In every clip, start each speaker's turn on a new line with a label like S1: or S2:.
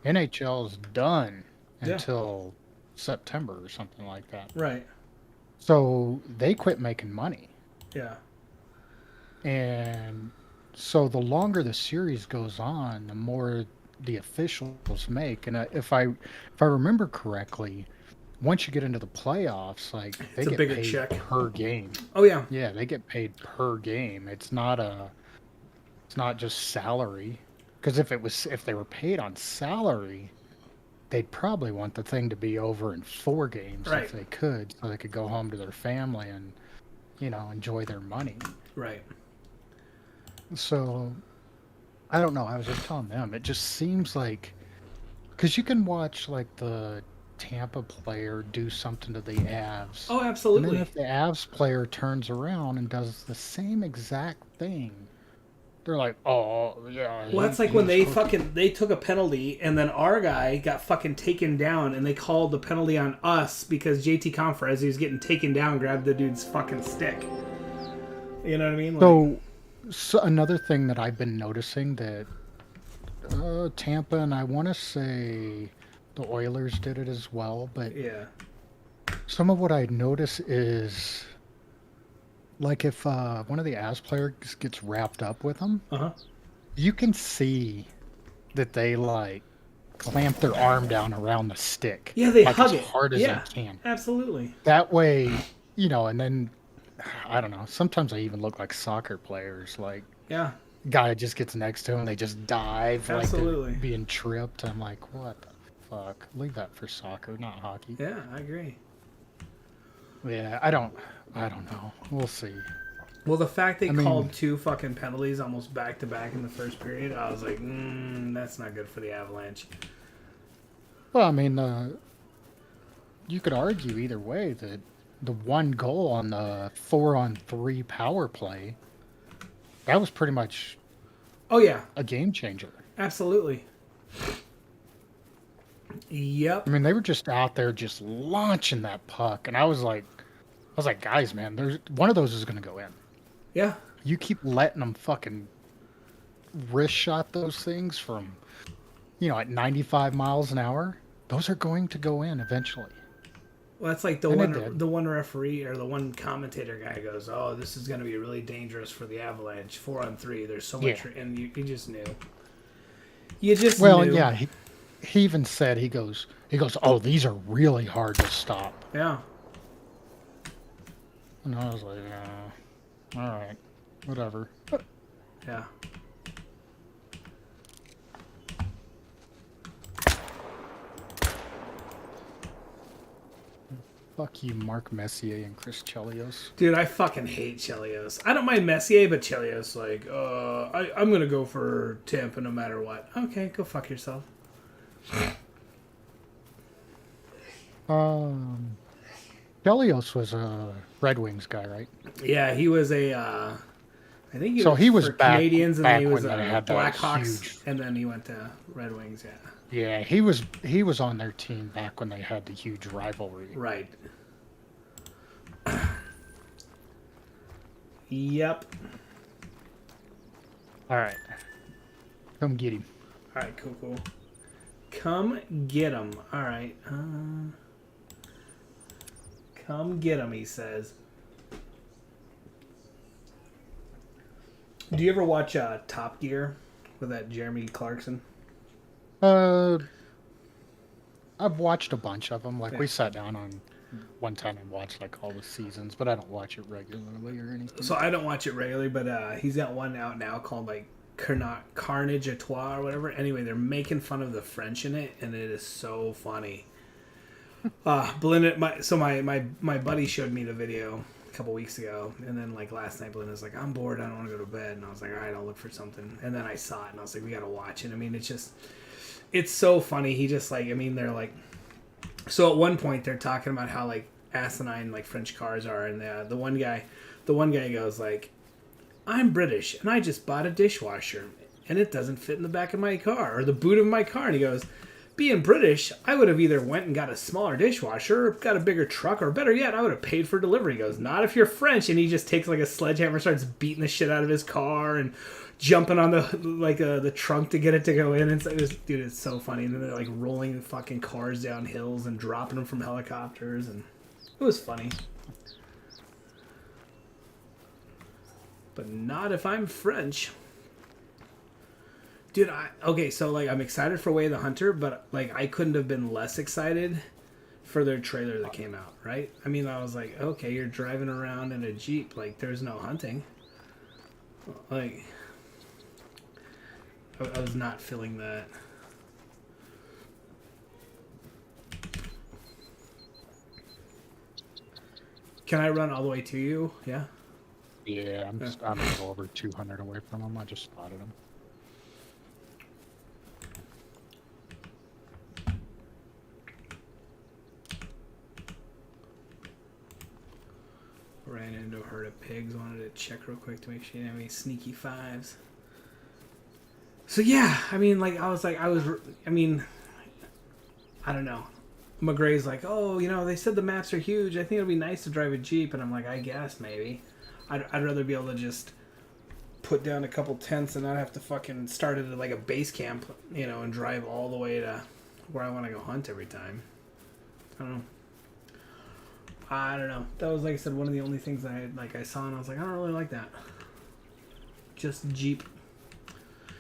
S1: NHL's done
S2: Yeah.
S1: until September or something like that.
S2: Right.
S1: So they quit making money.
S2: Yeah.
S1: And so the longer the series goes on, the more the officials make. And if I remember correctly, once you get into the playoffs, like they
S2: It's a
S1: get
S2: bigger
S1: paid
S2: check.
S1: per game.
S2: Oh yeah.
S1: Yeah, they get paid per game. It's not just salary. Because if they were paid on salary, they'd probably want the thing to be over in 4 games
S2: Right.
S1: if they could, so they could go home to their family and, enjoy their money.
S2: Right.
S1: So I don't know. I was just telling them, it just seems like because you can watch like the Tampa player do something to the Avs,
S2: Oh,
S1: and then
S2: absolutely.
S1: if the Avs player turns around and does the same exact thing, they're like, "Oh yeah,
S2: Well, that's like
S1: he
S2: when
S1: was cooking."
S2: they took a penalty and then our guy got fucking taken down and they called the penalty on us because JT Compher, as he was getting taken down, grabbed the dude's fucking stick. You know what I mean? Like,
S1: So another thing that I've been noticing that Tampa and I want to say the Oilers did it as well, but
S2: yeah.
S1: some of what I notice is like if one of the Avs players gets wrapped up with them,
S2: Uh huh.
S1: you can see that they like clamp their arm down around the stick
S2: Yeah, they
S1: like as
S2: hug it.
S1: hard as they
S2: Yeah,
S1: can.
S2: absolutely.
S1: That way, and then I don't know. Sometimes they even look like soccer players. Like
S2: Yeah,
S1: guy just gets next to him, they just dive like they're
S2: absolutely.
S1: being tripped. I'm like, what the fuck? Leave that for soccer, not hockey.
S2: Yeah, I agree.
S1: Yeah, I don't know. We'll see.
S2: Well, the fact they
S1: I mean,
S2: called two fucking penalties almost back to back in the first period, I was like, that's not good for the Avalanche.
S1: well, I mean, you could argue either way that the one goal on the 4-on-3 power play that was pretty much
S2: Oh yeah,
S1: a game changer.
S2: absolutely. Yep.
S1: I mean, they were just out there just launching that puck, and I was like, guys, man, there's one of those is going to go in.
S2: Yeah.
S1: You keep letting them fucking wrist shot those things from, at 95 miles an hour. Those are going to go in eventually.
S2: Well, that's like
S1: And it did.
S2: the one referee or the one commentator guy goes, "Oh, this is going to be really dangerous for the Avalanche. 4-on-3. There's so
S1: Yeah.
S2: much, and you just knew. You just
S1: Well,
S2: knew.
S1: yeah, he even said he goes, "Oh, these are really hard to stop."
S2: Yeah.
S1: And I was like, all right, whatever.
S2: Yeah.
S1: Fuck you, Mark Messier and Chris Chelios.
S2: Dude, I fucking hate Chelios. I don't mind Messier, but Chelios, like, I'm gonna go for Tampa no matter what. Okay, go fuck yourself.
S1: Um, Chelios was a Red Wings guy, right?
S2: Yeah, he was a. I think he
S1: So
S2: was
S1: he was
S2: for
S1: back
S2: Canadians, and then he
S1: back
S2: was
S1: when they
S2: a
S1: had that
S2: Blackhawks,
S1: huge.
S2: and then he went to Red Wings. Yeah,
S1: Yeah, he was on their team back when they had the huge rivalry.
S2: right. Yep.
S1: All right, come get him.
S2: All right, cool, cool. Come get him. All right. Come get him, he says. Do you ever watch Top Gear with that Jeremy Clarkson?
S1: Uh, I've watched a bunch of them. Like
S2: Yeah.
S1: we sat down on one time and watched like all the seasons, but I don't watch it regularly or anything.
S2: So I don't watch it regularly, but he's got one out now called like Carnage à Trois or whatever. Anyway, they're making fun of the French in it, and it is so funny. Belinda, my buddy showed me the video a couple weeks ago, and then like last night, Belinda's like, "I'm bored, I don't want to go to bed," and I was like, "All right, I'll look for something." And then I saw it, and I was like, "We gotta watch it." I mean, it's so funny. He just like, I mean, they're like, so at one point they're talking about how like asinine like French cars are, and the one guy goes like, "I'm British, and I just bought a dishwasher, and it doesn't fit in the back of my car or the boot of my car," and he goes, being British, I would have either went and got a smaller dishwasher, or got a bigger truck, or better yet, I would have paid for delivery. He goes, not if you're French. And he just takes like a sledgehammer, starts beating the shit out of his car, and jumping on the trunk to get it to go in. And so dude, it's so funny. And then they're like rolling fucking cars down hills and dropping them from helicopters, and it was funny. But not if I'm French. Dude, okay, so like I'm excited for Way of the Hunter, but like I couldn't have been less excited for their trailer that came out, right? I mean, I was like, okay, you're driving around in a Jeep, like there's no hunting. Like I was not feeling that. Can I run all the way to you? Yeah.
S1: Yeah, I'm a little over 200 away from him. I just spotted him.
S2: Ran into a herd of pigs. Wanted to check real quick to make sure you didn't have any sneaky fives. So yeah, I mean, like I mean, I don't know. McGray's like, oh, you know, they said the maps are huge. I think it'll be nice to drive a Jeep, and I'm like, I guess maybe. I'd rather be able to just put down a couple tents and not have to fucking start at like a base camp, you know, and drive all the way to where I want to go hunt every time. I don't know. That was, like I said, one of the only things I saw, and I was like, I don't really like that. Just Jeep.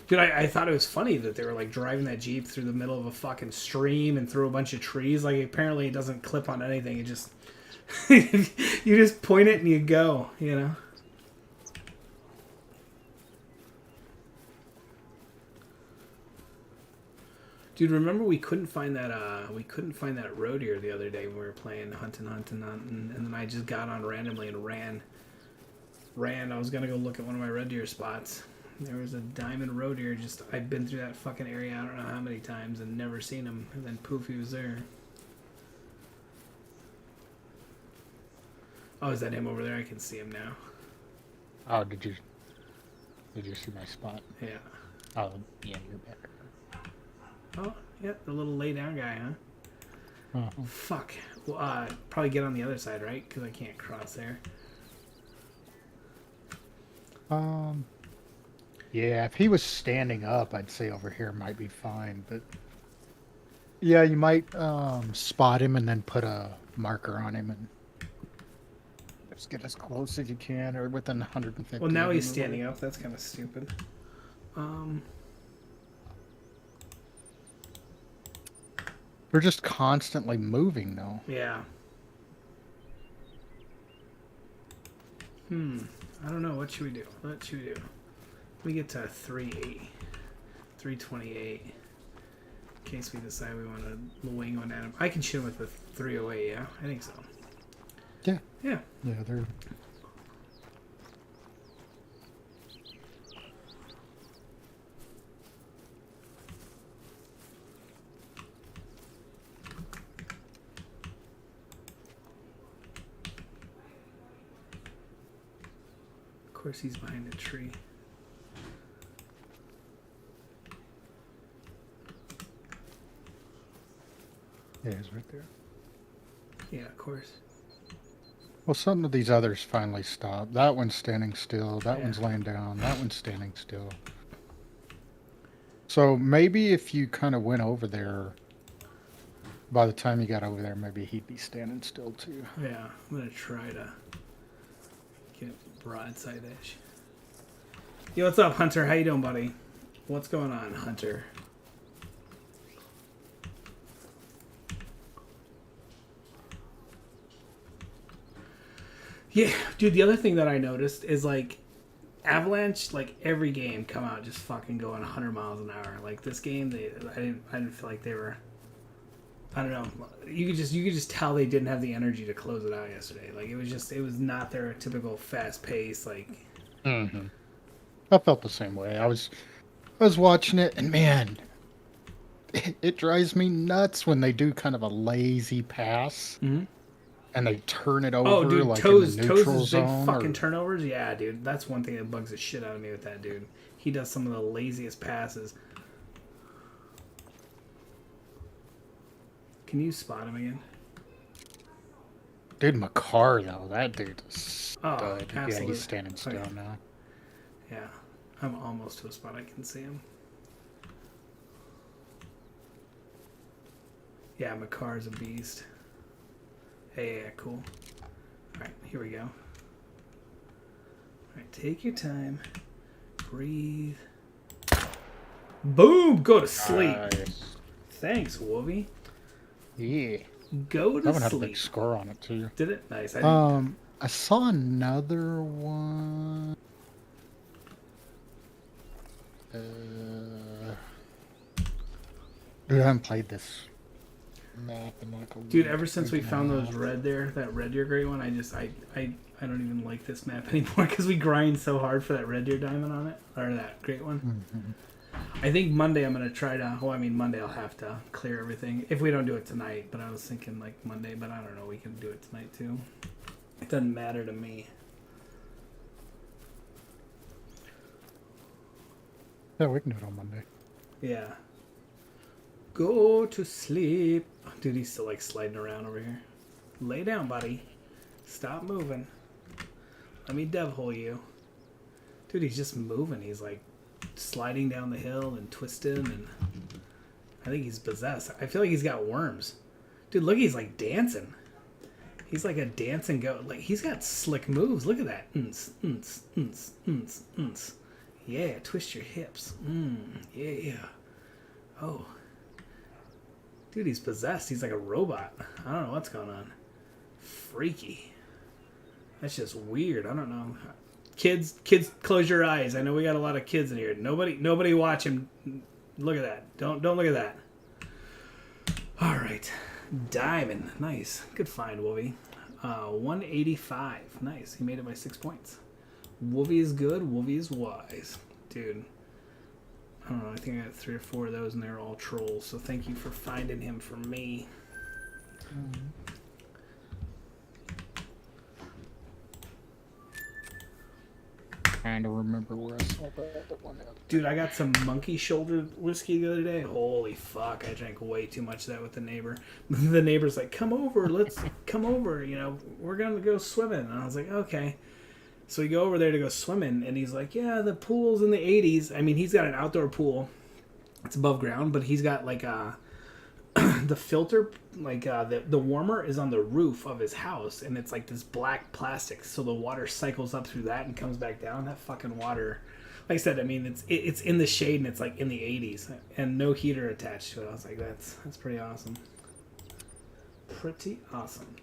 S2: Dude, I thought it was funny that they were like driving that Jeep through the middle of a fucking stream and through a bunch of trees. Like apparently it doesn't clip on anything. It just you just point it and you go, you know. Dude, remember we couldn't find that roe deer the other day when we were playing hunting, and then I just got on randomly and ran. I was gonna go look at one of my red deer spots. There was a diamond roe deer. Just I'd been through that fucking area I don't know how many times and never seen him. And then poof, he was there. Oh, is that him over there? I can see him now.
S1: Oh, did you see my spot?
S2: Yeah.
S1: Oh, yeah, you're better.
S2: Oh, yeah, the little lay down guy, huh?
S1: Uh-huh.
S2: Fuck. Well, probably get on the other side, right? Because I can't cross there.
S1: Yeah, if he was standing up, I'd say over here might be fine, but yeah, you might spot him and then put a marker on him and just get as close as you can or within 150.
S2: Well, now he's standing up. That's kind of stupid.
S1: They're just constantly moving, though.
S2: Yeah. I don't know. What should we do? We get to 328. In case we decide we want to wing one at him. I can shoot him with the 308, yeah? I think so.
S1: Yeah.
S2: Yeah.
S1: Yeah, they're...
S2: Of course he's behind a tree.
S1: Yeah, he's right there.
S2: Yeah, of course.
S1: Well, some of these others finally stopped. That one's standing still. That
S2: Yeah.
S1: one's laying down. That one's standing still. So maybe if you kind of went over there, by the time you got over there, maybe he'd be standing still too.
S2: Yeah, I'm going to try to get broadside edge. Yo, what's up, Hunter? How you doing, buddy? What's going on, Hunter? Yeah, dude, the other thing that I noticed is, like, Avalanche, like, every game come out just fucking going 100 miles an hour. Like, this game, I didn't feel like they were... I don't know. You could just tell they didn't have the energy to close it out yesterday. Like, it was not their typical fast pace, like...
S1: Mm-hmm. I felt the same way. I was watching it, and man, it drives me nuts when they do kind of a lazy pass,
S2: Mm-hmm.
S1: and they turn it over.
S2: Oh, dude,
S1: like
S2: Toes,
S1: in the neutral
S2: Toes' big
S1: zone.
S2: fucking turnovers? Yeah, dude. That's one thing that bugs the shit out of me with that dude. He does some of the laziest passes. Can you spot him again?
S1: Dude, Makar, though, that dude is
S2: Oh,
S1: stud. Yeah,
S2: absolutely.
S1: he's standing still now.
S2: Yeah. I'm almost to a spot I can see him. Yeah, Makar's a beast. Hey, yeah, cool. Alright, here we go. Alright, take your time. Breathe. Boom! Go to sleep.
S1: Nice.
S2: Thanks, Wolvie.
S1: Yeah.
S2: Go to
S1: That one had a
S2: sleep.
S1: big score on it too.
S2: Did it? Nice.
S1: I saw another one. Dude, I haven't played this map in like a
S2: Dude,
S1: week,
S2: ever since we
S1: week and a
S2: found those
S1: half.
S2: red there, that Red Deer Great one, I don't even like this map anymore because we grind so hard for that Red Deer Diamond on it, or that Great one.
S1: Mhm.
S2: I think Monday I'm gonna try to. Well, I mean Monday I'll have to clear everything if we don't do it tonight. But I was thinking like Monday, but I don't know. We can do it tonight too. It doesn't matter to me.
S1: Yeah, we can do it on Monday.
S2: Yeah. Go to sleep. Oh, dude, he's still like sliding around over here. Lay down, buddy. Stop moving. Let me dev hole you. Dude, he's just moving. He's like sliding down the hill and twisting, and I think he's possessed. I feel like he's got worms. Dude, look, he's like dancing. He's like a dancing goat. Like he's got slick moves. Look at that. Yeah, twist your hips. Yeah. Oh. Dude, he's possessed. He's like a robot. I don't know what's going on. Freaky. That's just weird. I don't know. Kids, close your eyes. I know we got a lot of kids in here. Nobody watch him. Look at that. Don't look at that. All right. Diamond. Nice. Good find, Wolvie. 185. Nice. He made it by 6 points. Wolvie is good. Wolvie is wise. Dude. I don't know. I think I got 3 or 4 of those, and they're all trolls. So thank you for finding him for me.
S1: Trying to remember where I saw that one.
S2: Dude, I got some monkey shoulder whiskey the other day. Holy fuck, I drank way too much of that with the neighbor. The neighbor's like, come over, you know, we're going to go swimming. And I was like, okay. So we go over there to go swimming, and he's like, yeah, the pool's in the 80s. I mean, he's got an outdoor pool. It's above ground, but he's got like the filter, like the warmer is on the roof of his house, and it's like this black plastic, so the water cycles up through that and comes back down. That fucking water, like I said, I mean it's in the shade and it's like in the 80s and no heater attached to it. I was like, that's pretty awesome. Pretty awesome.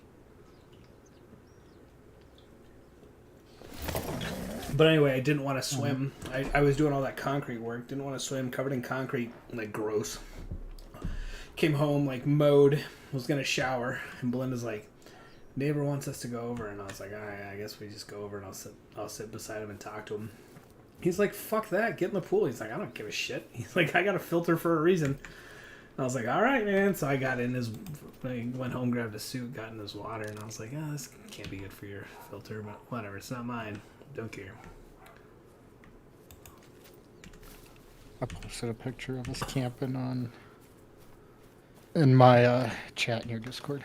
S2: But anyway, I didn't want to swim. I was doing all that concrete work. Didn't want to swim, covered in concrete, like gross. Came home, like mowed, was gonna shower, and Belinda's like, neighbor wants us to go over, and I was like, all right, I guess we just go over and I'll sit beside him and talk to him. He's like, fuck that, get in the pool. He's like, I don't give a shit. He's like, I got a filter for a reason. And I was like, all right, man. So I got in his, I went home, grabbed a suit, got in his water, and I was like, oh, this can't be good for your filter, but whatever, it's not mine. Don't care.
S1: I posted a picture of us camping in my chat in your Discord.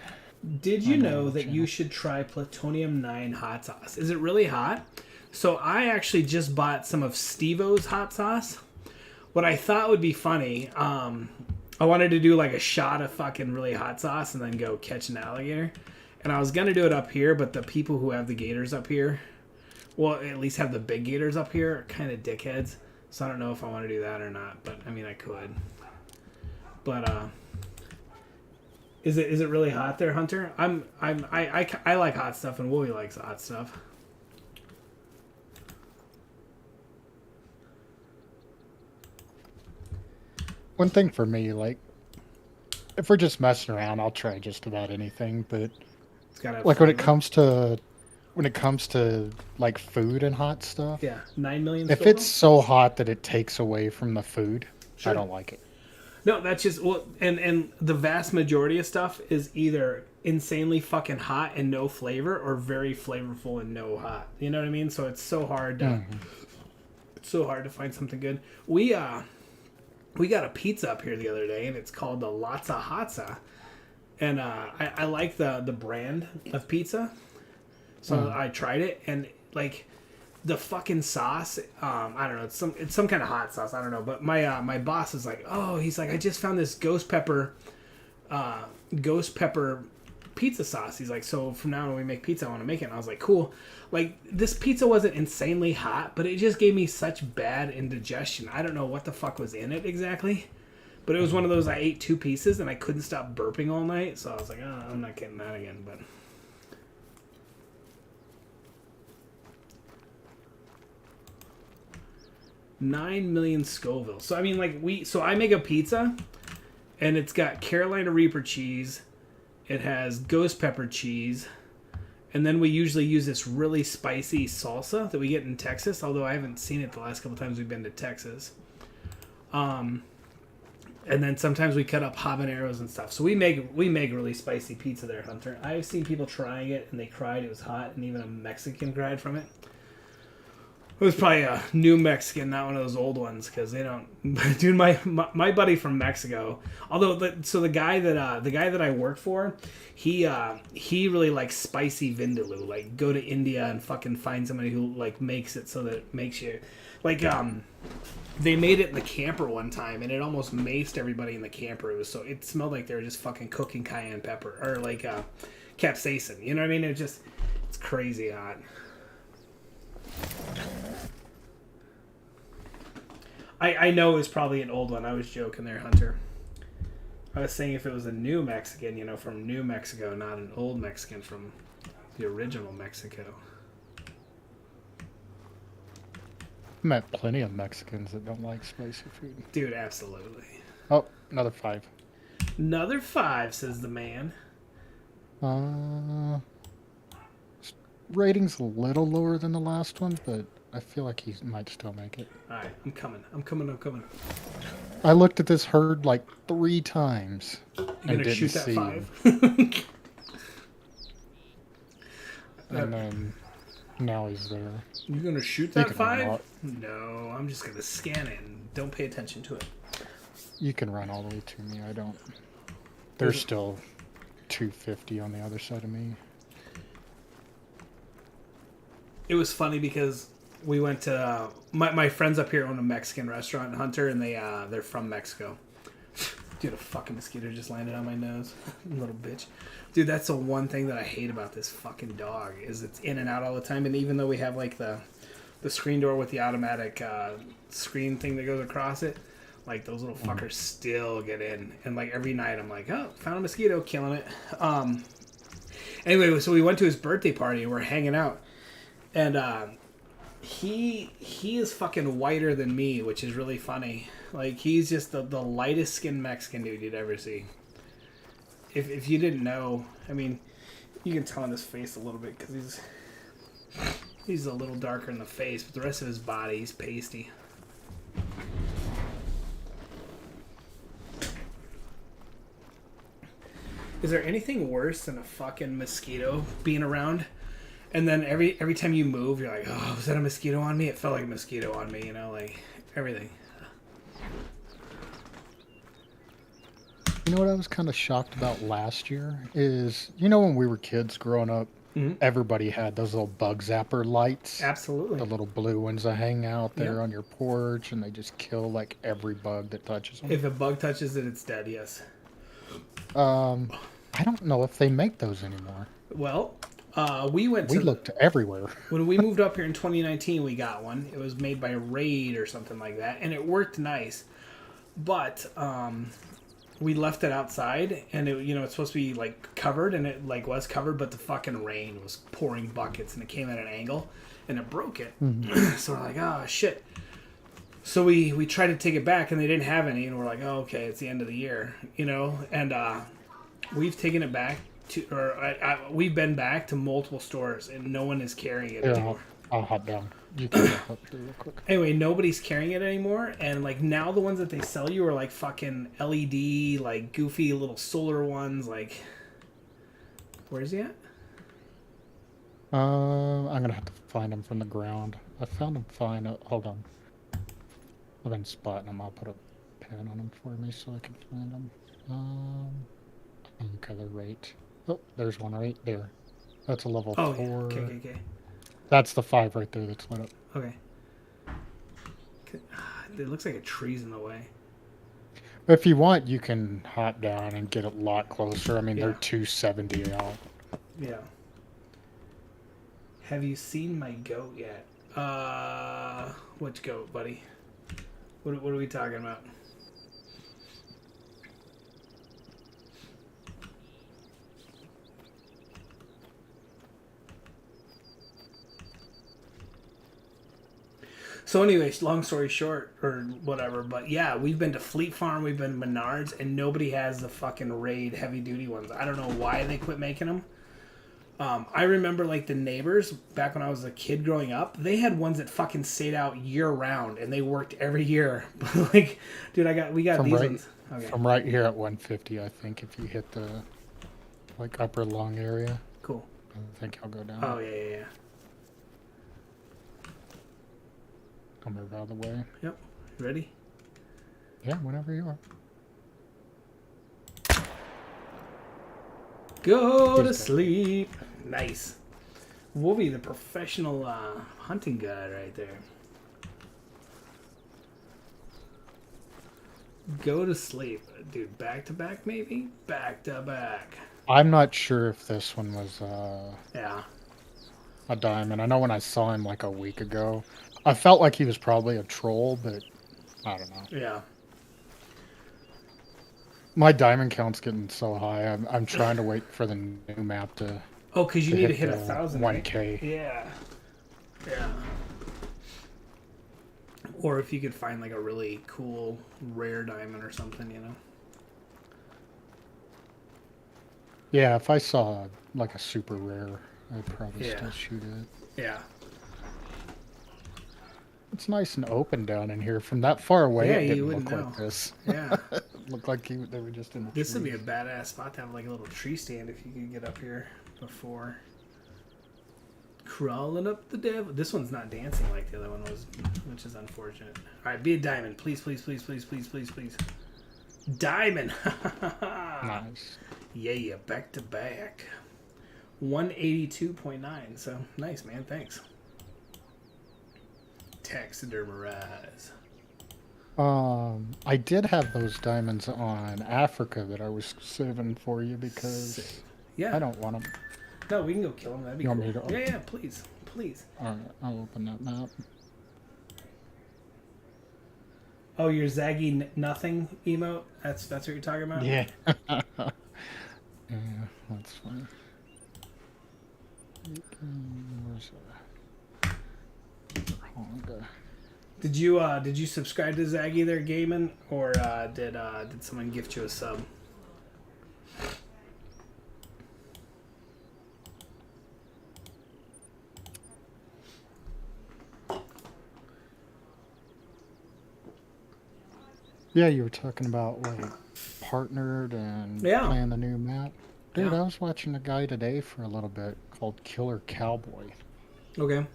S2: Did you know that you should try Plutonium 9 hot sauce? Is it really hot? So I actually just bought some of Steve-O's hot sauce. What I thought would be funny, I wanted to do like a shot of fucking really hot sauce and then go catch an alligator. And I was going to do it up here, but the people who have the gators up here, well, at least have the big gators up here, are kind of dickheads. So I don't know if I want to do that or not, but I mean, I could. But, Is it really hot there, Hunter? I like hot stuff, and Wooly likes hot stuff.
S1: One thing for me, like, if we're just messing around, I'll try just about anything. But
S2: It's gotta
S1: like when it comes to like food and hot stuff,
S2: 9 million.
S1: if it's so hot that it takes away from the food,
S2: Sure.
S1: I don't like it.
S2: No, that's just and the vast majority of stuff is either insanely fucking hot and no flavor, or very flavorful and no hot. You know what I mean? So it's so hard to find something good. We got a pizza up here the other day, and it's called the Latza Hatza, and I like the brand of pizza, so I tried it, and like the fucking sauce. I don't know. It's some kind of hot sauce. I don't know. But my boss is like, oh, he's like, I just found this ghost pepper pizza sauce. He's like, so from now on when we make pizza, I want to make it. And I was like, cool. Like, this pizza wasn't insanely hot, but it just gave me such bad indigestion. I don't know what the fuck was in it exactly, but it was one of those I ate 2 pieces and I couldn't stop burping all night. So I was like, oh, I'm not getting that again. But 9 million Scoville. So I mean, like so I make a pizza, and it's got Carolina Reaper cheese, it has ghost pepper cheese, and then we usually use this really spicy salsa that we get in Texas. Although I haven't seen it the last couple times we've been to Texas. And then sometimes we cut up habaneros and stuff. So we make really spicy pizza there, Hunter. I've seen people trying it and they cried it was hot, and even a Mexican cried from it. It was probably a new Mexican, not one of those old ones, because they don't. Dude, my buddy from Mexico. Although, the guy that I work for, he really likes spicy vindaloo. Like, go to India and fucking find somebody who like makes it so that it makes you like They made it in the camper one time, and it almost maced everybody in the camper. It smelled like they were just fucking cooking cayenne pepper or like capsaicin. You know what I mean? It's crazy hot. I know it was probably an old one. I was joking there, Hunter. I was saying if it was a new Mexican, from New Mexico, not an old Mexican from the original Mexico.
S1: I met plenty of Mexicans that don't like spicy food.
S2: Dude, absolutely.
S1: Oh, another 5.
S2: Another 5, says the man.
S1: Rating's a little lower than the last one, but I feel like he might still make it.
S2: Alright, I'm coming.
S1: I looked at this herd like 3 times.
S2: You gonna shoot that 5?
S1: And then now he's there.
S2: You gonna shoot that 5? No, I'm just gonna scan it and don't pay attention to it.
S1: You can run all the way to me. I don't. There's still 250 on the other side of me.
S2: It was funny because we went to my friends up here own a Mexican restaurant in Hunter, and they're from Mexico. Dude, a fucking mosquito just landed on my nose. Little bitch. Dude, that's the one thing that I hate about this fucking dog is it's in and out all the time. And even though we have like the screen door with the automatic screen thing that goes across it, like those little fuckers still get in. And like every night I'm like, oh, found a mosquito, killing it. Anyway, so we went to his birthday party and we're hanging out. And he is fucking whiter than me, which is really funny. Like, he's just the lightest skinned Mexican dude you'd ever see. If you didn't know, I mean, you can tell in his face a little bit because he's a little darker in the face, but the rest of his body, he's pasty. Is there anything worse than a fucking mosquito being around? And then every time you move, you're like, oh, was that a mosquito on me? It felt like a mosquito on me, like everything.
S1: You know what I was kind of shocked about last year is, when we were kids growing up, everybody had those little bug zapper lights.
S2: Absolutely.
S1: The little blue ones that hang out there on your porch, and they just kill like every bug that touches them.
S2: If a bug touches it, it's dead, yes.
S1: I don't know if they make those anymore.
S2: Well, we
S1: looked everywhere.
S2: When we moved up here in 2019, we got one. It was made by Raid or something like that, and it worked nice. But we left it outside, and it's supposed to be like covered, and it like was covered, but the fucking rain was pouring buckets, and it came at an angle, and it broke it. So we're like, oh shit. So we tried to take it back, and they didn't have any, and we're like, oh okay, it's the end of the year, and we've taken it back. We've been back to multiple stores and no one is carrying it anymore.
S1: I'll hop down. You can hop through real quick.
S2: Anyway, nobody's carrying it anymore, and like now the ones that they sell you are like fucking LED, like goofy little solar ones. Like, where's he at?
S1: I'm gonna have to find him from the ground. I found him fine. Hold on. I've been spotting him. I'll put a pin on him for me so I can find him. Okay, they're right. Oh, there's one right there. That's a level 4.
S2: Okay.
S1: That's the 5 right there that's lit up.
S2: Okay. It looks like a tree's in the way.
S1: If you want, you can hop down and get a lot closer. I mean,
S2: Yeah.
S1: they're 270 out.
S2: Yeah. Have you seen my goat yet? Which goat, buddy? What are we talking about? So anyways, long story short, or whatever, but yeah, we've been to Fleet Farm, we've been to Menards, and nobody has the fucking Raid heavy duty ones. I don't know why they quit making them. I remember like the neighbors back when I was a kid growing up, they had ones that fucking stayed out year round and they worked every year. Like, dude, we got these ones. Okay.
S1: From right here at 150, I think, if you hit the like upper lung area.
S2: Cool.
S1: I think I'll go down.
S2: Oh yeah.
S1: I'll move out of the way.
S2: Yep. You ready?
S1: Yeah, whenever you are.
S2: Go to sleep. Nice. Wolvie, the professional hunting guy right there. Go to sleep. Dude, back to back maybe? Back to back.
S1: I'm not sure if this one was
S2: Yeah.
S1: a diamond. I know when I saw him like a week ago, I felt like he was probably a troll, but I don't know.
S2: Yeah.
S1: My diamond count's getting so high. I'm trying to wait for the new map to.
S2: Oh, because you need to hit
S1: the
S2: 1,000.
S1: 1K.
S2: Right? Yeah. Yeah. Or if you could find like a really cool rare diamond or something, you know.
S1: Yeah, if I saw like a super rare, I'd probably
S2: Yeah.
S1: still shoot it.
S2: Yeah.
S1: It's nice and open down in here. From that far away,
S2: Yeah,
S1: it
S2: you
S1: didn't
S2: wouldn't
S1: look like
S2: know.
S1: this.
S2: Yeah.
S1: It looked like they were just in the
S2: This would be a
S1: trees.
S2: badass spot to have like a little tree stand if you could get up here before. Crawling up the devil. This one's not dancing like the other one was, which is unfortunate. All right, be a diamond, please, please, please, please, please, please, please. Diamond.
S1: Nice.
S2: Yeah, back to back. 182.9. So nice, man. Thanks. Taxidermerize.
S1: I did have those diamonds on Africa that I was saving for you because
S2: Yeah.
S1: I don't want them.
S2: No, we can go kill him. That'd be
S1: You
S2: cool.
S1: want me to-
S2: Yeah, please, please.
S1: All right, I'll open that map.
S2: Oh, your Zaggy nothing emote. That's what you're talking about.
S1: Yeah. Yeah, that's funny. Where's Honga?
S2: Did you subscribe to Zaggy there gaming, or did someone gift you a sub?
S1: Yeah, you were talking about like partnered and
S2: Yeah.
S1: playing the new map. Dude,
S2: Yeah.
S1: I was watching a guy today for a little bit called Killer Cowboy.
S2: Okay.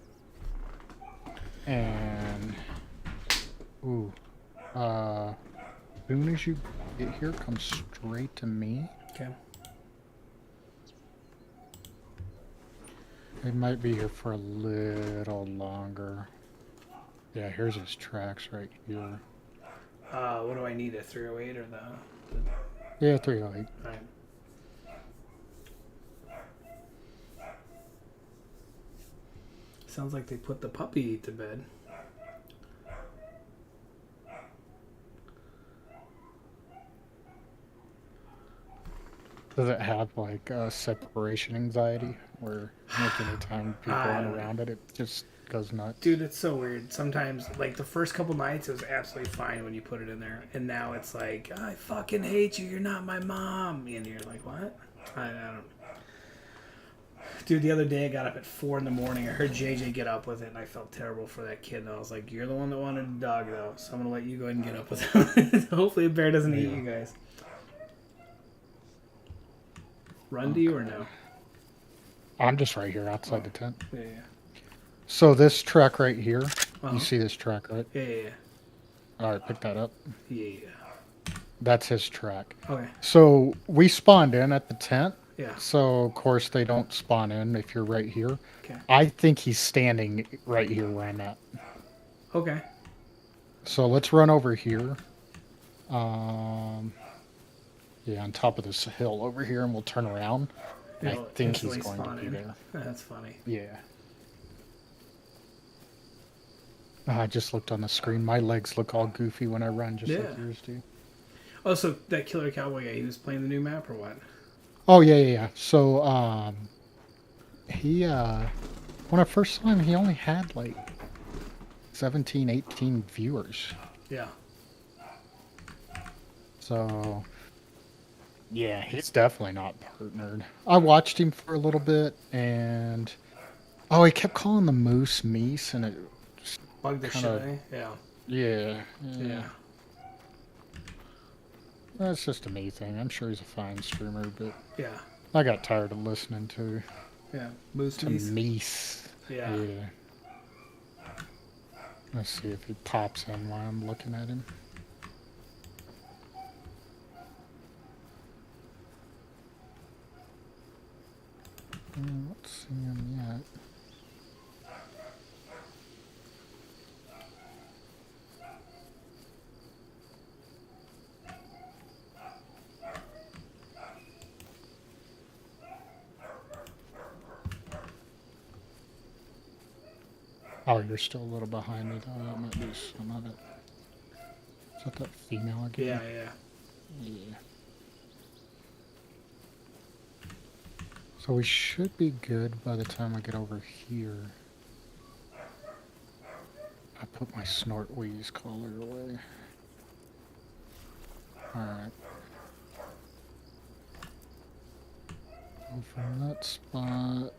S1: And ooh, soon as you get here, come straight to me.
S2: Okay.
S1: He might be here for a little longer. Yeah, here's his tracks right here.
S2: What do I need? A 308 or the
S1: Yeah, 308.
S2: all right. Sounds like they put the puppy to bed.
S1: Does it have like separation anxiety, where like anytime people run around it, it just goes nuts?
S2: Dude, it's so weird. Sometimes, like the first couple nights, it was absolutely fine when you put it in there, and now it's like, I fucking hate you. You're not my mom, and you're like, what? I don't. Dude, the other day I got up at 4 in the morning. I heard JJ get up with it, and I felt terrible for that kid. And I was like, you're the one that wanted a dog, though, so I'm gonna let you go ahead and get up with him. Hopefully, a bear doesn't eat you guys. Run to you or no?
S1: I'm just right here outside the tent.
S2: Yeah,
S1: So this track right here,
S2: Uh-huh.
S1: you see this track, right?
S2: yeah.
S1: All right, pick that up.
S2: Yeah.
S1: That's his track.
S2: Okay.
S1: So we spawned in at the tent,
S2: Yeah.
S1: So of course they don't spawn in if you're right here.
S2: Okay.
S1: I think he's standing right here where I'm at.
S2: Okay.
S1: So let's run over here. Um, yeah, on top of this hill over here, and we'll turn around. And I
S2: It'll
S1: think he's
S2: instantly
S1: going to
S2: spawn
S1: be
S2: in.
S1: there.
S2: That's funny.
S1: Yeah. I just looked on the screen. My legs look all goofy when I run, just
S2: Yeah.
S1: like yours do.
S2: Oh, so that Killer Cowboy guy, he was playing the new map or what?
S1: Oh yeah. So he when I first saw him, he only had like 17, 18 viewers.
S2: Yeah.
S1: So yeah, he's definitely not partnered. I watched him for a little bit, and he kept calling the moose meese, and it
S2: Bug the shit
S1: kind of
S2: out of me. Yeah.
S1: yeah.
S2: Yeah.
S1: That's just a me thing. I'm sure he's a fine streamer, but
S2: Yeah.
S1: I got tired of listening
S2: Yeah. Moose
S1: to
S2: meese.
S1: meese.
S2: Yeah.
S1: Let's see if he pops in while I'm looking at him. I don't see him yet. Oh, you're still a little behind me, though. That might be some of it. Is that female again?
S2: Yeah.
S1: Yeah. So we should be good by the time I get over here. I put my snort wheeze collar away. Alright. So from that spot...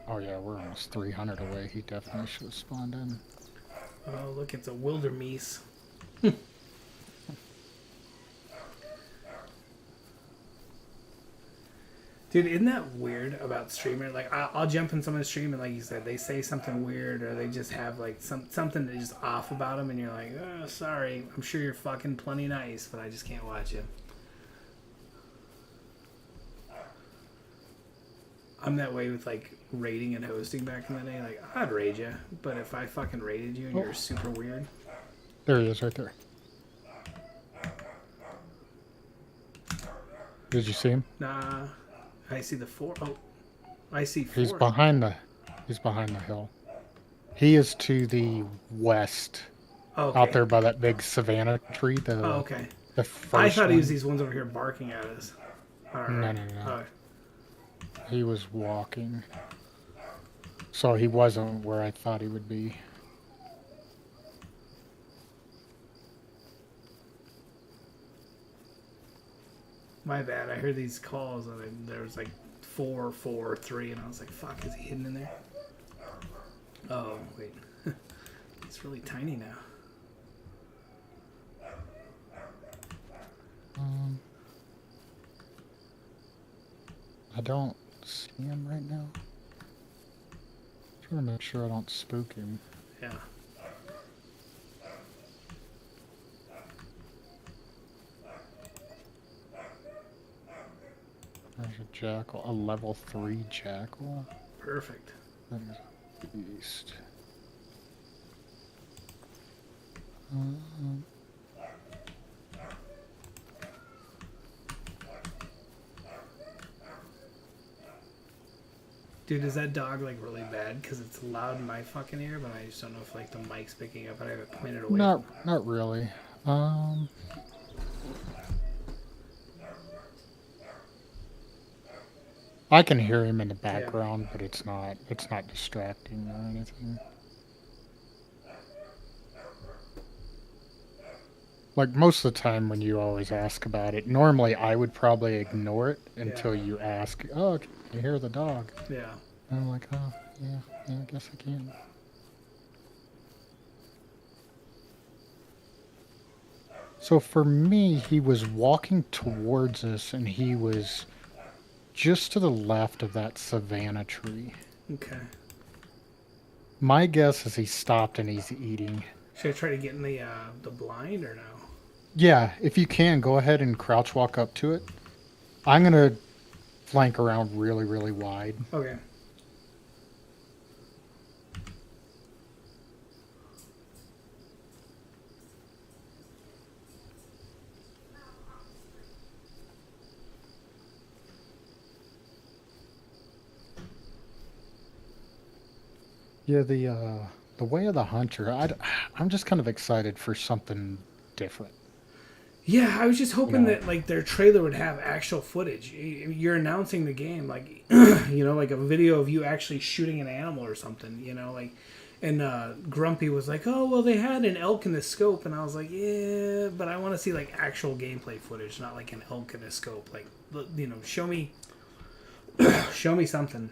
S1: Oh yeah, we're almost 300 away. He definitely should have spawned in.
S2: Oh, look, it's a wildermeese. Dude, isn't that weird about streamer? Like, I'll jump in someone's stream and, like you said, they say something weird or they just have like something that's just off about them, and you're like, oh, sorry, I'm sure you're fucking plenty nice, but I just can't watch you. I'm that way with like rating and hosting back in the day. Like, I'd raid you, but if I fucking rated you and you're super weird,
S1: There he is, right there. Did you see him?
S2: nah. I see the four. Oh, I see four.
S1: He's behind the hill. He is to the west,
S2: Oh, okay.
S1: out there by that big savanna tree.
S2: Oh, okay.
S1: The first
S2: I thought he was
S1: one.
S2: these ones over here barking at us. All right.
S1: No.
S2: Oh,
S1: He was walking. So he wasn't where I thought he would be.
S2: my bad. I heard these calls and there was like 4, 4, 3, and I was like, "Fuck, is he hidden in there?" Oh wait, it's really tiny now.
S1: I don't see him right now. Trying to make sure I don't spook him.
S2: Yeah.
S1: There's a jackal, a level 3 jackal.
S2: Perfect.
S1: That is a beast.
S2: Dude, is that dog like really bad? Because it's loud in my fucking ear, but I just don't know if like the mic's picking up. I have it pointed away.
S1: Not really. I can hear him in the background, but it's not distracting or anything. Like most of the time when you always ask about it, normally I would probably ignore it until you ask, "Oh, can you hear the dog?"
S2: Yeah.
S1: And I'm like, "Oh, yeah, I guess I can." So for me, he was walking towards us, and he was just to the left of that savanna tree.
S2: Okay.
S1: My guess is he stopped and he's eating.
S2: Should I try to get in the blind or no?
S1: Yeah, if you can, go ahead and crouch walk up to it. I'm gonna flank around really, really wide.
S2: Okay.
S1: Yeah, the Way of the Hunter. I'm just kind of excited for something different.
S2: Yeah, I was just
S1: You
S2: hoping
S1: know,
S2: that like their trailer would have actual footage. You're announcing the game, like like a video of you actually shooting an animal or something. Like, and Grumpy was like, "Oh, well, they had an elk in the scope," and I was like, "Yeah, but I want to see like actual gameplay footage, not like an elk in a scope. Like, show me something,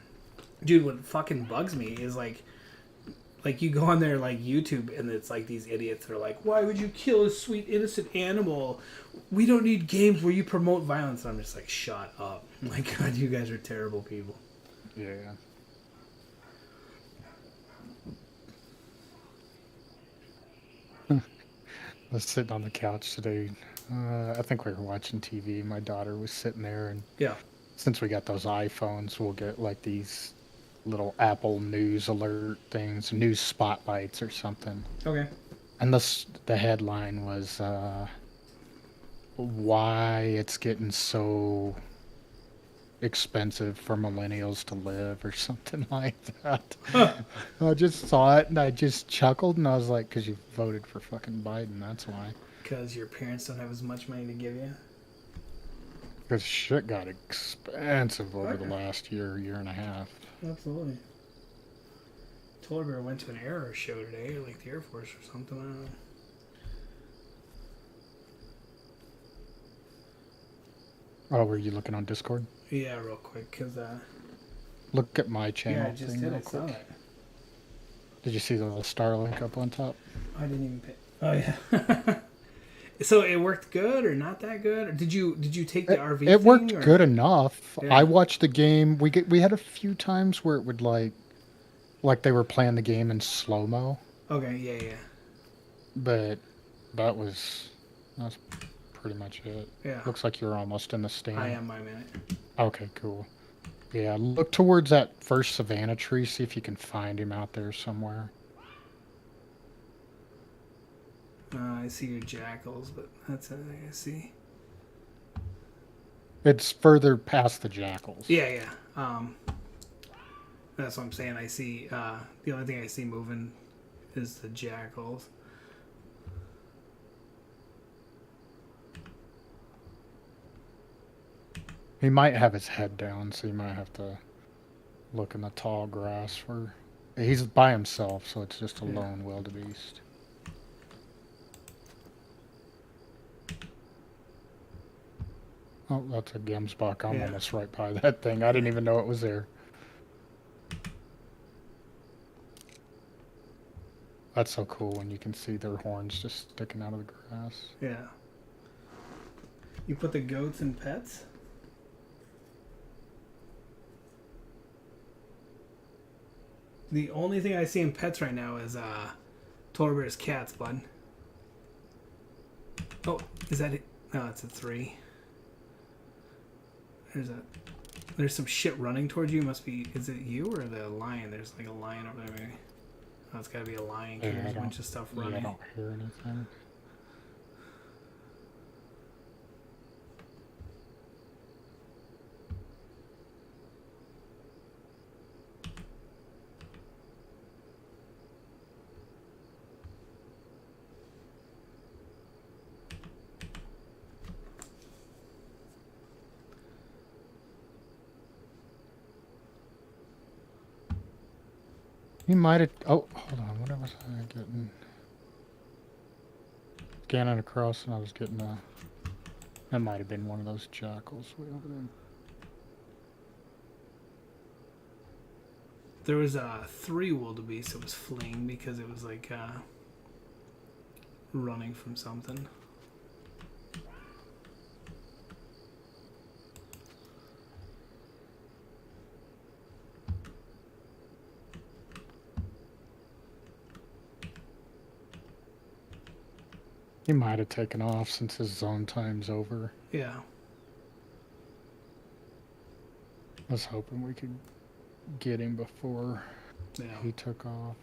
S2: dude." What fucking bugs me is like you go on there like YouTube and it's like these idiots that are like, why would you kill a sweet innocent animal? We don't need games where you promote violence. And I'm just like, shut up. My God, you guys are terrible people.
S1: yeah. I was sitting on the couch today. I think we were watching TV. My daughter was sitting there, and
S2: Yeah.
S1: since we got those iPhones, we'll get like these little Apple News alert things, news spotlights or something.
S2: Okay.
S1: And the headline was why it's getting so expensive for millennials to live or something like that. I just saw it and I just chuckled and I was like, because you voted for fucking Biden, that's why.
S2: Because your parents don't have as much money to give you.
S1: Because shit got expensive over the
S2: Okay.
S1: last year and a half.
S2: Absolutely. Told went to an air show today, like the Air Force or something. I don't know.
S1: Oh, were you looking on Discord?
S2: Yeah, real quick, because
S1: Look at my
S2: yeah, I
S1: channel
S2: just
S1: thing
S2: did.
S1: real
S2: I saw
S1: quick.
S2: that.
S1: Did you see the little Starlink up on top?
S2: I didn't even pay. Oh yeah. So it worked good or not that good? Or did you take the RV
S1: It
S2: thing
S1: worked
S2: or
S1: good enough. I
S2: yeah?
S1: watched the game. We had a few times where it would like they were playing the game in slow mo,
S2: Okay, yeah, yeah,
S1: but that's pretty much it.
S2: yeah.
S1: Looks like you're almost in the
S2: I
S1: stand.
S2: am my minute.
S1: Okay, cool. Yeah, look towards that first Savannah tree. See if you can find him out there somewhere.
S2: I see your jackals, but that's everything I see.
S1: It's further past the jackals.
S2: Yeah, yeah. That's what I'm saying. I see. The only thing I see moving is the jackals.
S1: He might have his head down, so you might have to look in the tall grass for. He's by himself, so it's just a
S2: Yeah.
S1: lone wildebeest. Oh, that's a Gemsbach. I'm
S2: Yeah.
S1: almost right by that thing. I didn't even know it was there. That's so cool when you can see their horns just sticking out of the grass.
S2: Yeah. You put the goats in pets. The only thing I see in pets right now is Toller Bear's cats, bud. Oh, is that it? No, it's a 3. There's some shit running towards you. Must be. Is it you or the lion? There's like a lion over there. Maybe. Oh, it's gotta be a lion. 'Cause
S1: Yeah,
S2: there's a bunch of stuff
S1: I
S2: running.
S1: don't hear anything. He might have. Oh, hold on. What was I getting? Scanning across, and I was getting a. That might have been one of those jackals way over there.
S2: There was 3 wildebeest that was fleeing because it was like running from something.
S1: He might have taken off since his zone time's over.
S2: Yeah.
S1: was hoping we could get him before
S2: Yeah.
S1: he took off.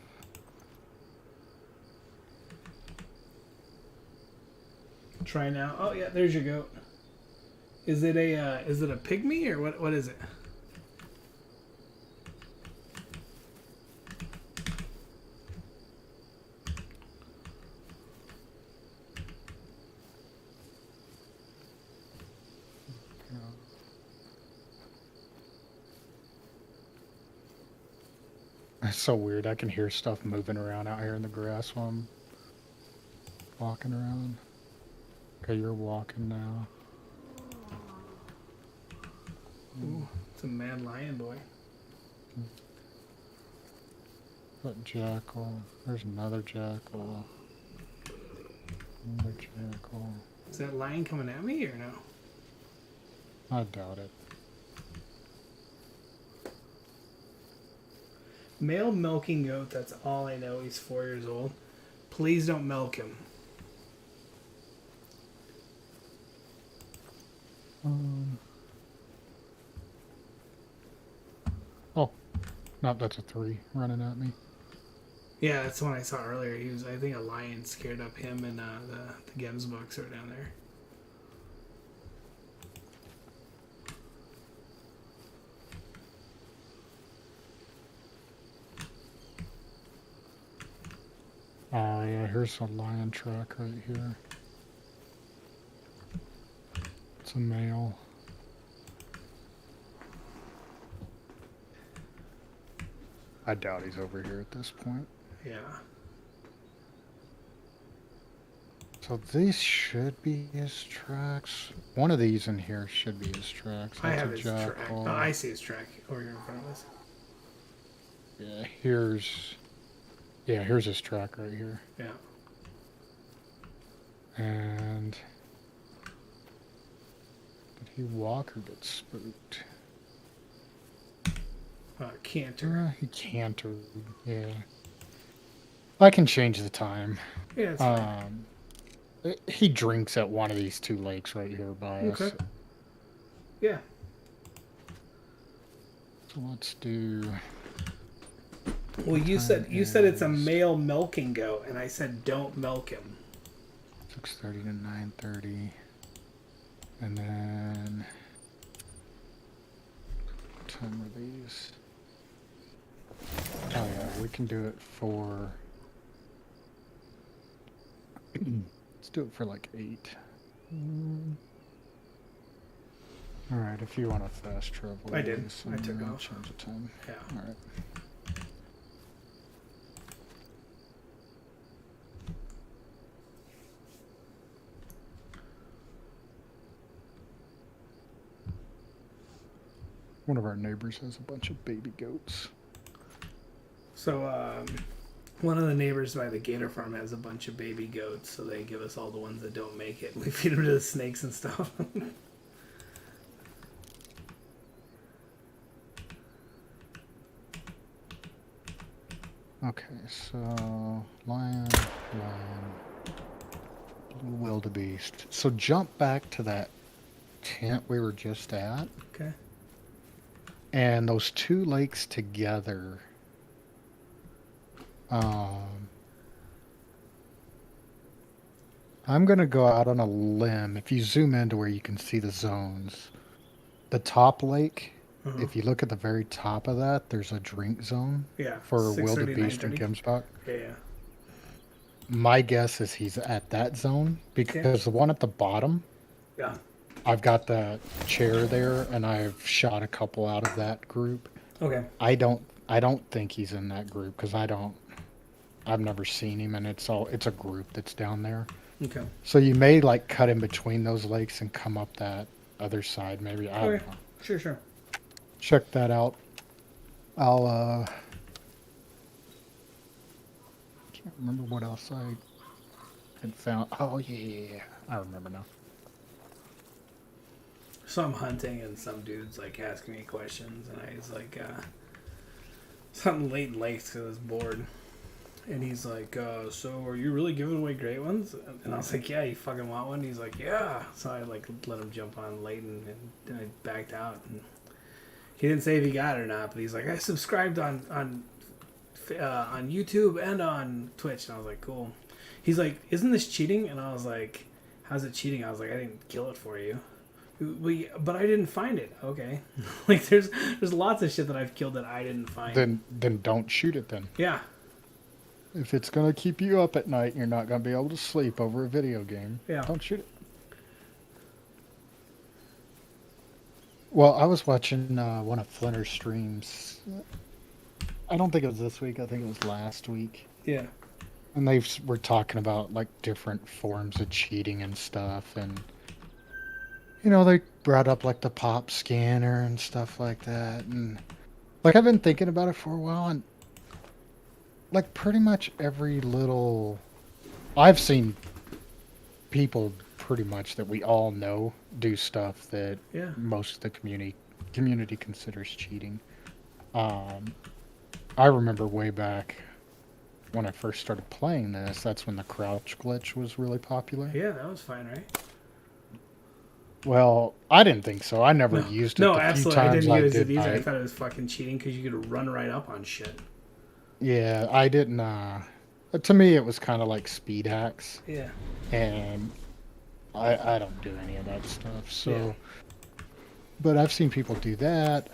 S2: Try now. Oh yeah, there's your goat. Is it a pygmy or what is it?
S1: It's so weird. I can hear stuff moving around out here in the grass while I'm walking around. Okay, you're walking now.
S2: Ooh, it's a mad lion boy.
S1: That jackal. There's another jackal. Another jackal.
S2: Is that lion coming at me or no?
S1: I doubt it.
S2: Male milking goat, that's all I know. He's 4 years old. Please don't milk him.
S1: Oh, no, that's a 3 running at me.
S2: Yeah, that's the one I saw earlier. He was, I think, a lion scared up him and the Gemsbucks are down there.
S1: Oh, yeah, here's a lion track right here. It's a male. I doubt he's over here at this point.
S2: Yeah.
S1: So these should be his tracks. One of these in here should be his tracks.
S2: I
S1: That's
S2: have
S1: a
S2: his track.
S1: jackal.
S2: Oh, I see his track over here in front of us.
S1: Yeah, here's his track right here.
S2: Yeah.
S1: And did he walk or get spooked?
S2: Canter.
S1: He cantered. Yeah. I can change the time.
S2: Yeah, it's fine.
S1: He drinks at one of these 2 lakes right here by us.
S2: Okay. Yeah.
S1: So let's do.
S2: Well, you said it's a male milking goat, and I said don't milk him.
S1: 6:30 to 9:30, and then what time are these? Oh yeah, we can do it for. Let's do it for like 8. All right, if you want to fast travel.
S2: I did.
S1: this,
S2: I took
S1: I'll
S2: off.
S1: change the time.
S2: Yeah.
S1: All right. One of our neighbors has a bunch of baby goats.
S2: So, one of the neighbors by the gator farm has a bunch of baby goats, so they give us all the ones that don't make it. We feed them to the snakes and stuff.
S1: Okay, so lion, wildebeest. So jump back to that tent we were just at,
S2: Okay.
S1: and those 2 lakes together. I'm gonna go out on a limb. If you zoom into where you can see the zones, the top lake.
S2: Uh-huh.
S1: If you look at the very top of that, there's a drink zone
S2: Yeah.
S1: for
S2: 6:30,
S1: wildebeest and
S2: 9:30.
S1: Gemsbach.
S2: Yeah.
S1: My guess is he's at that zone because the one at the bottom,
S2: Yeah.
S1: I've got the chair there and I've shot a couple out of that group.
S2: Okay.
S1: I don't think he's in that group because I've never seen him, and it's a group that's down there.
S2: Okay.
S1: So you may like cut in between those lakes and come up that other side maybe. I don't
S2: Okay.
S1: know.
S2: Sure.
S1: Check that out. I'll can't remember what else I had found. Oh yeah. I remember now.
S2: So I'm hunting and some dude's like asking me questions and I was like, something late in late because I was bored. And he's like, so are you really giving away great ones? And I was like, yeah, you fucking want one? He's like, yeah. So I like let him jump on Leighton and I backed out. And He didn't say if he got it or not, but he's like, I subscribed on YouTube and on Twitch, and I was like, cool. He's like, isn't this cheating? And I was like, how's it cheating? I was like, I didn't kill it for you. But I didn't find it. Okay, like there's lots of shit that I've killed that I didn't find.
S1: Then don't shoot it then.
S2: Yeah.
S1: If it's gonna keep you up at night and you're not gonna be able to sleep over a video game,
S2: Yeah.
S1: don't shoot it. Well, I was watching one of Flinter's streams. I don't think it was this week. I think it was last week.
S2: Yeah.
S1: And they were talking about like different forms of cheating and stuff, and they brought up like the pop scanner and stuff like that, and like I've been thinking about it for a while, and like pretty much every little I've seen people pretty much that we all know do stuff that
S2: Yeah.
S1: most of the community considers cheating. I remember way back when I first started playing this, that's when the crouch glitch was really popular.
S2: Yeah, that was fine, right?
S1: Well, I didn't think so. I never
S2: No.
S1: used it.
S2: No,
S1: The few
S2: absolutely. I
S1: times
S2: didn't use it
S1: did
S2: either.
S1: buy
S2: I thought it was fucking cheating because you could run right up on shit.
S1: Yeah, I didn't. To me, it was kind of like speed hacks,
S2: Yeah.
S1: and I don't do any of that stuff. So,
S2: Yeah.
S1: but I've seen people do that.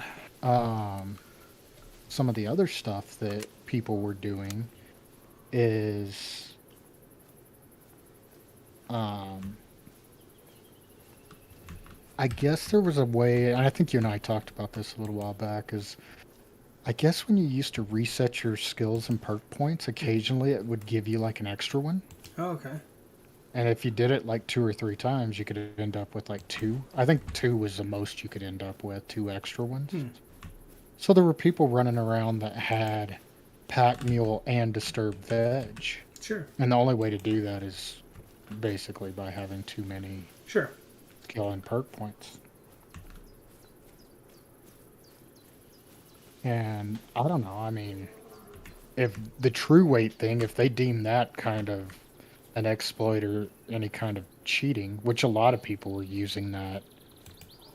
S1: Some of the other stuff that people were doing is, I guess there was a way, and I think you and I talked about this a little while back, is I guess when you used to reset your skills and perk points, occasionally it would give you like an extra one.
S2: Oh, okay.
S1: And if you did it like 2 or 3 times, you could end up with like two. I think two was the most you could end up with, two extra ones. So there were people running around that had Pack Mule and Disturbed Veg.
S2: Sure.
S1: And the only way to do that is basically by having too many
S2: Sure.
S1: skill and perk points. And I don't know, I mean, if the true weight thing, if they deem that kind of an exploit or any kind of cheating, which a lot of people were using that,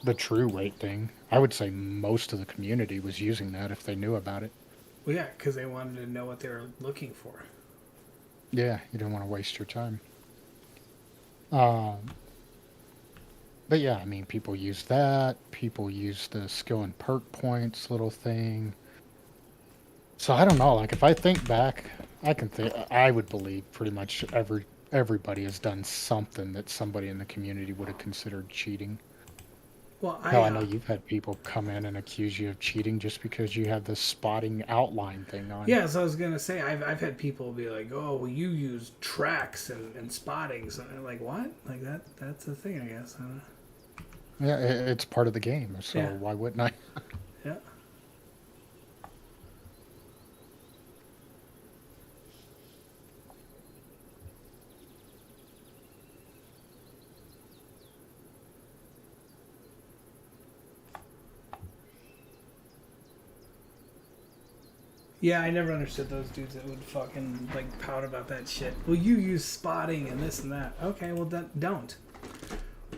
S1: the true weight thing, I would say most of the community was using that if they knew about it.
S2: Well, yeah, because they wanted to know what they were looking for.
S1: Yeah, you don't want to waste your time. But yeah, I mean, people use that. People use the skill and perk points little thing. So I don't know. Like if I think back, I would believe pretty much everybody has done something that somebody in the community would have considered cheating.
S2: Well,
S1: Hell, I know you've had people come in and accuse you of cheating just because you have the spotting outline thing on.
S2: Yeah, so I was gonna say I've had people be like, "Oh, well, you use tracks and spottings," and I'm like, "What? Like that's a thing, I guess." I don't know.
S1: Yeah, it's part of the game, so
S2: Yeah.
S1: why wouldn't I?
S2: Yeah. Yeah, I never understood those dudes that would fucking like pout about that shit. Well, you use spotting and this and that. Okay, well then don't.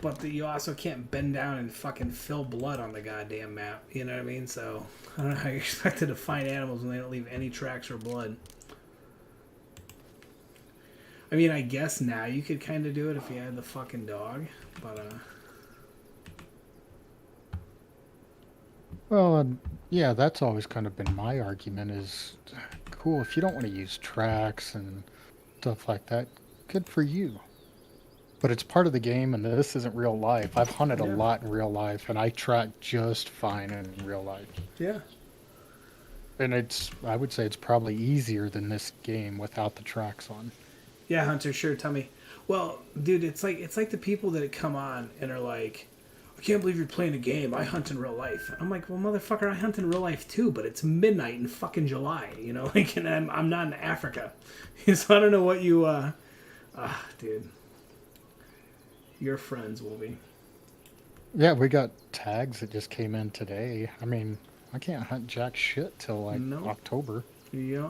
S2: But you also can't bend down and fucking fill blood on the goddamn map. You know what I mean? So I don't know how you're expected to find animals when they don't leave any tracks or blood. I mean, I guess now you could kind of do it if you had the fucking dog, but
S1: Well, yeah, that's always kind of been my argument is, cool, if you don't want to use tracks and stuff like that, good for you. But it's part of the game, and this isn't real life. I've hunted a
S2: Yeah.
S1: lot in real life, and I track just fine in real life.
S2: yeah.
S1: And I would say it's probably easier than this game without the tracks on.
S2: Yeah, Hunter, sure, tell me. Well, dude, it's like the people that come on and are like, I can't believe you're playing a game. I hunt in real life. I'm like, well, motherfucker, I hunt in real life too, but it's midnight in fucking July, you know, like, and I'm not in Africa, so I don't know what you, dude, your friends will be.
S1: Yeah, we got tags that just came in today. I mean, I can't hunt jack shit till like
S2: No.
S1: October.
S2: Yeah,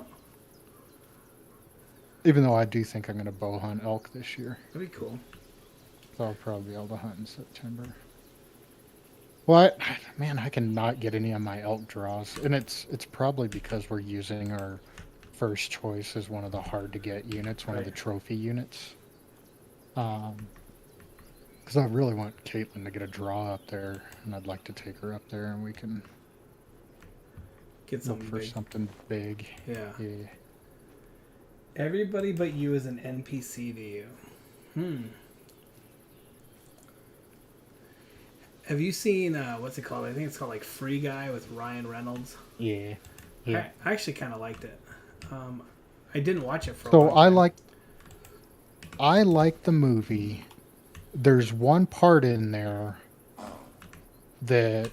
S1: Even though I do think I'm going to bow hunt elk this year.
S2: that'd be cool.
S1: So I'll probably be able to hunt in September. What? man, I cannot get any of my elk draws, and it's probably because we're using our first choice as one of the hard to get units, one of
S2: Right.
S1: the trophy units. Because I really want Caitlin to get a draw up there, and I'd like to take her up there, and we can
S2: Get
S1: look
S2: something
S1: for
S2: big.
S1: something big.
S2: Yeah.
S1: Yeah.
S2: Everybody but you is an NPC to you. Have you seen what's it called? I think it's called like Free Guy with Ryan Reynolds.
S1: Yeah. Yeah.
S2: I actually kind of liked it. I didn't watch it for a
S1: So
S2: long time.
S1: I like the movie. There's one part in there that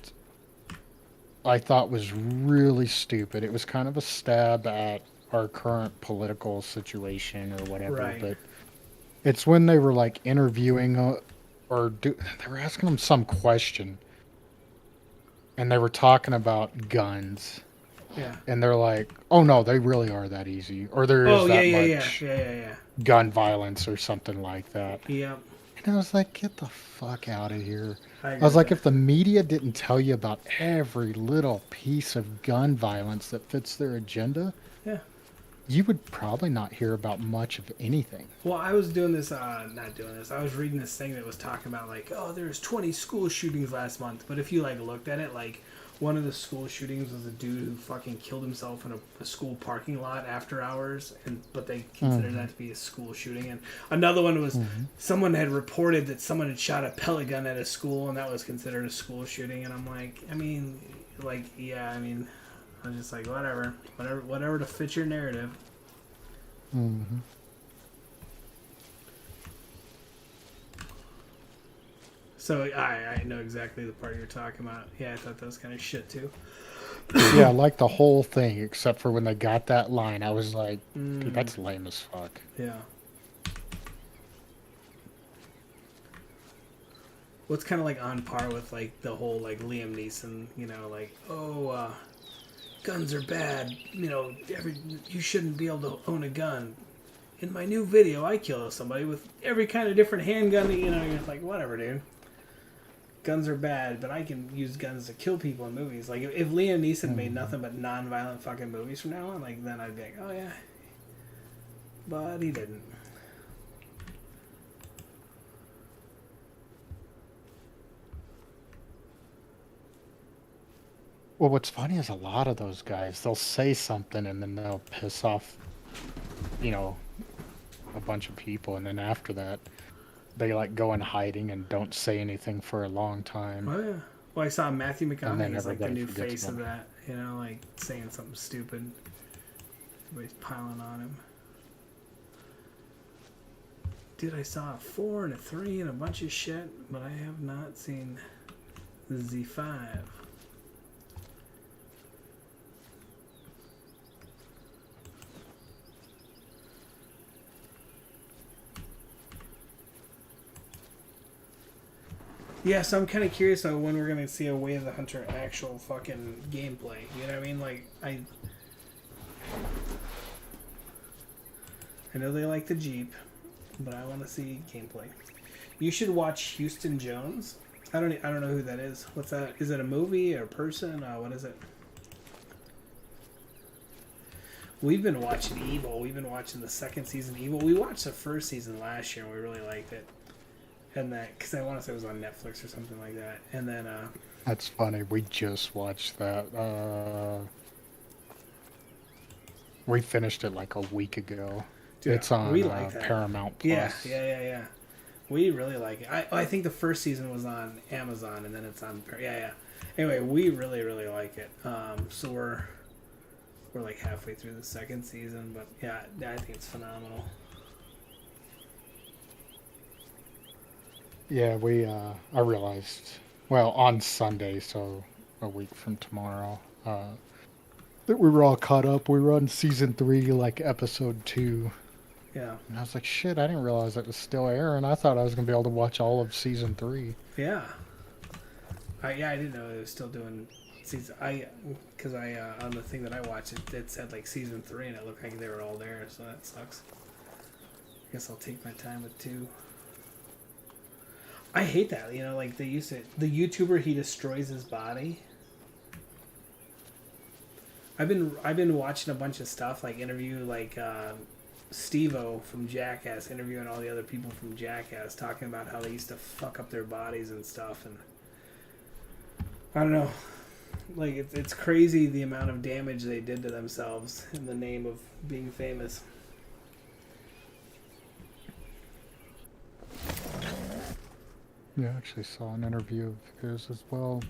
S1: I thought was really stupid. It was kind of a stab at our current political situation or whatever,
S2: Right.
S1: but it's when they were like interviewing they were asking them some question and they were talking about guns
S2: Yeah.
S1: and they're like, "Oh no, they really are that easy," or there is
S2: Oh yeah,
S1: that
S2: yeah, yeah,
S1: much
S2: yeah, yeah, yeah.
S1: gun violence or something like that.
S2: Yep.
S1: And I was like, "Get the fuck out of here."
S2: I
S1: I
S2: agree
S1: was
S2: with
S1: like,
S2: that.
S1: if the media didn't tell you about every little piece of gun violence that fits their agenda,
S2: Yeah.
S1: you would probably not hear about much of anything.
S2: Well, I was doing this, not doing this. I was reading this thing that was talking about like, oh, there's 20 school shootings last month. But if you like looked at it, like one of the school shootings was a dude who fucking killed himself in a school parking lot after hours, but they considered that to be a school shooting. And another one was someone had reported that someone had shot a pellet gun at a school, and that was considered a school shooting. And I'm like, I mean, like, yeah, I mean, I'm just like, whatever to fit your narrative.
S1: Mm-hmm.
S2: So I know exactly the part you're talking about. Yeah, I thought that was kind of shit too.
S1: Yeah, I like the whole thing, except for when they got that line, I was like, dude, that's lame as fuck.
S2: Yeah. What's kind of like on par with like the whole like Liam Neeson, you know, like, oh, guns are bad. You know, you shouldn't be able to own a gun. In my new video, I kill somebody with every kind of different handgun. You know, you're like, whatever, dude. Guns are bad, but I can use guns to kill people in movies. Like, if Liam Neeson made nothing but non-violent fucking movies from now on, like, then I'd be like, oh yeah. But he didn't.
S1: Well, what's funny is a lot of those guys, they'll say something and then they'll piss off, you know, a bunch of people. And then after that, they like go in hiding and don't say anything for a long time.
S2: Oh yeah. Well, I saw Matthew
S1: And then
S2: McConaughey as like the
S1: everybody
S2: new
S1: forgets
S2: face of
S1: about
S2: that. You know, like saying something stupid. Everybody's piling on him. Dude, I saw a 4 and a 3 and a bunch of shit, but I have not seen the Z5. Yeah, so I'm kind of curious on when we're gonna see a Way of the Hunter actual fucking gameplay. You know what I mean? Like, I know they like the Jeep, but I want to see gameplay. You should watch Houston Jones. I don't know who that is. What's that? Is it a movie or a person? What is it? We've been watching Evil. We've been watching the second season of Evil. We watched the first season last year and we really liked it. And that, because I want to say it was on Netflix or something like that. And then,
S1: That's funny. We just watched that. We finished it like a week ago.
S2: dude,
S1: It's on
S2: we like that.
S1: Paramount Plus.
S2: Yeah. We really like it. I think the first season was on Amazon and then it's on, yeah. Anyway, we really, really like it. So we're like halfway through the second season, but yeah, I think it's phenomenal.
S1: Yeah, I realized, well, on Sunday, so a week from tomorrow, that we were all caught up. We were on season 3, like episode 2.
S2: Yeah.
S1: And I was like, shit, I didn't realize it was still airing. I thought I was going to be able to watch all of season 3.
S2: Yeah. I didn't know it was still doing season. Because on the thing that I watched, it said like season 3 and it looked like they were all there, so that sucks. I guess I'll take my time with 2. I hate that. You know, like they used to. The YouTuber, he destroys his body. I've been watching a bunch of stuff like interview like Steve-O from Jackass interviewing all the other people from Jackass talking about how they used to fuck up their bodies and stuff, and I don't know, like it's crazy the amount of damage they did to themselves in the name of being famous.
S1: Yeah, I actually saw an interview of his as well.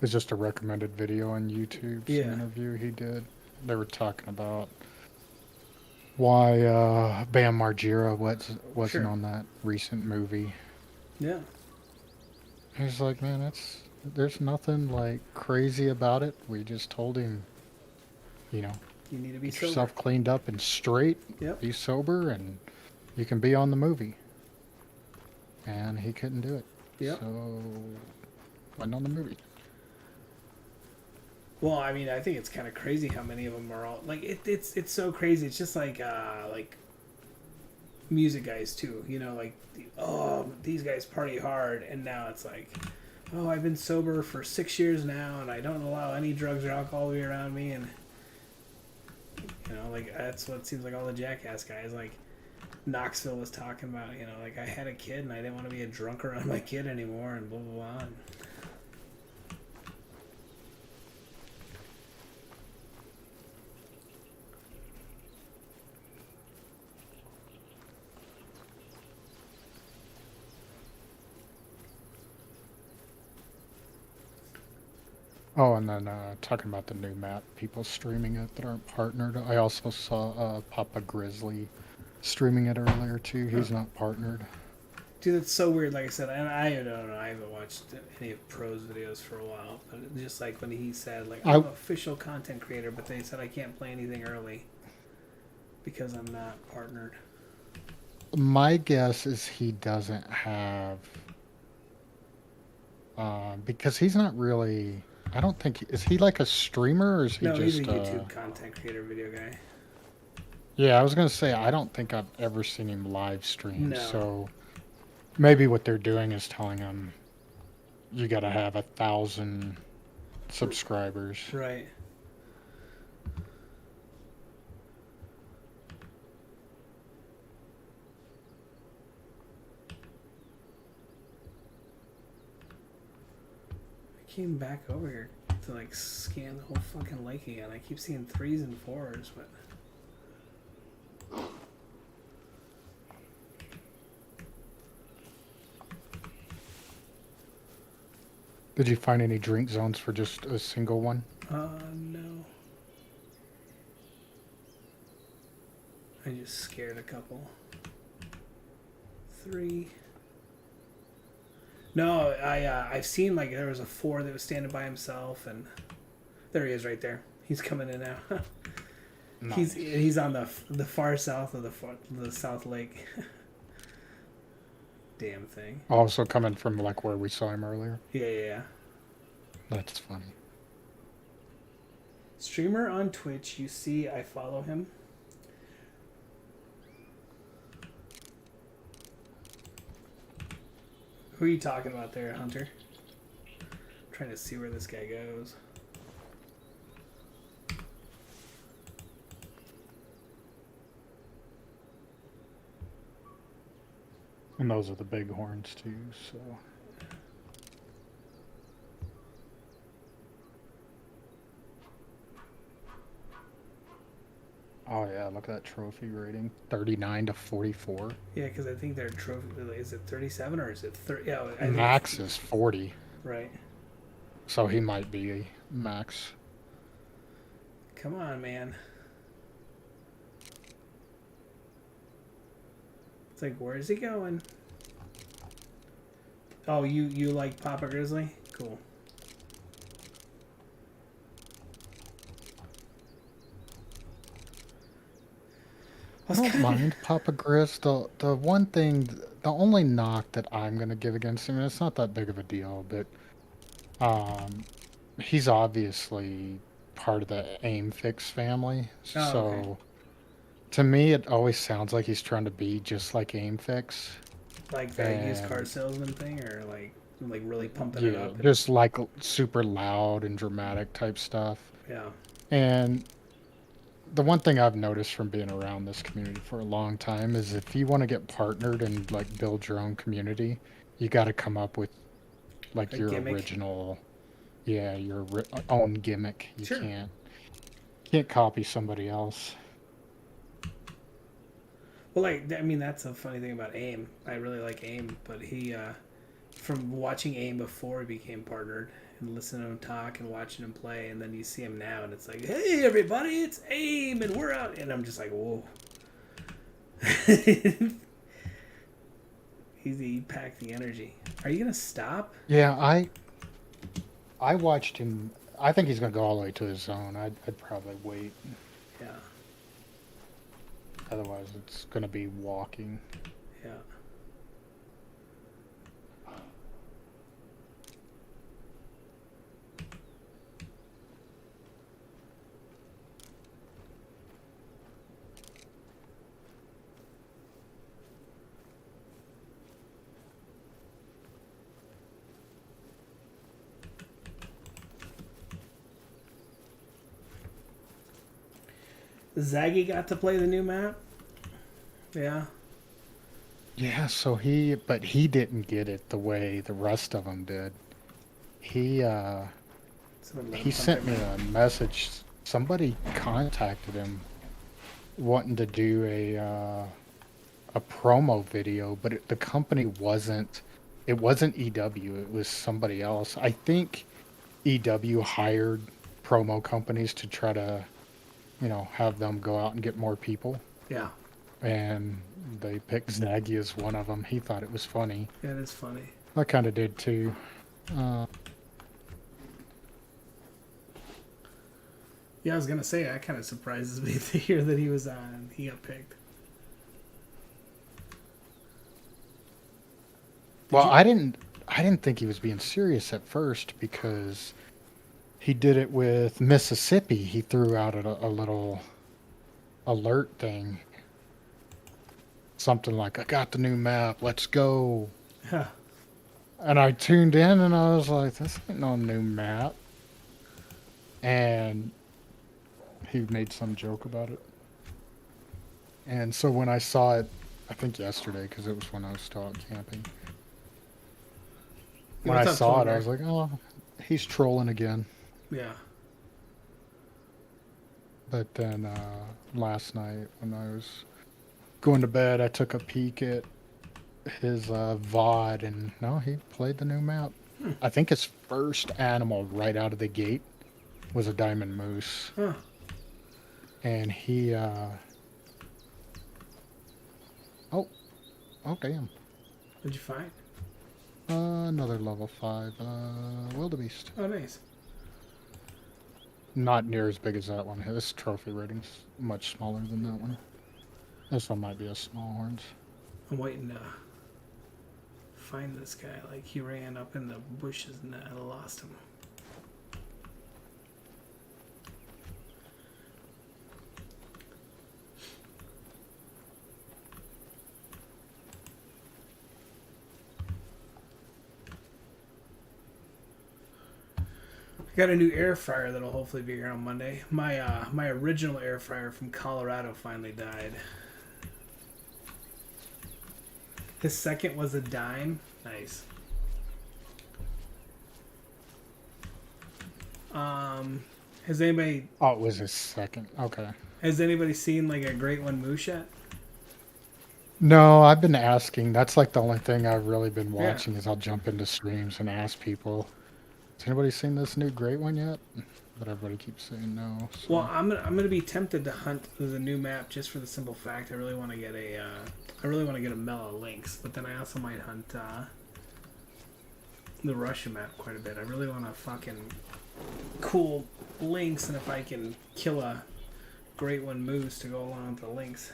S1: It's just a recommended video on YouTube.
S2: Yeah.
S1: Some interview he did. They were talking about why Bam Margera wasn't
S2: Sure.
S1: on that recent movie.
S2: Yeah.
S1: He's like, man, there's nothing like crazy about it. We just told him, you know,
S2: You need to be
S1: get
S2: sober.
S1: yourself cleaned up and straight,
S2: Yep.
S1: be sober, and you can be on the movie. And he couldn't do it.
S2: Yep.
S1: So went on the movie.
S2: Well, I mean, I think it's kind of crazy how many of them are all like it's so crazy. It's just like music guys too. You know, like oh these guys party hard, and now it's like oh I've been sober for 6 years now, and I don't allow any drugs or alcohol to be around me, and you know like that's what it seems like all the Jackass guys like. Knoxville was talking about, you know, like I had a kid and I didn't want to be a drunk around my kid anymore, and blah blah blah.
S1: Oh, and then talking about the new map, people streaming it that aren't partnered. I also saw Papa Grizzly streaming it earlier too. He's not partnered.
S2: Dude, that's so weird. Like I said, and I don't know. I haven't watched any of Pro's videos for a while, but just like when he said, like, I'm
S1: I
S2: an official content creator, but they said I can't play anything early because I'm not partnered.
S1: My guess is he doesn't have because he's not really. I don't think is he like a streamer or is he
S2: No, he's
S1: just
S2: a YouTube content creator, video guy.
S1: Yeah, I was gonna say I don't think I've ever seen him live stream.
S2: No.
S1: So maybe what they're doing is telling him you got to have 1,000 subscribers.
S2: Right. I came back over here to like scan the whole fucking lake again. I keep seeing 3s and 4s, but
S1: Did you find any drink zones for just a single one?
S2: no. I just scared a couple. 3. No, I've seen like there was a 4 that was standing by himself, and there he is right there. He's coming in now.
S1: Nice.
S2: He's on the far south of the South Lake. Damn thing.
S1: Also coming from like where we saw him earlier.
S2: Yeah.
S1: That's funny.
S2: Streamer on Twitch. You see, I follow him. Who are you talking about there, Hunter? I'm trying to see where this guy goes.
S1: And those are the big horns too, so. Oh yeah, look at that trophy rating. 39 to 44.
S2: Yeah, because I think their trophy is it 37 or is it 30? Yeah, I think,
S1: Max is 40.
S2: right.
S1: So he might be max.
S2: Come on, man. It's like, where is he going? Oh, you like Papa Grizzly? Cool.
S1: I don't mind Papa Grizz. The one thing, the only knock that I'm gonna give against him, and it's not that big of a deal, but he's obviously part of the Aim Fix family.
S2: Oh,
S1: So
S2: okay.
S1: to me, it always sounds like he's trying to be just like Aim Fix.
S2: Like the used car
S1: and
S2: salesman thing, or like really pumping it
S1: yeah,
S2: up and
S1: just like super loud and dramatic type stuff.
S2: yeah.
S1: And the one thing I've noticed from being around this community for a long time is if you want to get partnered and like build your own community, you got to come up with like
S2: A
S1: your
S2: gimmick.
S1: original, yeah, your own gimmick. You
S2: Sure.
S1: can't copy somebody else.
S2: Well, like I mean, that's a funny thing about AIM. I really like AIM, but he, from watching AIM before he became partnered and listening to him talk and watching him play, and then you see him now, and it's like, hey everybody, it's AIM, and we're out, and I'm just like, whoa. He packed the energy. Are you gonna stop?
S1: Yeah, I watched him. I think he's gonna go all the way to his zone. I'd probably wait.
S2: Yeah,
S1: Otherwise, it's gonna be walking.
S2: yeah. Zaggy got to play the new map. Yeah.
S1: Yeah, so but he didn't get it the way the rest of them did. He
S2: Someone let him
S1: he
S2: hunt their
S1: sent me
S2: map.
S1: a message. Somebody contacted him wanting to do a promo video, but the company wasn't. It wasn't EW. It was somebody else. I think EW hired promo companies to try to, have them go out and get more people.
S2: Yeah.
S1: And they picked Zaggy as one of them. He thought it was funny.
S2: Yeah, it is funny.
S1: I kind of did too. Uh,
S2: Yeah, I was gonna say that kind of surprises me to hear that he got picked. Did
S1: well,
S2: you?
S1: I didn't think he was being serious at first because he did it with Mississippi. He threw out a little alert thing, something like, "I got the new map. Let's go."
S2: Huh.
S1: And I tuned in and I was like, "This ain't no new map." And he made some joke about it. And so when I saw it, I think yesterday, because it was when I was still out camping.
S2: Hey,
S1: When I
S2: what's up,
S1: saw it, I
S2: Toner?
S1: was like, "Oh, he's trolling again."
S2: Yeah.
S1: But then last night when I was going to bed, I took a peek at his VOD, and no, he played the new map.
S2: Hmm.
S1: I think his first animal right out of the gate was a diamond moose,
S2: Huh.
S1: and he oh oh damn,
S2: What'd you find?
S1: another level 5 wildebeest.
S2: Oh, nice.
S1: Not near as big as that one. His trophy rating's much smaller than that one. This one might be a small horns.
S2: I'm waiting to find this guy. Like he ran up in the bushes and I lost him. I got a new air fryer that'll hopefully be here on Monday. My original air fryer from Colorado finally died. His second was a dime. Nice. Has anybody
S1: Oh, it was his second. Okay.
S2: seen like a great one moose yet?
S1: No, I've been asking. That's like the only thing I've really been
S2: Yeah.
S1: watching is I'll jump into streams and ask people, "Has anybody seen this new great one yet?" But everybody keeps saying no.
S2: Well,
S1: So
S2: I'm gonna be tempted to hunt the new map just for the simple fact I really want to get a mellow lynx, but then I also might hunt the Russian map quite a bit. I really want a fucking cool lynx, and if I can kill a great one moose to go along with the lynx.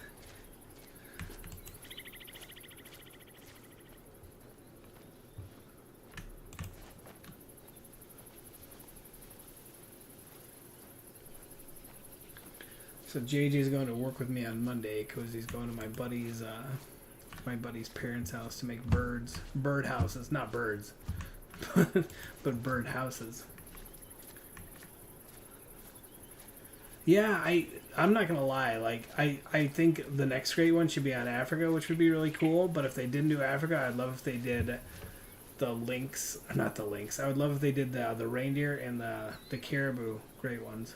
S2: So JJ's going to work with me on Monday because he's going to my buddy's to my buddy's parents' house to make bird houses, not birds, but bird houses. Yeah, I'm not gonna lie. Like I think the next great one should be on Africa, which would be really cool. But if they didn't do Africa, I'd love if they did the lynx, not the lynx. I would love if they did the reindeer and the caribou great ones.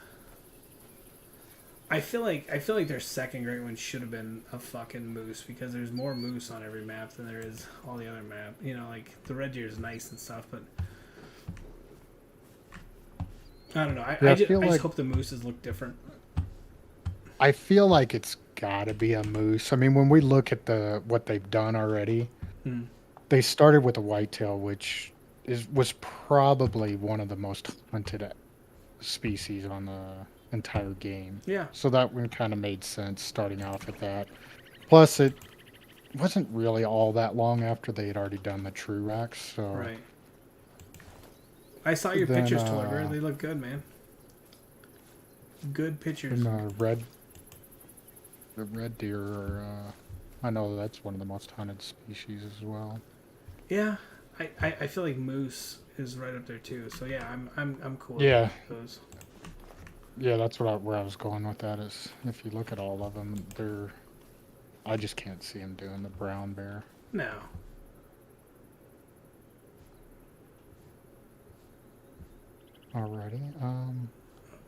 S2: I feel like their second great one should have been a fucking moose because there's more moose on every map than there is all the other map. You know, like the red deer is nice and stuff, but I don't know. I just hope the mooses look different.
S1: I feel like it's got to be a moose. I mean, when we look at what they've done already, they started with a whitetail, which was probably one of the most hunted species on the entire game.
S2: Yeah.
S1: So that one kind of made sense starting off with that. Plus, it wasn't really all that long after they had already done the true racks. So
S2: right. I saw your pictures, Tolliver. They look good, man. Good pictures.
S1: And the red deer are, I know that's one of the most hunted species as well.
S2: Yeah, I feel like moose is right up there too. So yeah, I'm cool.
S1: Yeah.
S2: With those.
S1: Yeah, that's where I was going with that. Is if you look at all of them, I just can't see them doing the brown bear.
S2: No.
S1: Alrighty.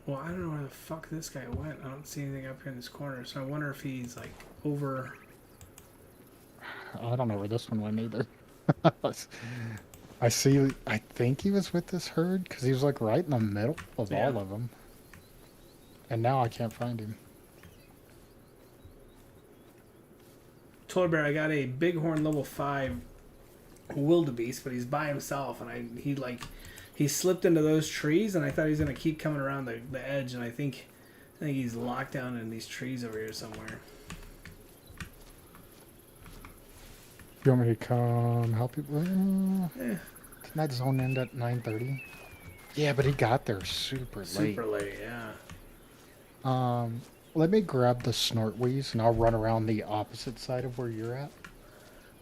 S2: Well, I don't know where the fuck this guy went. I don't see anything up here in this corner, so I wonder if he's like over.
S1: I don't know where this one went either. I think he was with this herd because he was like right in the middle of all of them. And now I can't find him.
S2: Toy Bear, I got a Bighorn level 5 wildebeest, but he's by himself, and he slipped into those trees, and I thought he was gonna keep coming around the edge, and I think he's locked down in these trees over here somewhere.
S1: You want me to come help you? Didn't that zone end at 9:30? Yeah, but he got there super late.
S2: Super late, yeah.
S1: Let me grab the Snortweeze and I'll run around the opposite side of where you're at.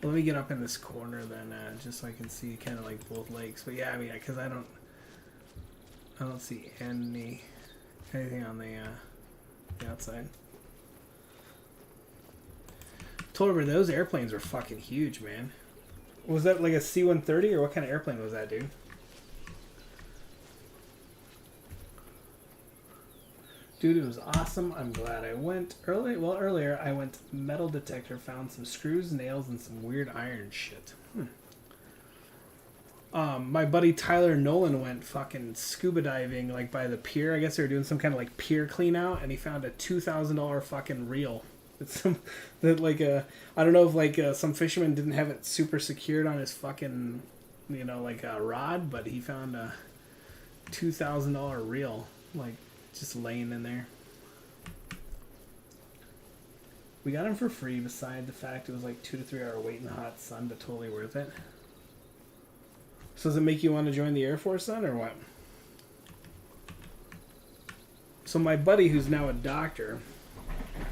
S2: Well, let me get up in this corner then, just so I can see kind of like both lakes. But yeah, I mean, because I don't see anything on the outside. Told her those airplanes were fucking huge, man. Was that like a C-130 or what kind of airplane was that, dude? Dude, it was awesome. I'm glad I went earlier I went metal detector, found some screws, nails, and some weird iron shit. My buddy Tyler Nolan went fucking scuba diving like by the pier. I guess they were doing some kind of like pier clean out, and he found a $2,000 fucking reel. It's some that like I don't know if like some fisherman didn't have it super secured on his fucking like a rod, but he found a $2,000 reel like just laying in there. We got him for free. Beside the fact it was like 2 to 3 hour wait in the hot sun, but totally worth it. So does it make you want to join the Air Force then, or what? So my buddy, who's now a doctor,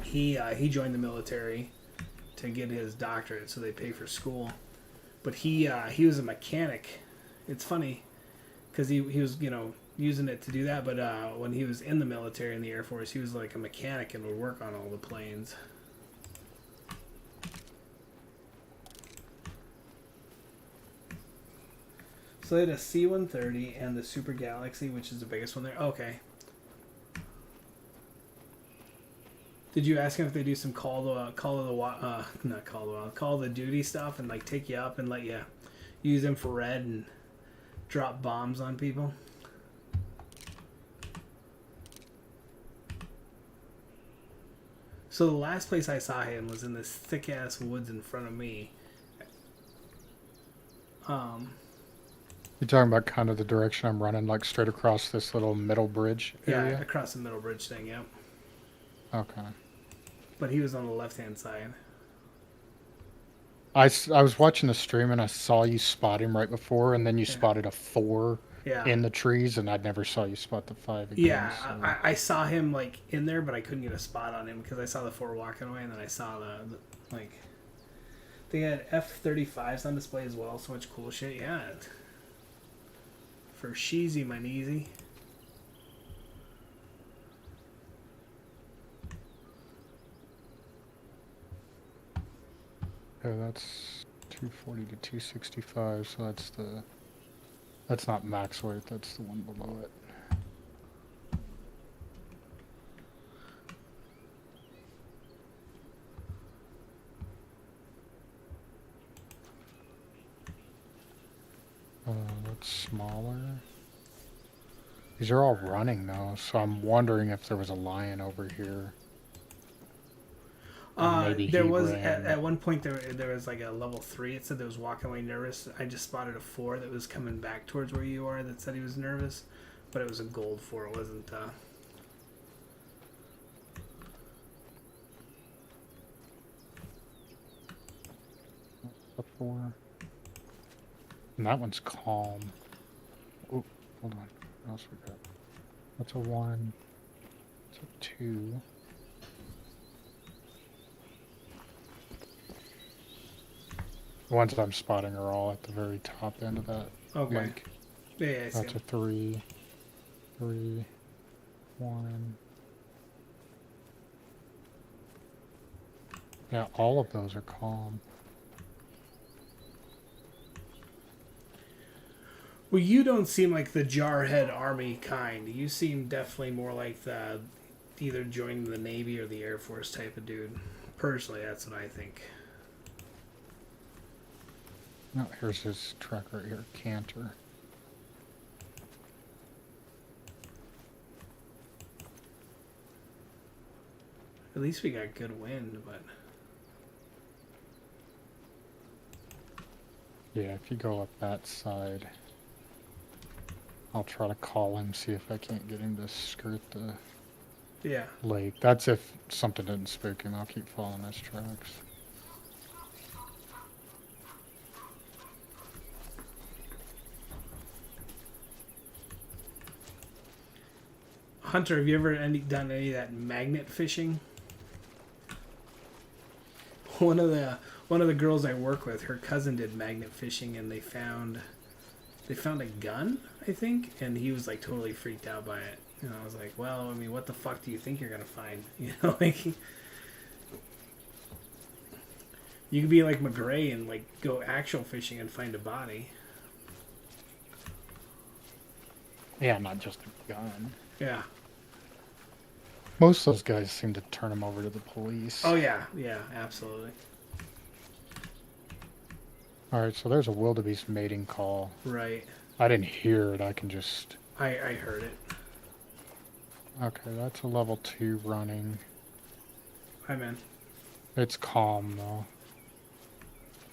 S2: he joined the military to get his doctorate, so they pay for school. But he was a mechanic. It's funny because he was using it to do that, but when he was in the military in the Air Force, he was like a mechanic and would work on all the planes. So they had a C-130 and the Super Galaxy, which is the biggest one there. Okay. Did you ask him if they do some Call of the Duty stuff and like take you up and let you use infrared and drop bombs on people? So the last place I saw him was in this thick ass woods in front of me.
S1: You're talking about kind of the direction I'm running, like straight across this little middle bridge area?
S2: Yeah, across the middle bridge thing, yep.
S1: Okay.
S2: But he was on the left-hand side.
S1: I was watching the stream and I saw you spot him right before, and then you spotted a 4 in the trees, and I never saw you spot the 5 again.
S2: Yeah,
S1: so.
S2: I saw him like in there, but I couldn't get a spot on him because I saw the 4 walking away, and then I saw the They had F-35s on display as well. So much cool shit. Yeah. For sheezy, my kneesy.
S1: Yeah, that's 240 to 265, so that's not max weight, that's the one below it. That's smaller. These are all running though, so I'm wondering if there was a lion over here. Maybe
S2: There
S1: he
S2: was
S1: ran.
S2: at one point there was like a level 3. It said that was walking away nervous. I just spotted a 4 that was coming back towards where you are that said he was nervous, but it was a gold 4. It wasn't.
S1: A 4. And that one's calm. Oh, hold on. What else we got? That's a 1. That's a 2. The ones that I'm spotting are all at the very top end of that
S2: Okay.
S1: lake.
S2: Yeah, I see
S1: That's a 3. 3. 1. Yeah, all of those are calm.
S2: Well, you don't seem like the Jarhead Army kind. You seem definitely more like the either joining the Navy or the Air Force type of dude. Personally, that's what I think.
S1: No, here's his track right here, Canter.
S2: At least we got good wind, but
S1: Yeah, if you go up that side, I'll try to call him, see if I can't get him to skirt the
S2: yeah.
S1: lake. That's if something didn't spook him. I'll keep following his tracks.
S2: Hunter, have you ever done any of that magnet fishing? One of the girls I work with, her cousin did magnet fishing, and they found a gun, I think, and he was like totally freaked out by it. And I was like, well, I mean, what the fuck do you think you're gonna find? You know, like you could be like McGray and like go actual fishing and find a body.
S1: Yeah, not just a gun.
S2: Yeah.
S1: Most of those guys seem to turn him over to the police.
S2: Oh yeah, yeah, absolutely.
S1: Alright, so there's a wildebeest mating call.
S2: Right.
S1: I didn't hear it, I can just...
S2: I heard it.
S1: Okay, that's a level 2 running.
S2: Hi, man.
S1: It's calm, though.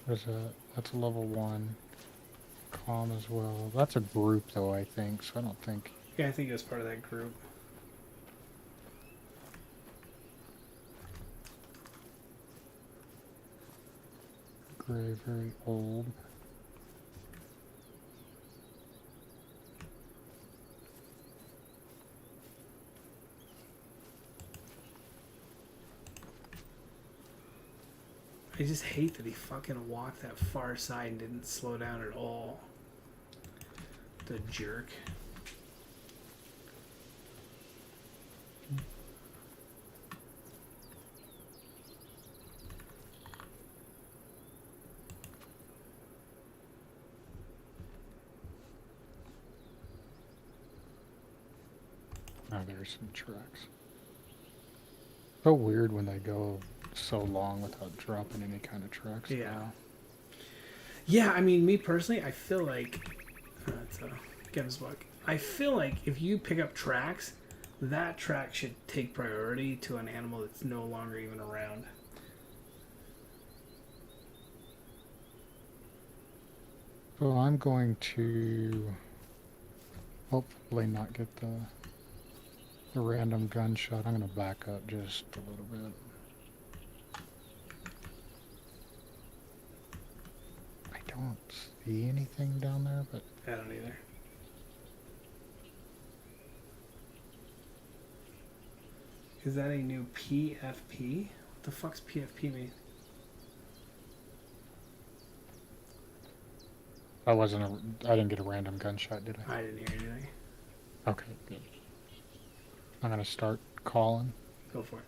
S1: That's a level 1. Calm as well. That's a group, though, I think, so I don't think...
S2: Yeah, I think it was part of that group.
S1: Gray, very old.
S2: I just hate that he fucking walked that far side and didn't slow down at all. The jerk.
S1: Oh, there's some tracks. So weird when they go so long without dropping any kind of tracks.
S2: Yeah.
S1: Now.
S2: Yeah, I mean, me personally, I feel like... That's Kev's book. I feel like if you pick up tracks, that track should take priority to an animal that's no longer even around.
S1: So I'm going to hopefully not get the random gunshot. I'm going to back up just a little bit. I don't see anything down there, but...
S2: I don't either. Is that a new PFP? What the fuck's PFP mean?
S1: I wasn't I didn't get a random gunshot, did
S2: I didn't hear anything.
S1: I? Okay, good. I'm gonna start calling.
S2: Go for it.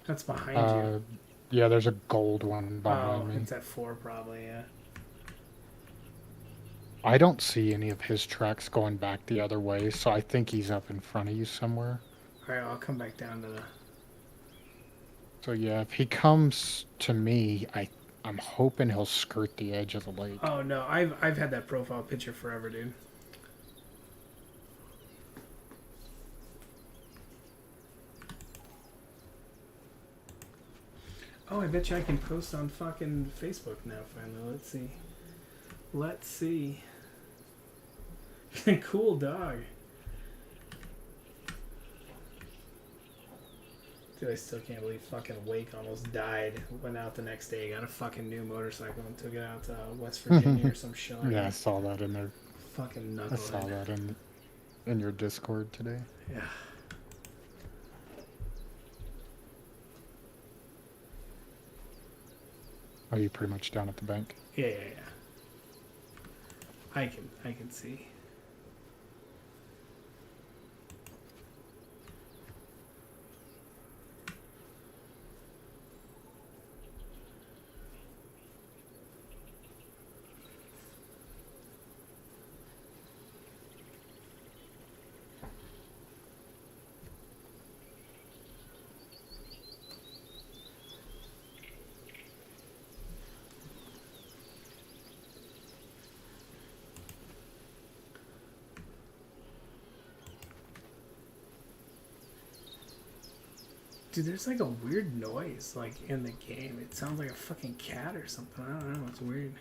S2: That's behind you.
S1: Uh, yeah, there's a gold one
S2: Oh,
S1: behind me.
S2: it's at 4 probably, yeah.
S1: I don't see any of his tracks going back the other way, so I think he's up in front of you somewhere.
S2: Alright, I'll come back down to the...
S1: So yeah, if he comes to me, I'm hoping he'll skirt the edge of the lake.
S2: Oh, no, I've had that profile picture forever, dude. Oh, I bet you I can post on fucking Facebook now, finally. Let's see. Let's see. Cool dog. Dude, I still can't believe fucking Wake almost died. Went out the next day, got a fucking new motorcycle and took it out to West Virginia or some shit like
S1: Yeah, I
S2: that.
S1: saw that in there.
S2: Fucking
S1: I saw
S2: knucklehead.
S1: that in your Discord today.
S2: Yeah.
S1: Are you pretty much down at the bank?
S2: Yeah. I can see. Dude, there's like a weird noise like in the game. It sounds like a fucking cat or something. I don't know. It's weird.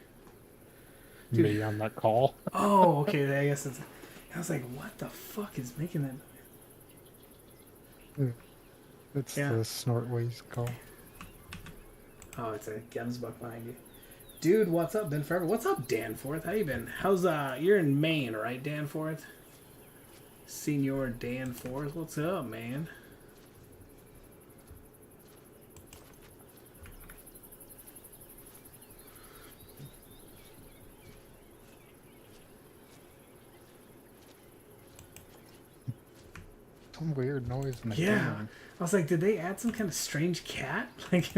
S2: Dude.
S1: Me on that call.
S2: Oh, okay. I guess it's. I was like, what the fuck is making that?
S1: It's
S2: Yeah.
S1: the Snortways call.
S2: Oh, it's a Gemsbuck behind you. Dude, what's up, Ben Forever? What's up, Danforth? How you been? How's you're in Maine, right, Danforth? Senior Danforth, what's up, man?
S1: Some weird noise in the
S2: Yeah.
S1: game.
S2: I was like, did they add some kind of strange cat? Like,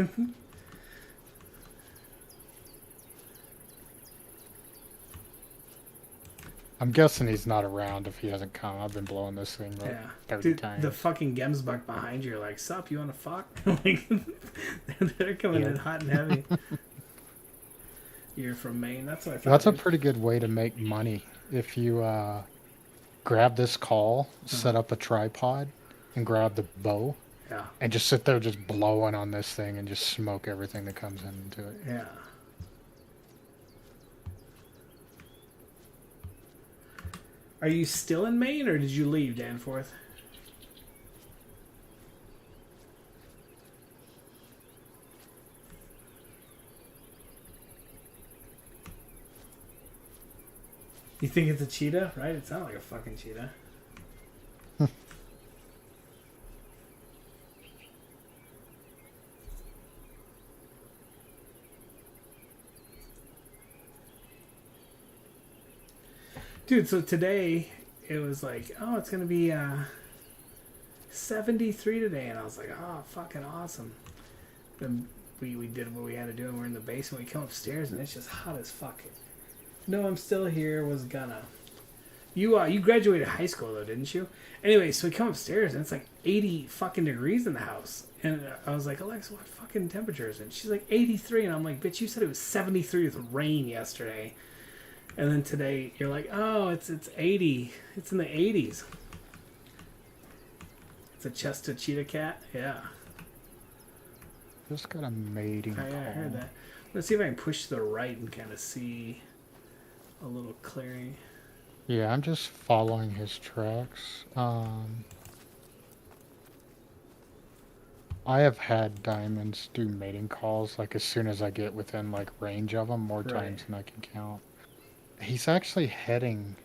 S1: I'm guessing he's not around if he hasn't come. I've been blowing this thing like
S2: yeah.
S1: 30
S2: Dude,
S1: times.
S2: the fucking Gemsbuck behind you are like, sup, you wanna fuck? Like, they're coming in hot and heavy. You're from Maine, that's what I thought.
S1: That's a
S2: dude.
S1: pretty good way to make money. If you grab this call, set up a tripod, and grab the bow,
S2: Yeah,
S1: and just sit there just blowing on this thing and just smoke everything that comes into it.
S2: yeah. Are you still in Maine, or did you leave, Danforth? You think it's a cheetah, right? It sounds like a fucking cheetah. Dude, so today it was like, oh, it's gonna be 73 today, and I was like, oh, fucking awesome. Then we did what we had to do, and we're in the basement. We come upstairs, and it's just hot as fuck. No, I'm still here. Was gonna. You graduated high school though, didn't you? Anyway, so we come upstairs, and it's like 80 fucking degrees in the house, and I was like, Alexa, what fucking temperature is it? She's like 83, and I'm like, bitch, you said it was 73 with rain yesterday. And then today you're like, oh, it's 80. It's in the 80s. It's a Chester cheetah cat. Yeah.
S1: Just got a mating
S2: Oh, yeah, I
S1: call.
S2: heard that. Let's see if I can push to the right and kind of see a little clearing.
S1: Yeah, I'm just following his tracks. I have had diamonds do mating calls like as soon as I get within like range of them, more
S2: Right.
S1: times than I can count. He's actually heading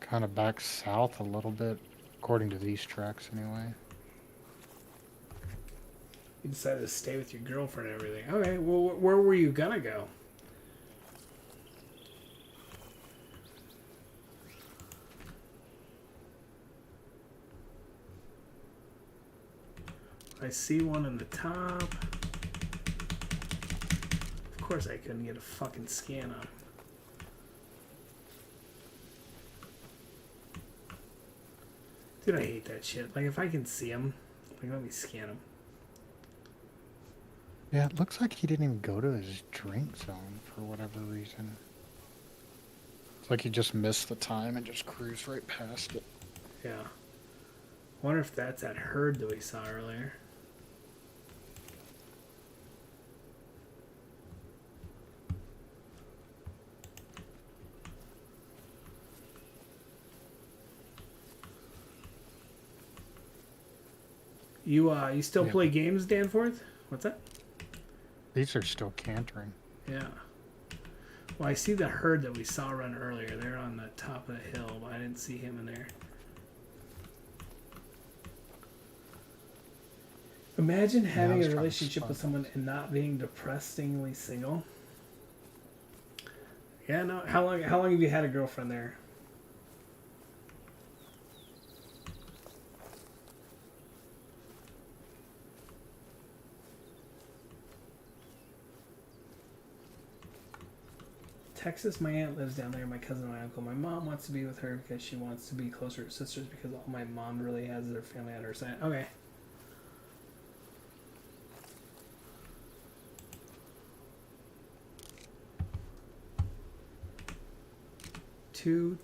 S1: kind of back south a little bit, according to these tracks anyway.
S2: You decided to stay with your girlfriend and everything. Okay, well, where were you gonna go? I see one in the top. Of course I couldn't get a fucking scan on. Dude, I hate that shit. Like, if I can see him, like, let me scan him.
S1: Yeah, it looks like he didn't even go to his drink zone for whatever reason. It's like he just missed the time and just cruised right past it.
S2: Yeah. I wonder if that's that herd that we saw earlier. You still play games, Danforth? What's that?
S1: These are still cantering.
S2: Yeah. Well, I see the herd that we saw run earlier. They're on the top of the hill, but I didn't see him in there. Imagine having a relationship with someone and not being depressingly single. Yeah, no. How long have you had a girlfriend there? Texas, my aunt lives down there, my cousin and my uncle. My mom wants to be with her because she wants to be closer to her sisters because all my mom really has their family on her side. Okay. Two.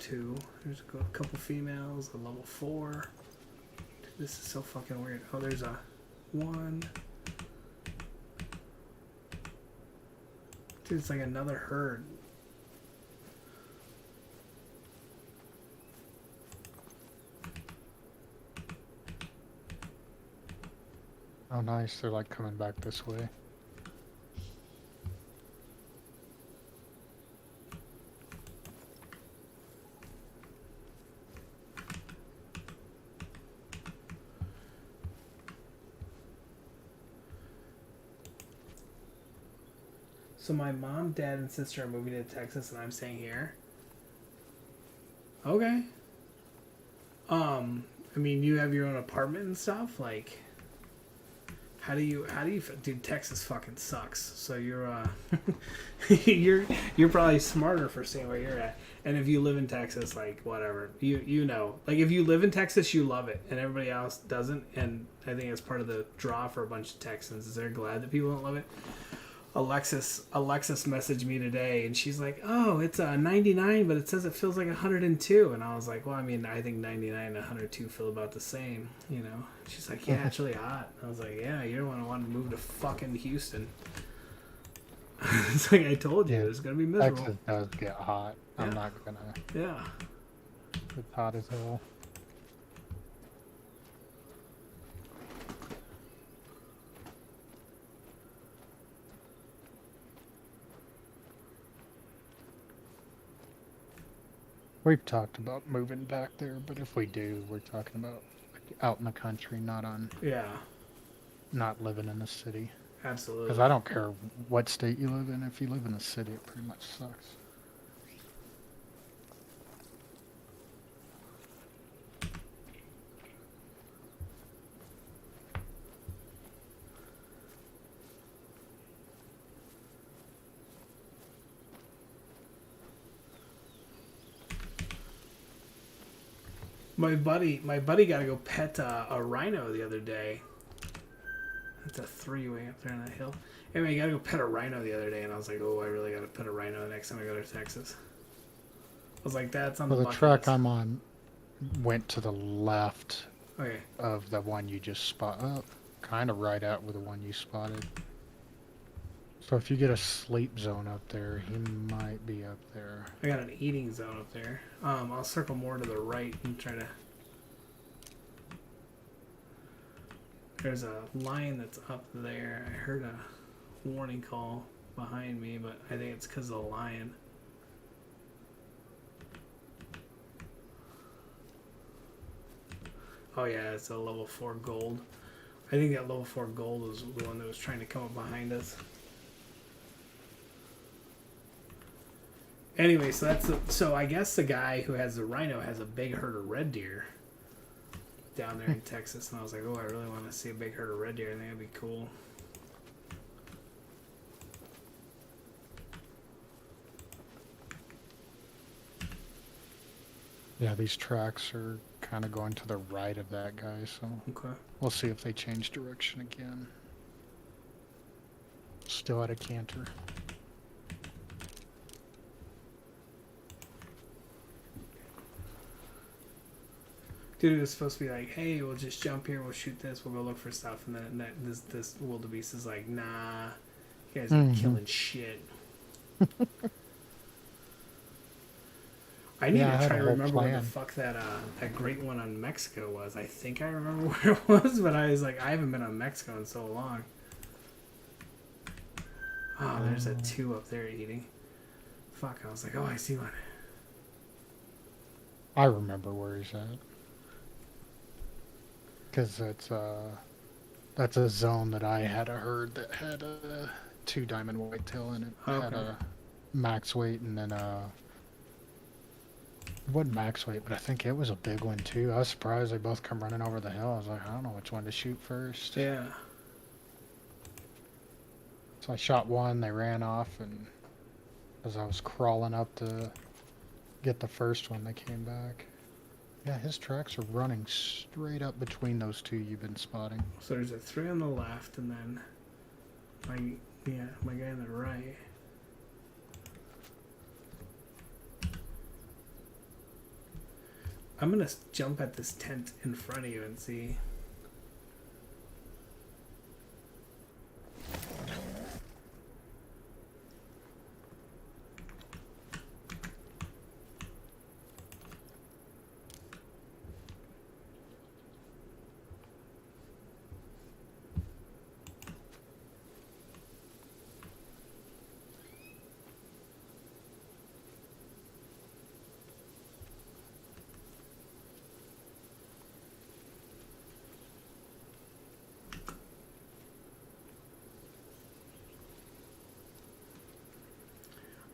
S2: There's a couple females, a level 4. This is so fucking weird. Oh, there's a 1. Dude, it's like another herd.
S1: Oh, nice. They're like coming back this way.
S2: So my mom, dad, and sister are moving to Texas, and I'm staying here. Okay. I mean, you have your own apartment and stuff. Like, how do you? Dude, Texas fucking sucks. So you're you're probably smarter for staying where you're at. And if you live in Texas, like whatever, you know, like if you live in Texas, you love it, and everybody else doesn't. And I think it's part of the draw for a bunch of Texans is they're glad that people don't love it. Alexis messaged me today, and she's like, "Oh, it's a 99, but it says it feels like 102." And I was like, "Well, I mean, I think 99 and 102 feel about the same, you know." She's like, "Yeah, it's really hot." I was like, "Yeah, you don't want to move to fucking Houston." It's like I told you, it's gonna be miserable.
S1: Texas does get hot.
S2: Yeah.
S1: I'm not gonna.
S2: Yeah.
S1: It's hot as hell. We've talked about moving back there, but if we do, we're talking about out in the country,
S2: Yeah.
S1: not living in the city.
S2: Absolutely.
S1: Because I don't care what state you live in. If you live in the city, it pretty much sucks.
S2: My buddy got to go pet a rhino the other day. That's a 3-way up there on that hill. Anyway, I got to go pet a rhino the other day, and I was like, "Oh, I really got to pet a rhino the next time I go to Texas." I was like, "That's on the bucket
S1: track
S2: list."
S1: I'm on went to the left
S2: Okay.
S1: of the one you just spotted, kind of right at where the one you spotted. So if you get a sleep zone up there, he might be up there.
S2: I got an eating zone up there. I'll circle more to the right and try to... There's a lion that's up there. I heard a warning call behind me, but I think it's because of the lion. Oh yeah, it's a level 4 gold. I think that level 4 gold was the one that was trying to come up behind us. Anyway, so I guess the guy who has the rhino has a big herd of red deer down there in Texas, and I was like, oh, I really want to see a big herd of red deer. I think that'd be cool.
S1: Yeah, these tracks are kind of going to the right of that guy, so
S2: Okay.
S1: we'll see if they change direction again. Still at a canter.
S2: Dude, it was supposed to be like, hey, we'll just jump here, we'll shoot this, we'll go look for stuff, and then this wildebeest is like, nah, you guys are killing shit. I need
S1: Yeah, I
S2: to
S1: had
S2: try
S1: a
S2: to
S1: whole
S2: remember what the
S1: plan.
S2: fuck that great one on Mexico was. I think I remember where it was, but I was like, I haven't been on Mexico in so long. Oh, there's a 2 up there eating. Fuck, I was like, oh, I see one.
S1: I remember where he's at. Because that's a zone that I had a herd that had a 2 diamond whitetail in it.
S2: Okay.
S1: Had a max weight and then it wasn't max weight, but I think it was a big one too. I was surprised they both come running over the hill. I was like, I don't know which one to shoot first.
S2: Yeah.
S1: So I shot one, they ran off, and as I was crawling up to get the first one, they came back. Yeah, his tracks are running straight up between those 2 you've been spotting.
S2: So there's a 3 on the left, and then my guy on the right. I'm gonna jump at this tent in front of you and see.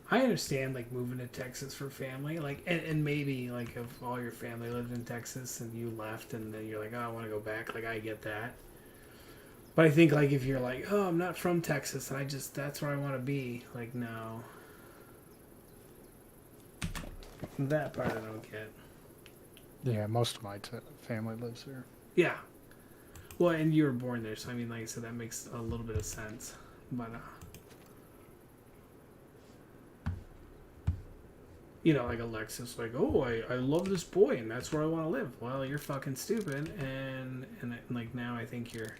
S2: I understand like moving to Texas for family, like and maybe like if all your family lived in Texas and you left and then you're like, oh, I want to go back, like I get that. But I think like if you're like, oh, I'm not from Texas and that's where I want to be, like no. That part I don't get.
S1: Yeah, most of my family lives there.
S2: Yeah. Well, and you were born there, so I mean, like I said, that makes a little bit of sense. But you know, like Alexis, like, oh, I love this boy, and that's where I want to live. Well, you're fucking stupid, and like now I think you're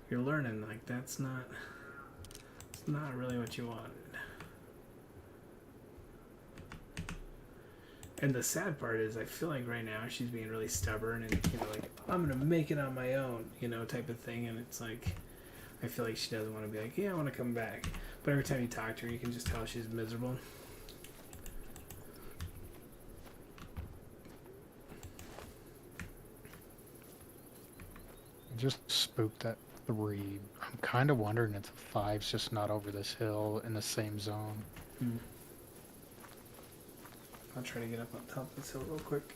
S2: learning like it's not really what you wanted. And the sad part is, I feel like right now she's being really stubborn, and you know, like I'm gonna make it on my own, you know, type of thing. And it's like, I feel like she doesn't want to be like, yeah, I want to come back. But every time you talk to her, you can just tell she's miserable.
S1: I just spooked that 3. I'm kind of wondering if the 5's just not over this hill in the same zone.
S2: I'll try to get up on top of this hill real quick.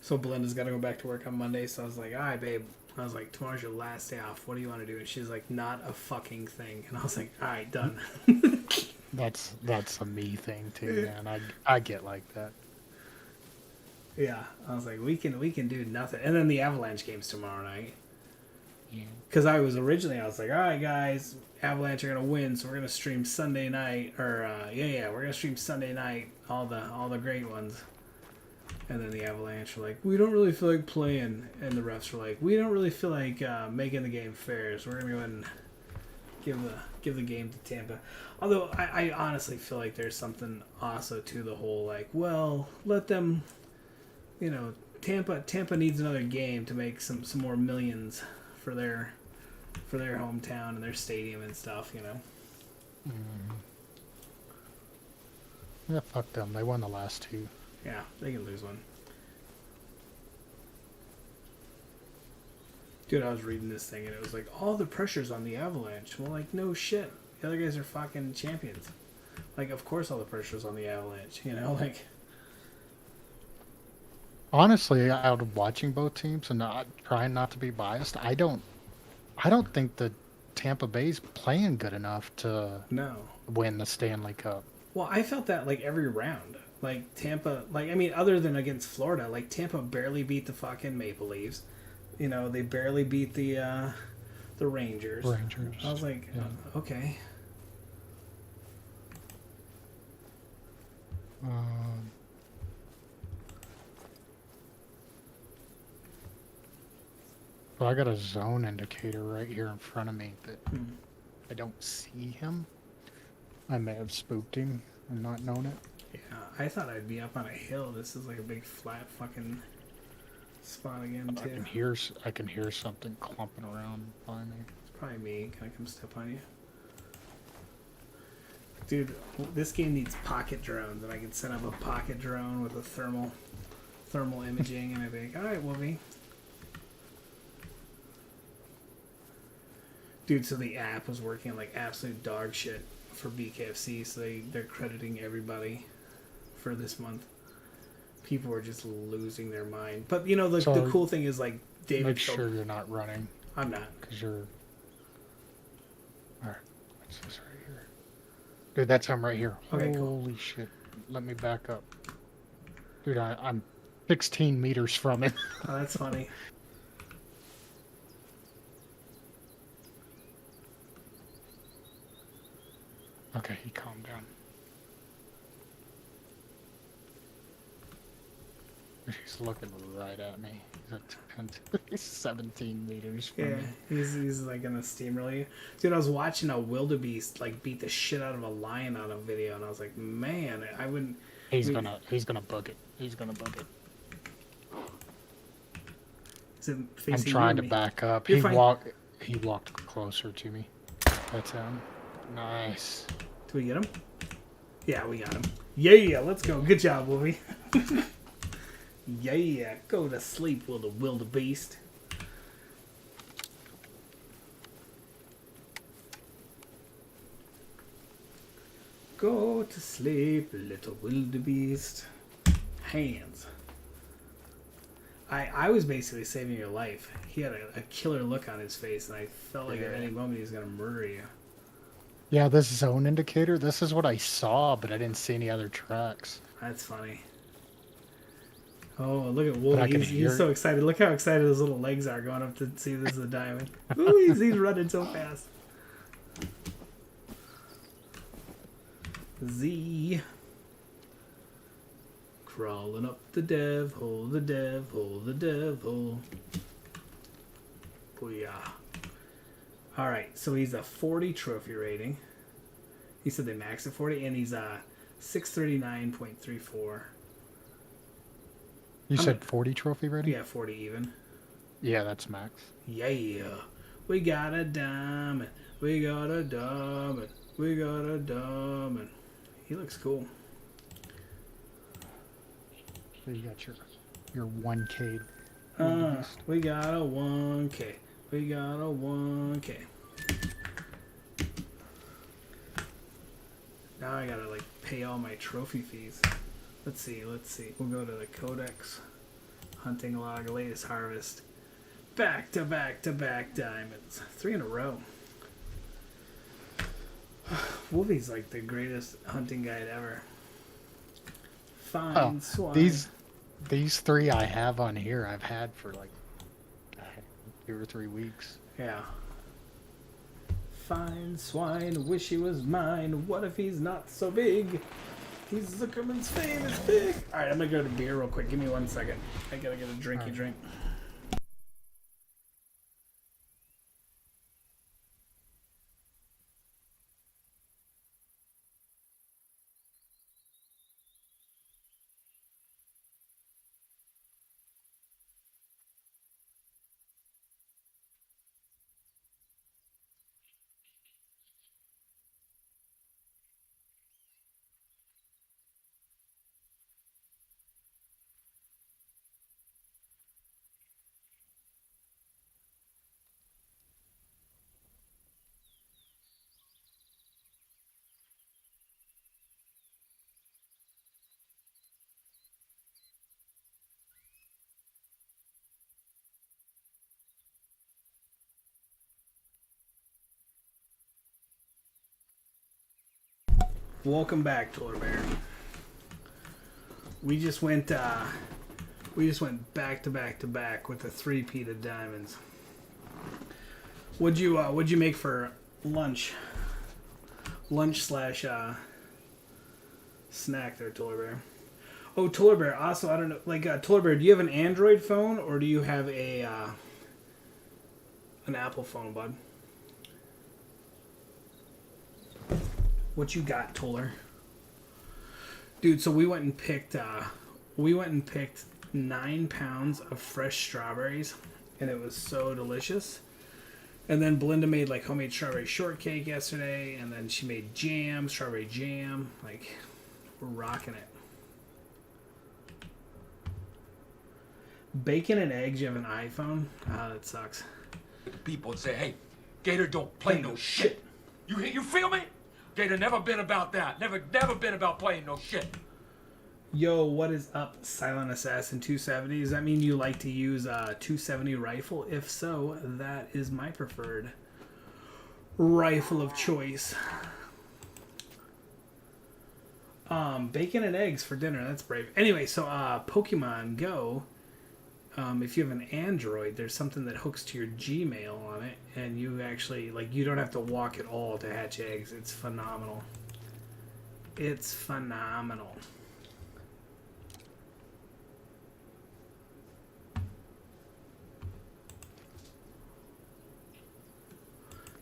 S2: So Belinda's got to go back to work on Monday, so I was like, all right, babe. I was like, tomorrow's your last day off. What do you want to do? And she's like, not a fucking thing. And I was like, all right, done.
S1: That's a me thing too, man. I get like that.
S2: Yeah, I was like, we can do nothing. And then the Avalanche game's tomorrow night.
S1: Yeah.
S2: Because I was like, all right, guys, Avalanche are gonna win, so we're gonna stream Sunday night, or we're gonna stream Sunday night, all the great ones. And then the Avalanche were like, we don't really feel like playing, and the refs were like, we don't really feel like making the game fair, so we're gonna go ahead and give the game to Tampa. Although I honestly feel like there's something also to the whole like, well, let them, you know, Tampa needs another game to make some more millions for their hometown and their stadium and stuff, you know.
S1: Yeah, fuck them. They won the last 2.
S2: Yeah, they can lose one. Dude, I was reading this thing and it was like all the pressure's on the Avalanche. Well, like no shit. The other guys are fucking champions. Like, of course, all the pressure's on the Avalanche. You know, like
S1: Honestly, out of watching both teams and not trying not to be biased, I don't think that Tampa Bay's playing good enough to
S2: no.
S1: win the Stanley Cup.
S2: Well, I felt that like every round. Like Tampa, like I mean, other than against Florida, like Tampa barely beat the fucking Maple Leafs. You know, they barely beat the Rangers.
S1: Rangers.
S2: I was like,
S1: Yeah.
S2: Okay.
S1: Um, well, I got a zone indicator right here in front of me, but
S2: Hmm.
S1: I don't see him. I may have spooked him and not known it.
S2: Yeah, I thought I'd be up on a hill. This is like a big flat fucking spot again
S1: I
S2: too.
S1: can hear I can hear something clumping around by me.
S2: It's probably me. Can I come step on you? Dude, this game needs pocket drones, and I can set up a pocket drone with a thermal imaging, and I'd be like, all right, Wolvie. Dude, so the app was working like absolute dog shit for BKFC, so they're crediting everybody for this month. People were just losing their mind. But you know, the
S1: So,
S2: cool thing is like David.
S1: Make sure you're not running,
S2: I'm not.
S1: because you're. Alright, what's this right here? Dude, that's him right here.
S2: Okay, cool.
S1: Holy shit. Let me back up. Dude, I'm 16 meters from it.
S2: Oh, that's funny.
S1: Okay, he calmed down. He's looking right at me. He's at 10, he's 17 meters from
S2: Yeah,
S1: me.
S2: he's like gonna steamroll you. Dude, I was watching a wildebeest like beat the shit out of a lion on a video, and I was like, man, I wouldn't.
S1: He's gonna book it. He's gonna book it.
S2: Is it
S1: I'm
S2: facing you
S1: trying
S2: or
S1: to
S2: me?
S1: back up.
S2: You're fine.
S1: He walked closer to me. That's him. Nice.
S2: Do we get him? Yeah, we got him. Yeah, let's go. Good job, Wolvie. Yeah, go to sleep, wildebeest. Go to sleep, little wildebeest. Hands. I was basically saving your life. He had a killer look on his face, and I felt like at any moment he was going to murder you.
S1: Yeah, this zone indicator, this is what I saw, but I didn't see any other tracks.
S2: That's funny. Oh, look at
S1: I
S2: Wolf.
S1: can
S2: He's
S1: hear-
S2: so excited. Look how excited his little legs are going up to see this is a diamond. Ooh, he's running so fast. Z. Crawling up the dev hole, the dev hole, the dev hole. Booyah. Alright, so he's a 40 trophy rating. He said they max at 40, and he's a 639.34.
S1: You said 40 trophy ready?
S2: Yeah, 40 even.
S1: Yeah, that's max.
S2: Yeah. We got a diamond. We got a diamond. We got a diamond. He looks cool.
S1: So you got your 1K.
S2: We got a 1K. We got a 1K. Now I gotta like pay all my trophy fees. Let's see. We'll go to the Codex. Hunting log, latest harvest. Back to back to back diamonds. 3 in a row. Wolvie's like the greatest hunting guide ever. Fine swine.
S1: These 3 I have on here I've had for like 2 or 3 weeks.
S2: Yeah. Fine swine, wish he was mine. What if he's not so big? He's Zuckerman's famous pig. Alright, I'm gonna go to beer real quick. Give me 1 second. I gotta get a drinky drink. Welcome back, Toiler Bear. We just went back to back to back with the three-peat of diamonds. What'd you make for lunch? Lunch slash snack there, Toiler Bear. Oh, Toiler Bear. Also, I don't know. Like, Toiler Bear, do you have an Android phone or do you have a an Apple phone, bud? What you got, Toiler? Dude, so we went and picked 9 pounds of fresh strawberries, and it was so delicious. And then Belinda made like homemade strawberry shortcake yesterday, and then she made jam, strawberry jam. Like, we're rocking it. Bacon and eggs. You have an iPhone? Ah, that sucks.
S3: People and say, hey, Gator don't play no shit. You feel me? Gator never been about that. Never been about playing no shit.
S2: Yo, what is up, Silent Assassin 270? Does that mean you like to use a 270 rifle? If so, that is my preferred rifle of choice. Bacon and eggs for dinner. That's brave. Anyway, so Pokemon Go. If you have an Android, there's something that hooks to your Gmail on it, and you actually, like, you don't have to walk at all to hatch eggs. It's phenomenal. It's phenomenal.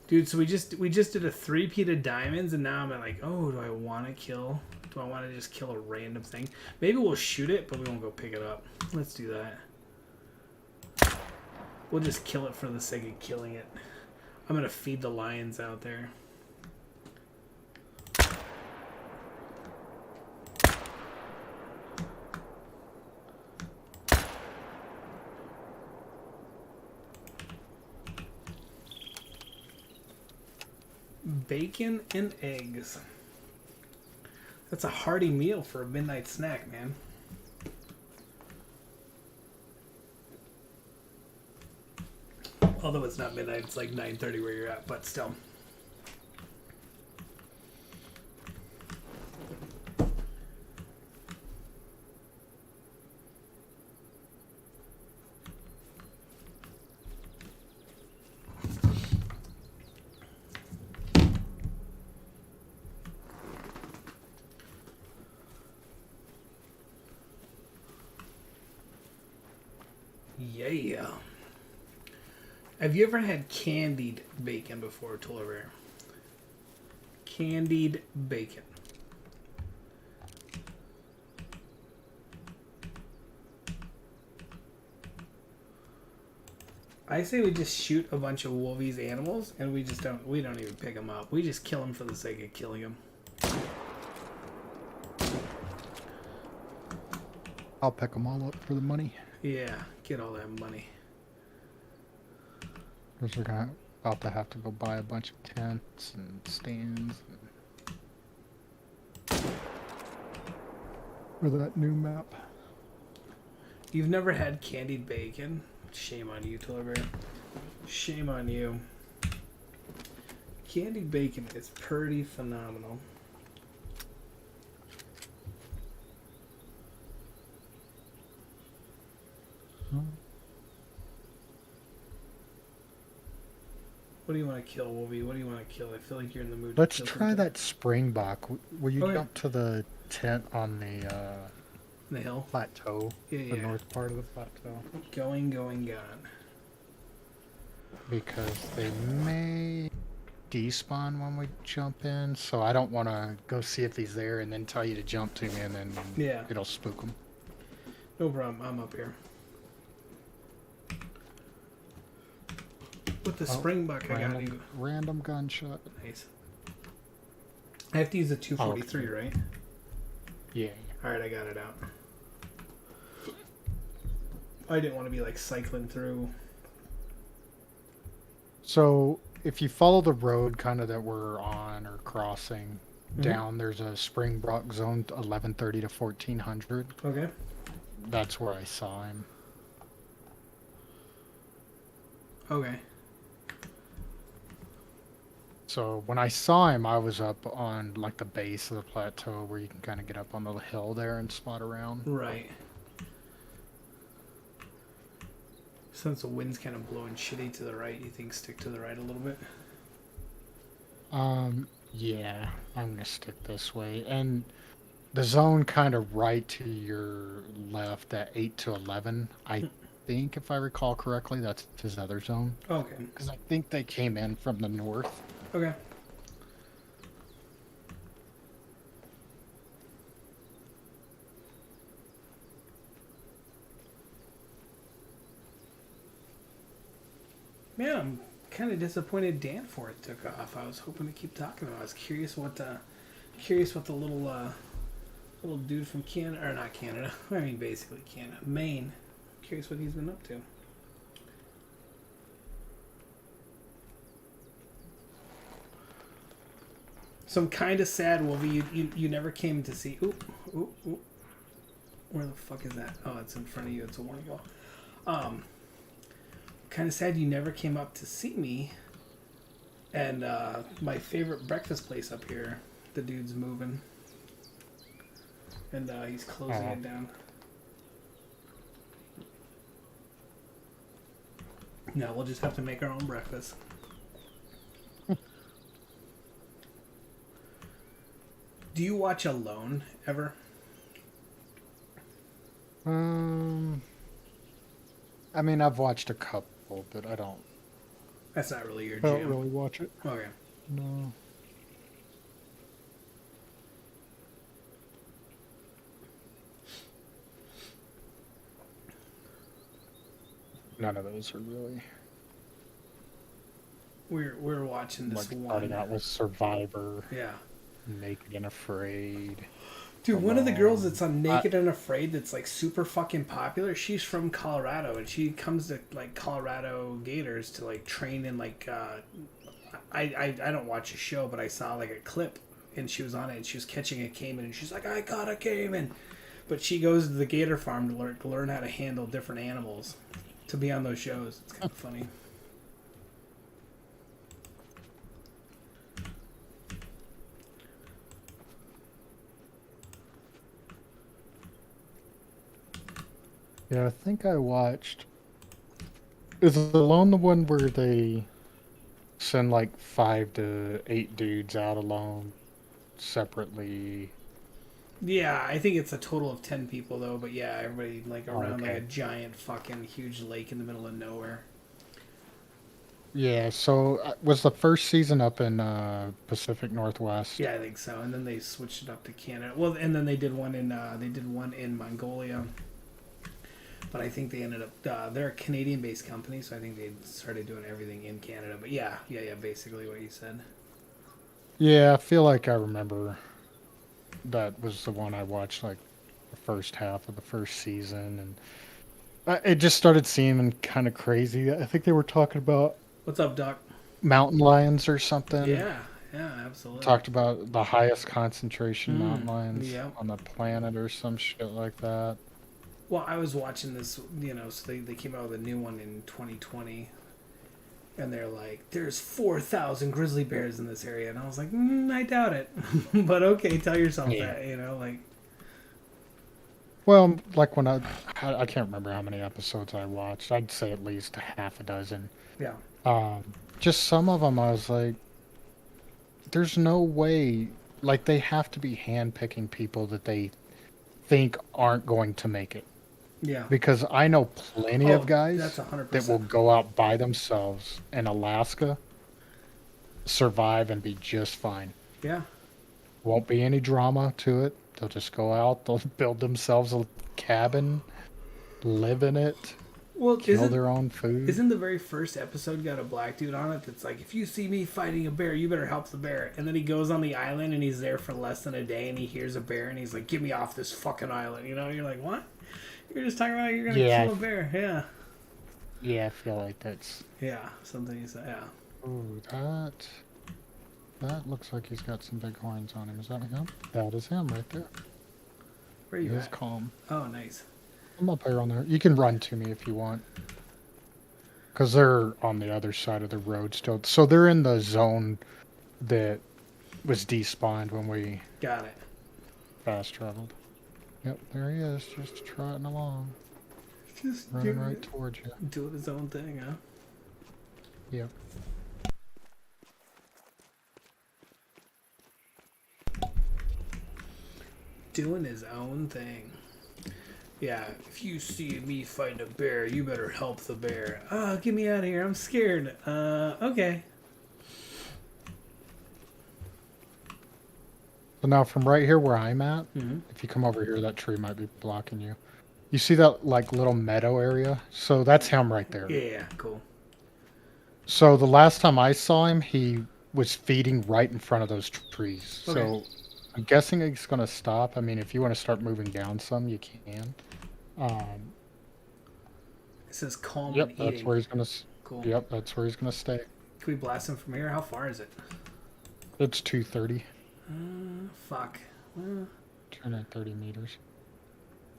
S2: Dude, so we just did a three-peat of diamonds, and now I'm like, oh, do I want to just kill a random thing? Maybe we'll shoot it, but we won't go pick it up. Let's do that. We'll just kill it for the sake of killing it. I'm going to feed the lions out there. Bacon and eggs. That's a hearty meal for a midnight snack, man. Although it's not midnight, it's like 9:30 where you're at, but still. Yeah. Have you ever had candied bacon before, Toiler Bear? Candied bacon. I say we just shoot a bunch of Wolvie's animals, and we don't even pick them up. We just kill them for the sake of killing them.
S1: I'll pick them all up for the money.
S2: Yeah, get all that money.
S1: Because we're about to have to go buy a bunch of tents and stands. For that new map.
S2: You've never had candied bacon? Shame on you, Toiler Bear. Shame on you. Candied bacon is pretty phenomenal. What do you want to kill, Wolvie? What do you want to kill? I feel like you're in the mood.
S1: Let's
S2: to kill
S1: try
S2: something.
S1: that Springbok. Will you
S2: Okay.
S1: jump to the tent on the
S2: The hill.
S1: plateau?
S2: Yeah,
S1: The
S2: yeah.
S1: north part of the plateau.
S2: Going, gone.
S1: Because they may despawn when we jump in, so I don't want to go see if he's there and then tell you to jump to me and then
S2: Yeah.
S1: it'll spook him.
S2: No problem. I'm up here. With the Springbuck, I got you.
S1: Random gunshot.
S2: Nice. I have to use the 243,
S1: okay.
S2: right?
S1: Yeah.
S2: Alright, I got it out. I didn't want to be like cycling through.
S1: So if you follow the road kind of that we're on or crossing down, there's a Springbok zone 1130 to 1400.
S2: Okay.
S1: That's where I saw him.
S2: Okay.
S1: So when I saw him, I was up on like the base of the plateau where you can kind of get up on the hill there and spot around.
S2: Right. Since the wind's kind of blowing shitty to the right, you think stick to the right a little bit?
S1: Yeah, I'm gonna stick this way. And the zone kind of right to your left at 8 to 11, I think, if I recall correctly, that's his other zone.
S2: Okay.
S1: Because I think they came in from the north.
S2: Okay. Man, I'm kind of disappointed Danforth took off. I was hoping to keep talking about it. I was curious what the little dude from Canada, or not Canada, I mean basically Canada, Maine. Curious what he's been up to. So I'm kind of sad, Wolvie. You never came to see. Oop, oop, oop. Where the fuck is that? Oh, it's in front of you. It's a warning ball. Kind of sad you never came up to see me. And my favorite breakfast place up here, the dude's moving. And he's closing it down. No, we'll just have to make our own breakfast. Do you watch Alone ever?
S1: I mean, I've watched a couple, but I don't
S2: That's not really your
S1: I don't
S2: jam.
S1: really watch it.
S2: Okay.
S1: No. None of those are really
S2: We're watching this
S1: like
S2: one.
S1: starting out with Survivor,
S2: Yeah.
S1: Naked and Afraid.
S2: Dude, one of the girls that's on
S1: I-
S2: Naked and Afraid that's like super fucking popular, she's from Colorado and she comes to like Colorado Gators to like train in like I don't watch a show, but I saw like a clip and she was on it and she was catching a caiman and she's like, I got a caiman. But she goes to the gator farm to learn how to handle different animals to be on those shows. It's kind of funny.
S1: Yeah, I think I watched. Is Alone the one where they send like 5 to 8 dudes out alone separately?
S2: Yeah, I think it's a total of 10 people though, but yeah, everybody like
S1: Oh,
S2: around like
S1: okay.
S2: a giant fucking huge lake in the middle of nowhere.
S1: Yeah, so was the first season up in Pacific Northwest?
S2: Yeah, I think so. And then they switched it up to Canada. Well, and then they did one in Mongolia. But I think they ended up they're a Canadian-based company, so I think they started doing everything in Canada. But yeah, basically what you said.
S1: Yeah, I feel like I remember that was the one I watched like the first half of the first season, and it just started seeming kind of crazy. I think they were talking about
S2: What's up, Doc?
S1: mountain lions or something.
S2: Yeah, absolutely.
S1: Talked about the highest concentration mountain lions
S2: yeah.
S1: on the planet or some shit like that.
S2: Well, I was watching this, so they came out with a new one in 2020. And they're like, there's 4,000 grizzly bears in this area. And I was like, I doubt it. But okay, tell yourself
S1: Yeah.
S2: that, like.
S1: Well, like when I can't remember how many episodes I watched. I'd say at least a half a dozen.
S2: Yeah.
S1: Just some of them I was like, there's no way, like they have to be handpicking people that they think aren't going to make it.
S2: Yeah.
S1: Because I know plenty of guys
S2: That's 100%.
S1: that will go out by themselves in Alaska, survive and be just fine.
S2: Yeah.
S1: Won't be any drama to it. They'll just go out, they'll build themselves a cabin, live in it,
S2: Well,
S1: kill their own food.
S2: Isn't the very first episode got a black dude on it that's like, if you see me fighting a bear, you better help the bear. And then he goes on the island and he's there for less than a day and he hears a bear and he's like, get me off this fucking island. You're like, what? You're just talking about you're going to kill a bear. Yeah.
S1: Yeah, I feel like that's...
S2: Yeah, something you say. Yeah.
S1: Ooh, that looks like he's got some big horns on him. Is that him? That is him right there.
S2: Where are
S1: He
S2: you
S1: is
S2: at?
S1: calm.
S2: Oh, nice.
S1: I'm up here on there. You can run to me if you want. Because they're on the other side of the road still. So they're in the zone that was despawned when we
S2: Got it.
S1: fast traveled. Yep, there he is, just trotting along,
S2: Just
S1: running right towards you.
S2: doing his own thing, huh?
S1: Yep.
S2: Doing his own thing. Yeah, if you see me fighting a bear, you better help the bear. Oh, get me out of here. I'm scared. Okay.
S1: So now from right here where I'm at,
S2: Mm-hmm.
S1: if you come over here, that tree might be blocking you. You see that like little meadow area? So that's him right there.
S2: Yeah, cool.
S1: So the last time I saw him, he was feeding right in front of those trees.
S2: Okay.
S1: So I'm guessing he's going to stop. I mean, if you want to start moving down some, you can.
S2: It says calm
S1: Yep,
S2: and
S1: that's
S2: eating.
S1: where he's going to.
S2: Cool.
S1: Yep, that's where he's going to stay.
S2: Can we blast him from here? How far is it?
S1: It's 230,
S2: Fuck.
S1: 230 meters.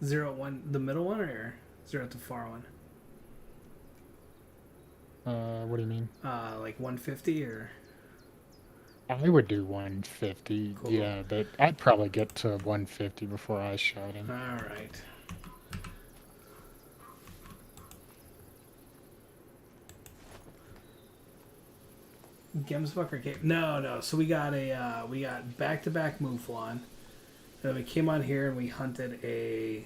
S2: 0 at 1, the middle one, or 0 at the far one?
S1: What do you mean?
S2: Like 150 or?
S1: I would do 150.
S2: Cool.
S1: Yeah, but I'd probably get to 150 before I shot him.
S2: All right. Gemsbuck or Cape? No. So we got back-to-back Mouflon. Then we came on here and we hunted a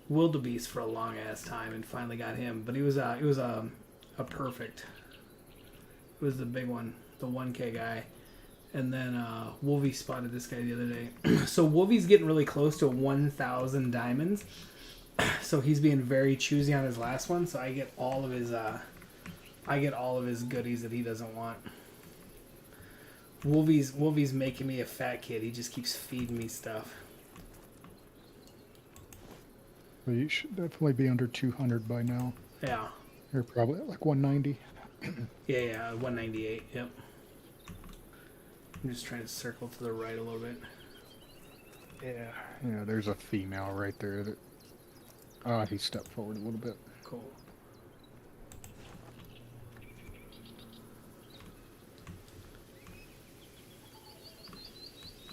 S2: wildebeest for a long ass time and finally got him. But it was a perfect. It was the big one, the 1K guy. And then Wolvie spotted this guy the other day. So Wolvie's getting really close to 1,000 diamonds. So he's being very choosy on his last one. So I get all of his goodies that he doesn't want. Wolvie's making me a fat kid. He just keeps feeding me stuff.
S1: Well, you should definitely be under 200 by now.
S2: Yeah.
S1: You're probably at like 190.
S2: Yeah, 198. Yep. I'm just trying to circle to the right a little bit.
S1: Yeah. Yeah, there's a female right there that. He stepped forward a little bit.
S2: Cool.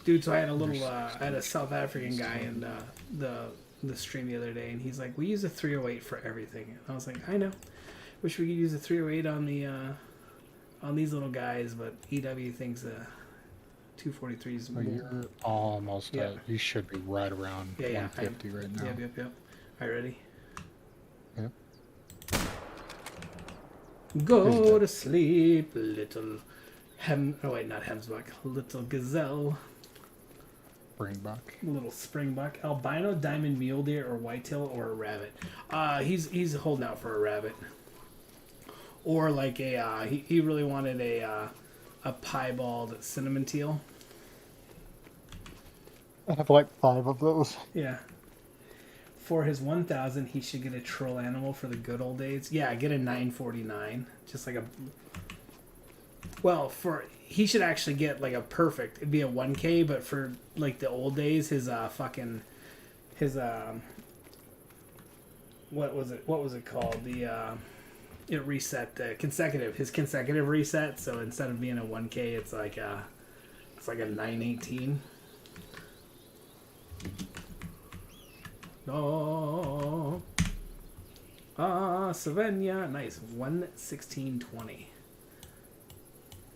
S2: Dude, so I had a South African guy in the stream the other day, and he's like, "We use a 308 for everything." And I was like, "I know. Wish we could use a 308 on these little guys, but EW thinks 243 is
S1: So
S2: more."
S1: you're almost
S2: Yeah.
S1: at. You should be right around
S2: Yeah,
S1: 150 right now.
S2: Yep. All right, ready?
S1: Yep.
S2: Go to sleep, little not Hemsbuck, little gazelle,
S1: Springbuck.
S2: little springbuck, albino, diamond mule deer, or whitetail, or a rabbit. He's holding out for a rabbit, or like he really wanted a piebald cinnamon teal.
S1: I have like 5 of those.
S2: Yeah. For his 1,000, he should get a troll animal for the good old days. Yeah, get a 949. Just like a. Well, he should actually get like a perfect. It'd be a 1K, but for like the old days, his what was it called? It reset his consecutive reset. So instead of being a 1K, it's like a 918. Oh, Savannah, nice 116.20.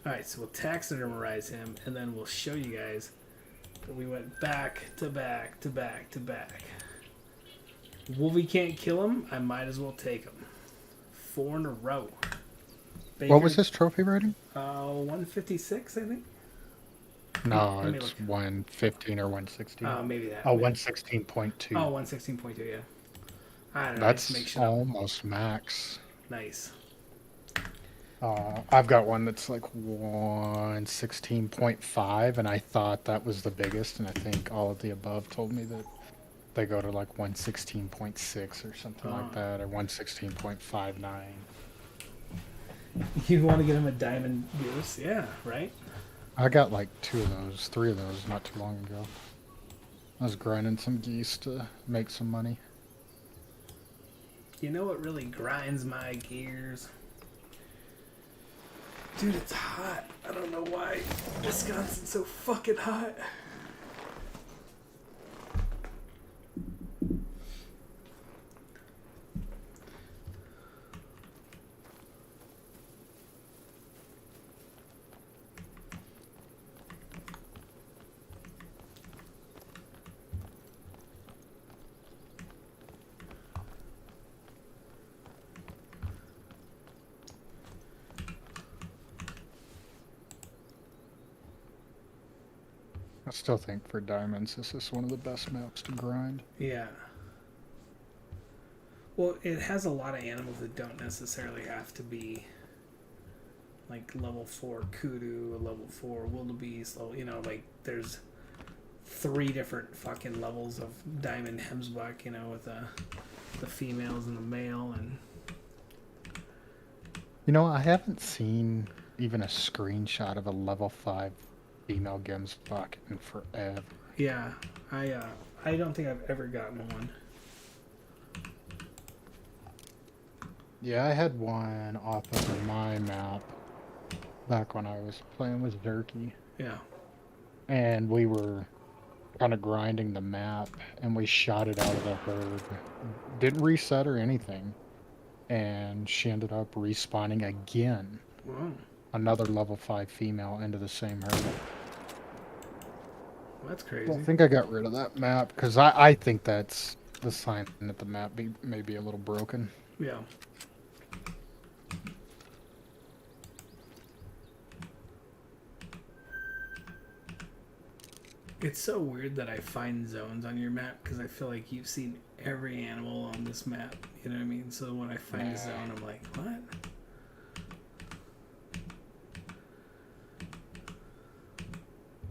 S2: All right, so we'll taxidermize him, and then we'll show you guys that we went back to back to back to back. Wolvie can't kill him. I might as well take him. 4 in a row. Baker,
S1: What was his trophy rating?
S2: 156, I think.
S1: No,
S2: Let me
S1: it's
S2: look.
S1: 115 or 116.
S2: Maybe that.
S1: Oh, 116.2.
S2: Oh, 116.2, yeah. I don't know.
S1: That's
S2: I just make shit up.
S1: almost max.
S2: Nice.
S1: I've got one that's like 116.5, and I thought that was the biggest, and I think all of the above told me that they go to like 116.6 or something like that, or 116.59.
S2: You want to get him a diamond goose? Yeah, right?
S1: I got like 3 of those not too long ago. I was grinding some geese to make some money.
S2: You know what really grinds my gears? Dude, it's hot. I don't know why Wisconsin's so fucking hot.
S1: I still think for diamonds, this is one of the best maps to grind.
S2: Yeah. Well, it has a lot of animals that don't necessarily have to be like level 4 kudu, level 4 wildebeest, level, you know, like there's 3 different fucking levels of diamond hemsbuck, you know, with the females and the male. And
S1: You know, I haven't seen even a screenshot of a level 5 female gemsbok in forever.
S2: yeah, I don't think I've ever gotten one.
S1: Yeah, I had one off of my map back when I was playing with Zerky.
S2: Yeah.
S1: And we were kind of grinding the map, and we shot it out of the herd. Didn't reset or anything. And she ended up respawning again.
S2: Wow.
S1: Another level 5 female into the same herd.
S2: That's
S1: I
S2: crazy.
S1: don't think I got rid of that map, because I think that's the sign that the map may be a little broken.
S2: Yeah. It's so weird that I find zones on your map because I feel like you've seen every animal on this map. You know what I mean? So when I find a zone, I'm like, what?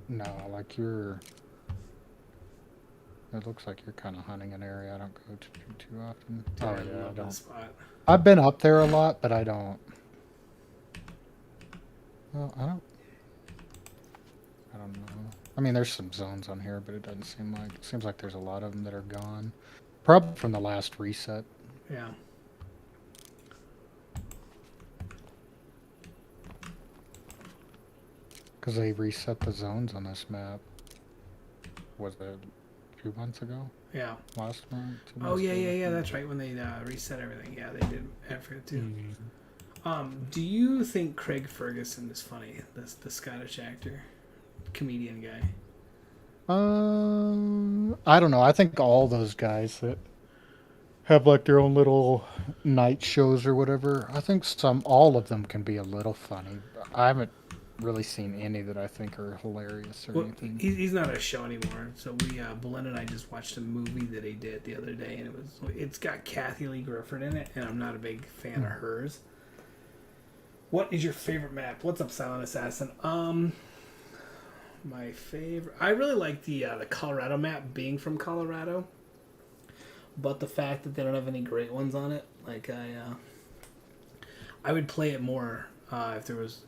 S1: No, like you're... It looks like you're kind of hunting an area I don't go to too often.
S2: Dude,
S1: Oh
S2: I
S1: yeah, I
S2: love
S1: don't.
S2: this spot.
S1: I've been up there a lot, but I don't. Well, I don't know. I mean, there's some zones on here, but it doesn't seem like... It seems like there's a lot of them that are gone. Probably from the last reset.
S2: Yeah.
S1: Because they reset the zones on this map. Was it 2 months ago?
S2: Yeah.
S1: Last month? 2
S2: Oh
S1: months
S2: yeah,
S1: ago?
S2: yeah, yeah. That's right. When they reset everything, yeah, they did effort too.
S1: Mhm.
S2: Do you think Craig Ferguson is funny? The Scottish actor, comedian guy.
S1: I don't know. I think all those guys that have like their own little night shows or whatever, I think all of them can be a little funny. I haven't really seen any that I think are hilarious or
S2: Well,
S1: anything.
S2: he's not a show anymore. So Belinda and I just watched a movie that he did the other day, and it's got Kathy Lee Griffin in it, and I'm not a big fan of hers. What is your favorite map? What's up, Silent Assassin? My favorite. I really like the Colorado map, being from Colorado, but the fact that they don't have any great ones on it, like I would play it more if there was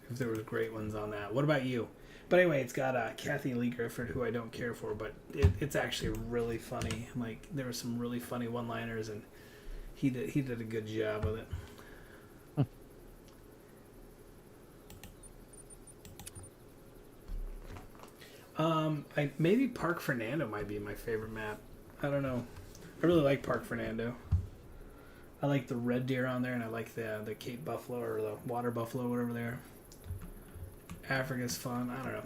S2: great ones on that. What about you? But anyway, it's got Kathy Lee Griffith, who I don't care for, but it's actually really funny. Like there were some really funny one-liners, and he did a good job with it. Maybe Park Fernando might be my favorite map. I don't know. I really like Park Fernando. I like the red deer on there, and I like the Cape Buffalo or the water buffalo, whatever they are. Africa's fun. I don't know.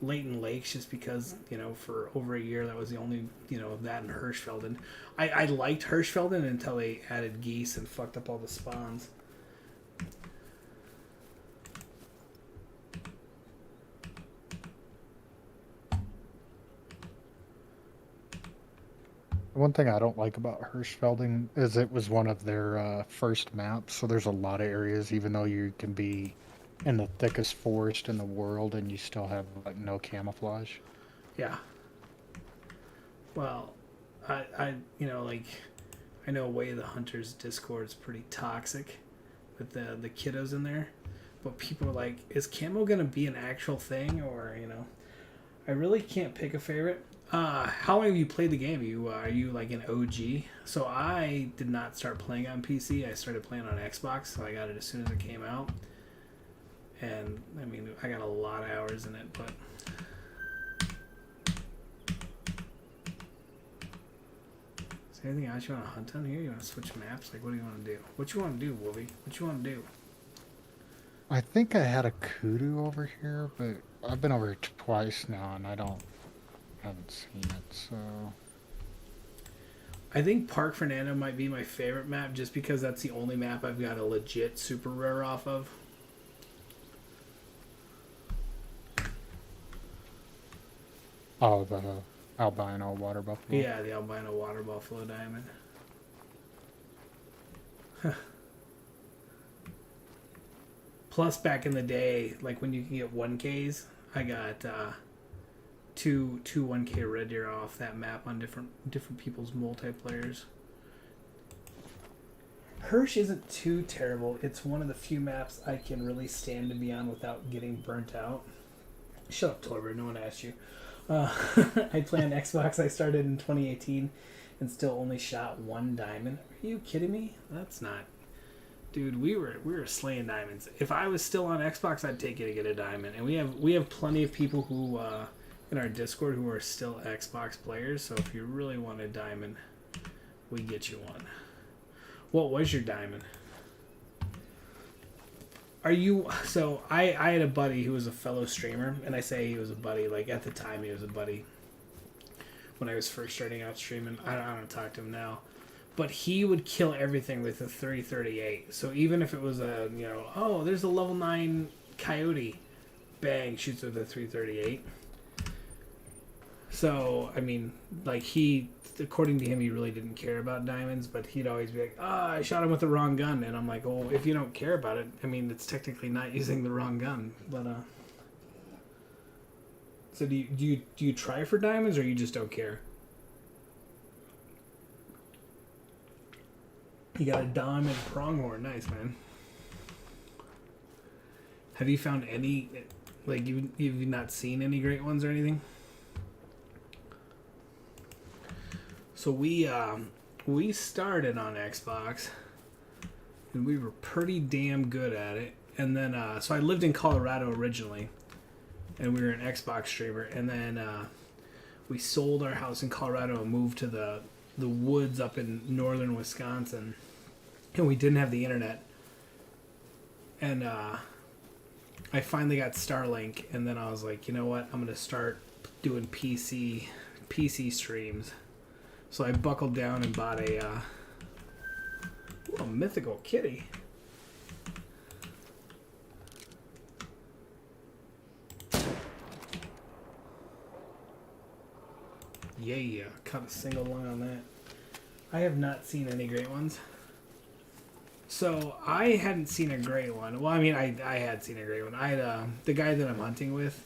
S2: Leighton Lakes, just because, for over a year that was the only, that and Hirschfelden. I liked Hirschfelden until they added geese and fucked up all the spawns.
S1: One thing I don't like about Hirschfelding is it was one of their first maps, so there's a lot of areas, even though you can be in the thickest forest in the world and you still have like no camouflage.
S2: Yeah. Well, I know Way of the Hunters Discord is pretty toxic with the kiddos in there, but people are like, is camo gonna be an actual thing, or I really can't pick a favorite. How long have you played the game? Are you like an OG? So I did not start playing on PC. I started playing on Xbox, so I got it as soon as it came out. And I mean, I got a lot of hours in it, but is there anything else you want to hunt on here? You want to switch maps? Like, what do you want to do? What you want to do, Wolvie? What you want to do?
S1: I think I had a kudu over here, but I've been over here twice now, and haven't seen it. So
S2: I think Park Fernando might be my favorite map, just because that's the only map I've got a legit super rare off of.
S1: oh, the albino water buffalo.
S2: Yeah, the albino water buffalo diamond. Plus, back in the day, like when you can get 1Ks, I got two 1K red deer off that map on different people's multiplayers. Hirsch isn't too terrible. It's one of the few maps I can really stand to be on without getting burnt out. Shut up, Torber. No one asked you. I play on Xbox. I started in 2018 and still only shot 1 diamond. Are you kidding me? That's not. Dude, we were slaying diamonds. If I was still on Xbox, I'd take it to get a diamond. And we have plenty of people who in our Discord who are still Xbox players. So if you really want a diamond, we get you one. What was your diamond? Are you so? I had a buddy who was a fellow streamer, and I say he was a buddy. Like at the time, he was a buddy. When I was first starting out streaming, I don't talk to him now. But he would kill everything with a 30-38. So even if it was a, oh, there's a level 9 coyote, bang, shoots with a 338. So, I mean, like according to him, he really didn't care about diamonds, but he'd always be like, I shot him with the wrong gun. And I'm like, well, if you don't care about it, I mean, it's technically not using the wrong gun. But, so do you try for diamonds, or you just don't care? You got a diamond pronghorn. Nice, man. Have you found any, like, you've not seen any great ones or anything? So we started on Xbox, and we were pretty damn good at it. And then, so I lived in Colorado originally, and we were an Xbox streamer. And then we sold our house in Colorado and moved to the woods up in northern Wisconsin, and we didn't have the internet. And I finally got Starlink, and then I was like, you know what? I'm gonna start doing PC streams. So I buckled down and bought a mythical kitty. Yeah, cut a single line on that. I have not seen any great ones. So I hadn't seen a great one. Well, I mean, I had seen a great one. I had the guy that I'm hunting with.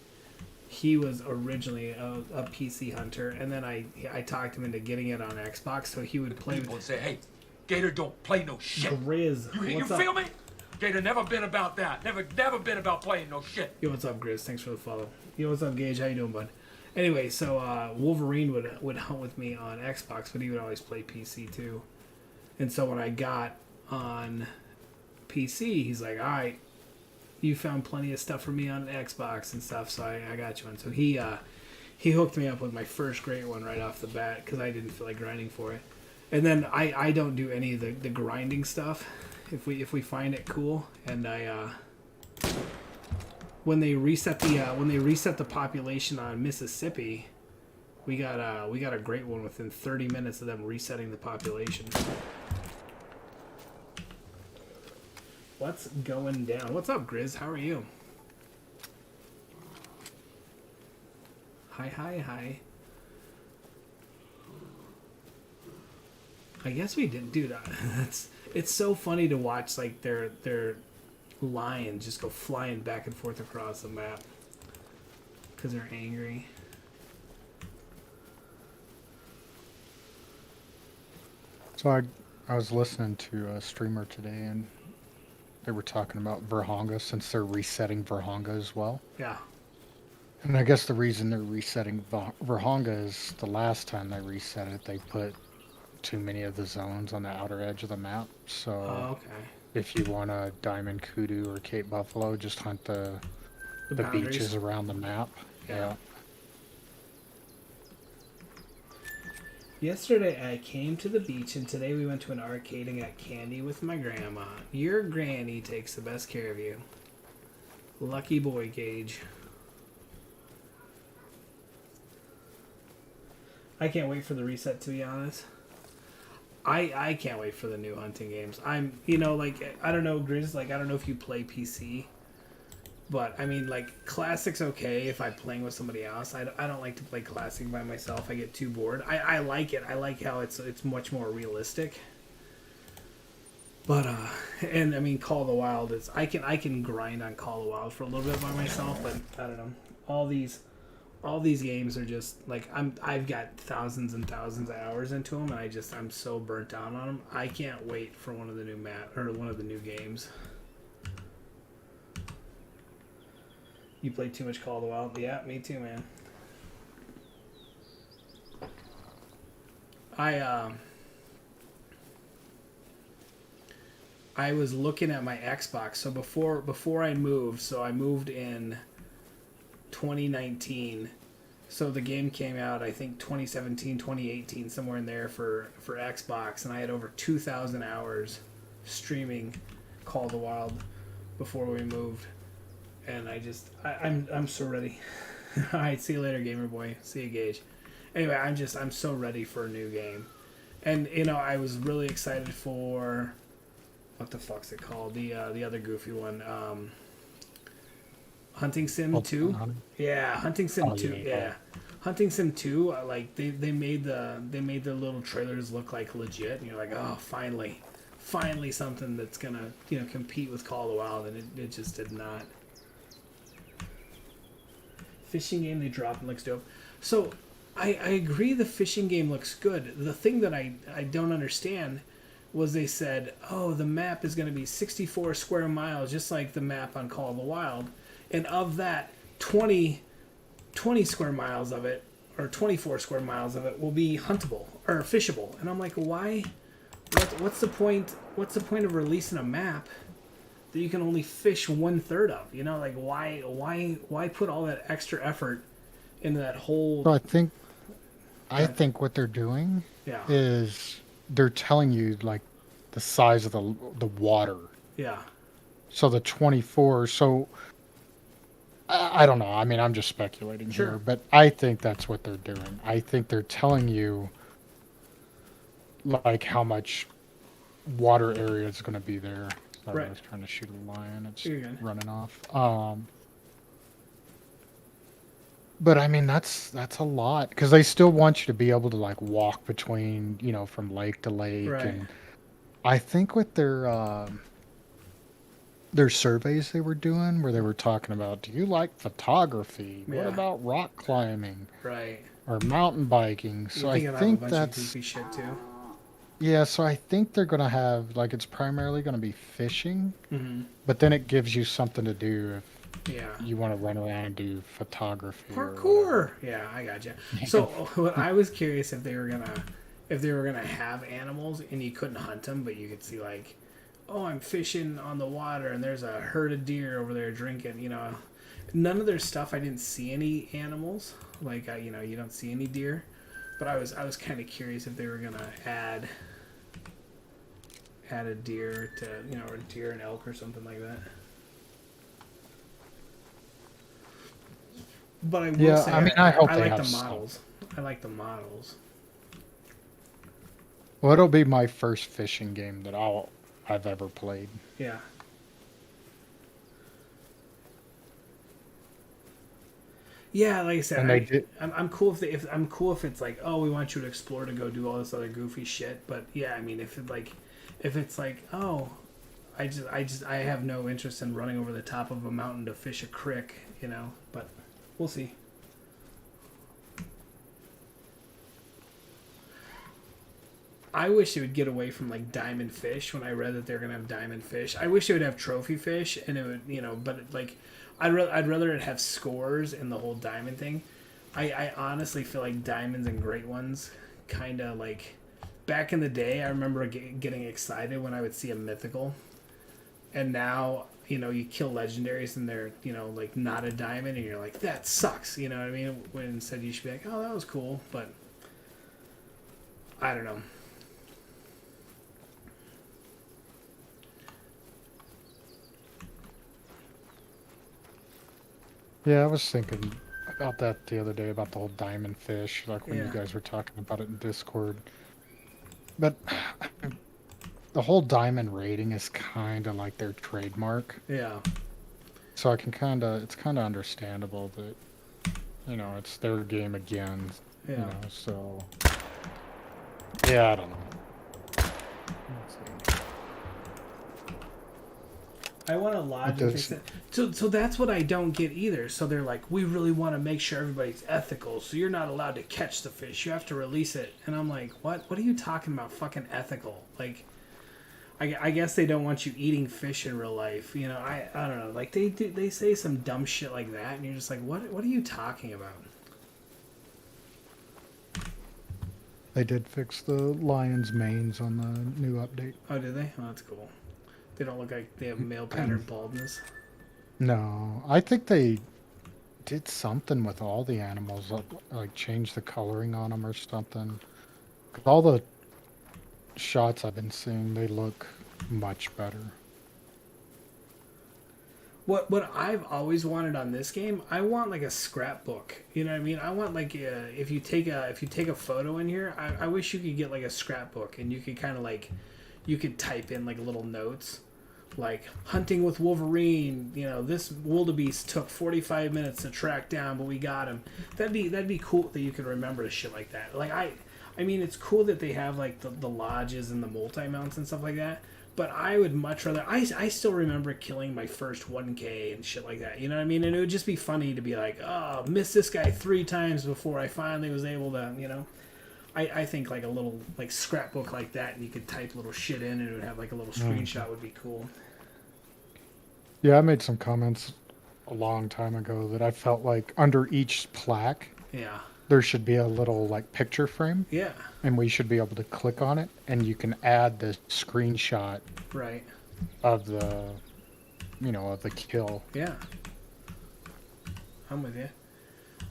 S2: He was originally a PC hunter, and then I talked him into getting it on Xbox, so he would play
S3: People
S2: with
S3: would say, hey, Gator don't play no shit.
S2: Grizz.
S3: You
S2: What's up?
S3: feel me? Gator never been about that. Never been about playing no shit.
S2: Yo, what's up, Grizz? Thanks for the follow. Yo, what's up, Gage? How you doing, bud? Anyway, so Wolverine would hunt with me on Xbox, but he would always play PC too. And so when I got on PC, he's like, all right, you found plenty of stuff for me on Xbox and stuff, so I got you one. So he hooked me up with my first great one right off the bat because I didn't feel like grinding for it. And then I don't do any of the grinding stuff if we find it cool. And when they reset the population on Mississippi, we got a great one within 30 minutes of them resetting the population. What's going down? What's up, Grizz? How are you? Hi. I guess we did, dude. It's so funny to watch like their lions just go flying back and forth across the map because they're angry.
S1: So I was listening to a streamer today, and they were talking about Verhonga since they're resetting Verhonga as well.
S2: Yeah.
S1: And I guess the reason they're resetting Verhonga is the last time they reset it, they put too many of the zones on the outer edge of the map. So
S2: Oh, okay.
S1: if you want a diamond kudu or Cape buffalo, just hunt the
S2: boundaries.
S1: beaches around the map. Yeah.
S2: Yesterday I came to the beach, and today we went to an arcade and got candy with my grandma. Your granny takes the best care of you. Lucky boy, Gage. I can't wait for the reset, to be honest. I can't wait for the new hunting games. I'm, like, I don't know, Grizz, like, I don't know if you play PC, but, I mean, like, Classic's okay if I'm playing with somebody else. I don't like to play Classic by myself. I get too bored. I like it. I like how it's much more realistic. But, and, I mean, Call of the Wild is, I can grind on Call of the Wild for a little bit by myself, but, I don't know. All these games are just, like, I've got thousands and thousands of hours into them, and I'm so burnt out on them. I can't wait for one of the new games. You played too much Call of the Wild? Yeah, me too, man. I was looking at my Xbox. So before I moved, so I moved in 2019. So the game came out, I think 2017, 2018, somewhere in there for Xbox, and I had over 2,000 hours streaming Call of the Wild before we moved. And I'm so ready. All right, see you later, gamer boy. See you, Gage. Anyway, I'm so ready for a new game. And I was really excited for what the fuck's it called? The other goofy one. Hunting Sim 2? Yeah, Hunting Sim 2. Yeah. Hunting Sim 2, like they made the little trailers look like legit, and you're like, "Oh, finally something that's going to, compete with Call of the Wild," and it just did not. Fishing game they dropped and looks dope. So, I agree the fishing game looks good. The thing that I don't understand was they said, "Oh, the map is going to be 64 square miles just like the map on Call of the Wild." And of that, 20 square miles of it, or 24 square miles of it, will be huntable or fishable. And I'm like, why? What's the point? What's the point of releasing a map that you can only fish 1/3 of? Like why put all that extra effort into that whole?
S1: So I think what they're doing
S2: Yeah.
S1: is they're telling you like the size of the water.
S2: Yeah.
S1: So the 24. So I don't know. I mean, I'm just speculating
S2: Sure.
S1: here, but I think that's what they're doing. I think they're telling you like how much water area is going to be there. Sorry,
S2: Right.
S1: I was trying to shoot a lion. It's
S2: You're good.
S1: running off. But I mean, that's a lot because they still want you to be able to like walk between, from lake to lake.
S2: Right.
S1: And I think with their surveys they were doing where they were talking about, do you like photography?
S2: Yeah.
S1: What about rock climbing
S2: Right.
S1: or mountain biking? So I
S2: You're thinking about
S1: think
S2: a bunch
S1: that's
S2: of goofy shit too.
S1: yeah. So I think they're gonna have like it's primarily gonna be fishing,
S2: Mm-hmm.
S1: but then it gives you something to do if
S2: Yeah.
S1: you want to run around and do photography. or
S2: Parkour. Yeah, I got you. So what I was curious if they were gonna have animals and you couldn't hunt them, but you could see like, oh, I'm fishing on the water and there's a herd of deer over there drinking. None of their stuff. I didn't see any animals. Like you don't see any deer. But I was kind of curious if they were gonna add a deer to or a deer and elk or something like that. But I will
S1: Yeah,
S2: say,
S1: I mean, I hope
S2: I
S1: they
S2: like
S1: have
S2: the
S1: some.
S2: models. I like the models.
S1: Well, it'll be my first fishing game that I've ever played.
S2: Yeah. Yeah, like I said,
S1: And they did.
S2: I'm cool I'm cool if it's like, oh, we want you to explore to go do all this other goofy shit. But yeah, I mean, if it's like, oh, I have no interest in running over the top of a mountain to fish a crick, But we'll see. I wish it would get away from like diamond fish. When I read that they're gonna have diamond fish, I wish it would have trophy fish, and it would, but like, I'd rather it have scores in the whole diamond thing. I honestly feel like diamonds and great ones kind of like back in the day. I remember getting excited when I would see a mythical. and now you kill legendaries and they're like not a diamond, and you're like, that sucks. You know what I mean? When instead you should be like, oh, that was cool, but I don't know.
S1: Yeah, I was thinking about that the other day about the whole diamond fish, like when you
S2: Yeah.
S1: guys were talking about it in Discord. But the whole diamond rating is kind of like their trademark.
S2: Yeah.
S1: So it's kind of understandable that, it's their game again,
S2: Yeah.
S1: so. Yeah, I don't know. Let's see.
S2: I want to logic
S1: does-
S2: fix it. So that's what I don't get either. So they're like, we really want to make sure everybody's ethical. So you're not allowed to catch the fish. You have to release it. And I'm like, what? What are you talking about? Fucking ethical? Like, I guess they don't want you eating fish in real life. I don't know. Like they say some dumb shit like that, and you're just like, what are you talking about?
S1: They did fix the lion's manes on the new update.
S2: Oh, did they? Oh, that's cool. They don't look like they have male pattern baldness.
S1: No, I think they did something with all the animals, like change the coloring on them or something. 'Cause all the shots I've been seeing, they look much better.
S2: What I've always wanted on this game, I want like a scrapbook. You know what I mean? I want like if you take a photo in here, I wish you could get like a scrapbook and you could kind of like you could type in like little notes, like hunting with Wolverine. This wildebeest took 45 minutes to track down, but we got him. That'd be cool that you could remember shit like that. Like I mean, it's cool that they have like the lodges and the multi mounts and stuff like that. But I would much rather. I still remember killing my first 1K and shit like that. You know what I mean? And it would just be funny to be like, oh, missed this guy 3 times before I finally was able to. I think like a little like scrapbook like that, and you could type little shit in, and it would have like a little screenshot would be cool.
S1: Yeah, I made some comments a long time ago that I felt like under each plaque,
S2: Yeah.
S1: there should be a little like picture frame,
S2: Yeah.
S1: and we should be able to click on it, and you can add the screenshot
S2: Right.
S1: of the, of the kill.
S2: Yeah. I'm with you.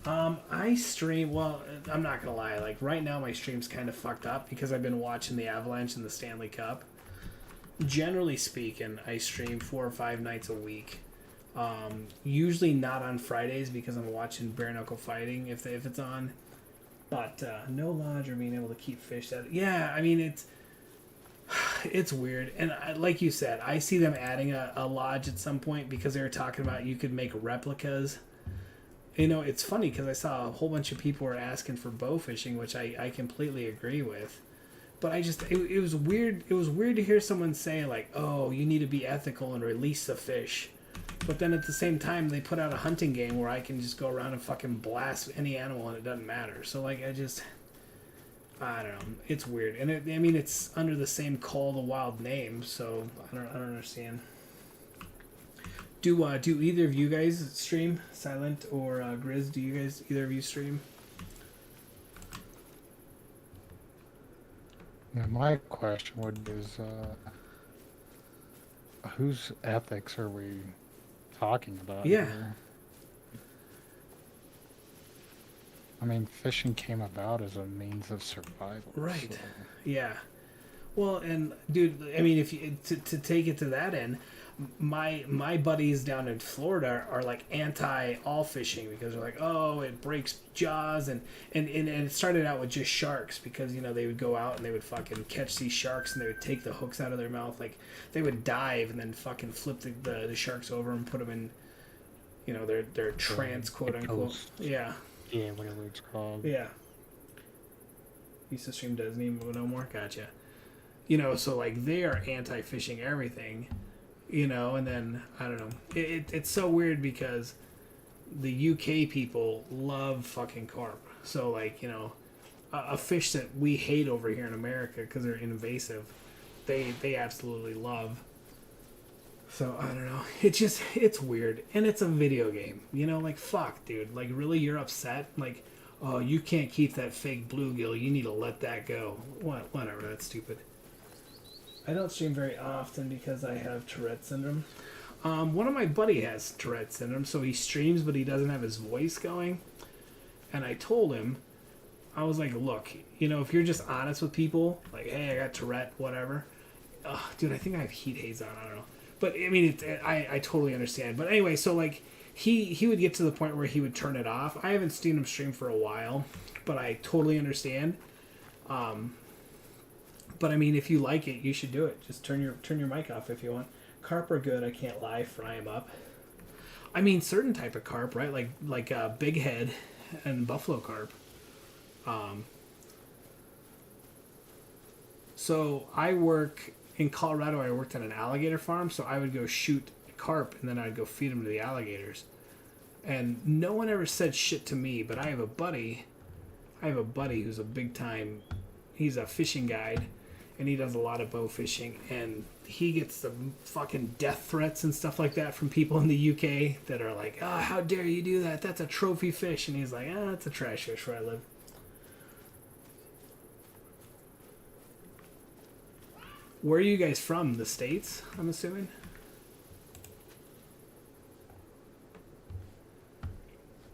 S2: I stream. Well, I'm not gonna lie. Like right now, my stream's kind of fucked up because I've been watching the Avalanche and the Stanley Cup. Generally speaking, I stream 4 or 5 nights a week. Usually not on Fridays because I'm watching bare knuckle fighting if it's on. But no lodge or being able to keep fish. Yeah, I mean it's weird. And like you said, I see them adding a lodge at some point because they were talking about you could make replicas. It's funny because I saw a whole bunch of people were asking for bow fishing, which I completely agree with. But it was weird. It was weird to hear someone say like, "Oh, you need to be ethical and release the fish," but then at the same time they put out a hunting game where I can just go around and fucking blast any animal and it doesn't matter. So like I don't know. It's weird, and it's under the same Call of the Wild name, so I don't understand. Do either of you guys stream? Silent or Grizz? Do you guys either of you stream?
S1: Yeah, my question is, whose ethics are we talking about?
S2: Yeah.
S1: Here? I mean, fishing came about as a means of survival.
S2: Right.
S1: So.
S2: Yeah. Well, and dude, I mean, if you to take it to that end, my buddies down in Florida are like anti all fishing because they're like, oh, it breaks jaws, and it started out with just sharks because they would go out and they would fucking catch these sharks and they would take the hooks out of their mouth, like they would dive and then fucking flip the sharks over and put them in their trance, quote unquote. Yeah.
S1: Yeah, whatever it's called.
S2: Yeah. Used to stream Disney, but no more. Gotcha. So like they are anti-fishing everything, and then I don't know. It's so weird because the UK people love fucking carp. So like a fish that we hate over here in America because they're invasive, they absolutely love. So I don't know. It's weird, and it's a video game. Like fuck, dude. Like really, you're upset? Like, oh, you can't keep that fake bluegill. You need to let that go. Whatever. That's stupid. I don't stream very often because I have Tourette syndrome. One of my buddy has Tourette syndrome, so he streams, but he doesn't have his voice going. And I told him, I was like, look, you know, if you're just honest with people, like, hey, I got Tourette, whatever. Dude, I think I have heat haze on. I don't know, but I mean, I totally understand. But anyway, so like, he would get to the point where he would turn it off. I haven't seen him stream for a while, but I totally understand. But I mean, if you like it, you should do it. Just turn your mic off if you want. Carp are good. I can't lie. Fry them up. I mean, certain type of carp, right? Like big head and buffalo carp. So I work in Colorado. I worked at an alligator farm, so I would go shoot carp and then I'd go feed them to the alligators. And no one ever said shit to me, but I have a buddy who's a big time. He's a fishing guide, and he does a lot of bow fishing, and he gets some fucking death threats and stuff like that from people in the UK that are like, oh, how dare you do that? That's a trophy fish. And he's like, it's a trash fish where I live. Where are you guys from? The States, I'm assuming?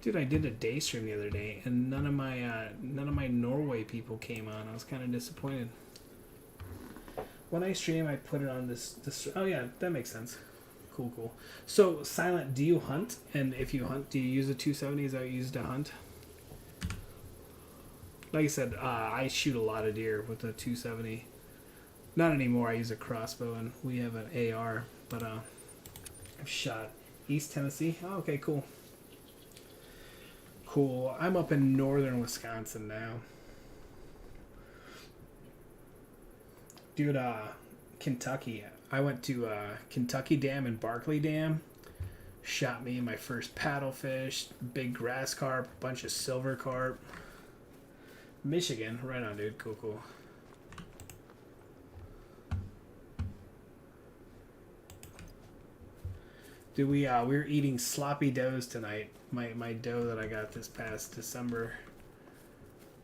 S2: Dude, I did a day stream the other day, and none of my Norway people came on. I was kind of disappointed. When I stream, I put it on this. Oh yeah, that makes sense. Cool. So, Silent, do you hunt? And if you hunt, do you use a 270? Is that what you use to hunt? Like I said, I shoot a lot of deer with a 270. Not anymore. I use a crossbow, and we have an AR. But I've shot East Tennessee. Oh, okay, cool. Cool. I'm up in northern Wisconsin now. Dude, Kentucky. I went to Kentucky Dam and Barkley Dam. Shot me my first paddlefish, big grass carp, bunch of silver carp. Michigan. Right on, dude. Cool. Dude, we were eating sloppy doughs tonight. My dough that I got this past December.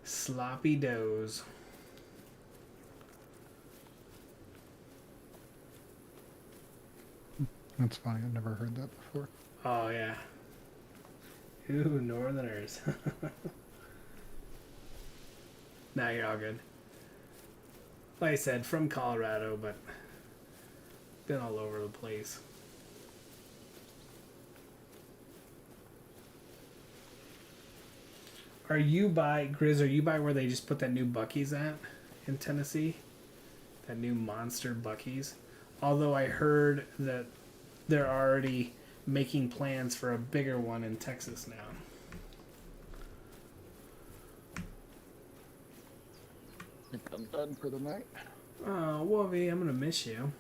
S2: Sloppy doughs.
S1: That's funny. I've never heard that before.
S2: Oh yeah. Ooh, Northerners. Nah, you're all good. Like I said, from Colorado, but been all over the place. Are you by where they just put that new Buc-ee's at in Tennessee? That new monster Buc-ee's? Although I heard that they're already making plans for a bigger one in Texas now.
S1: I think I'm done for the night.
S2: Oh, Wolvie, I'm gonna miss you.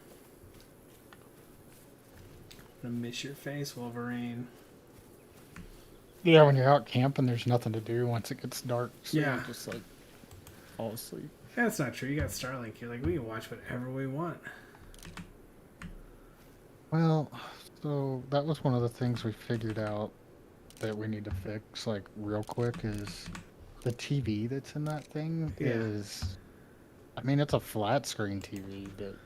S2: I'm gonna miss your face, Wolverine.
S1: Yeah, when you're out camping, there's nothing to do once it gets dark. So
S2: Yeah.
S1: you just like fall asleep.
S2: That's not true. You got Starlink. You're like, we can watch whatever we want.
S1: Well, so that was one of the things we figured out that we need to fix, like, real quick, is the TV that's in that thing is... I mean, it's a flat screen TV, but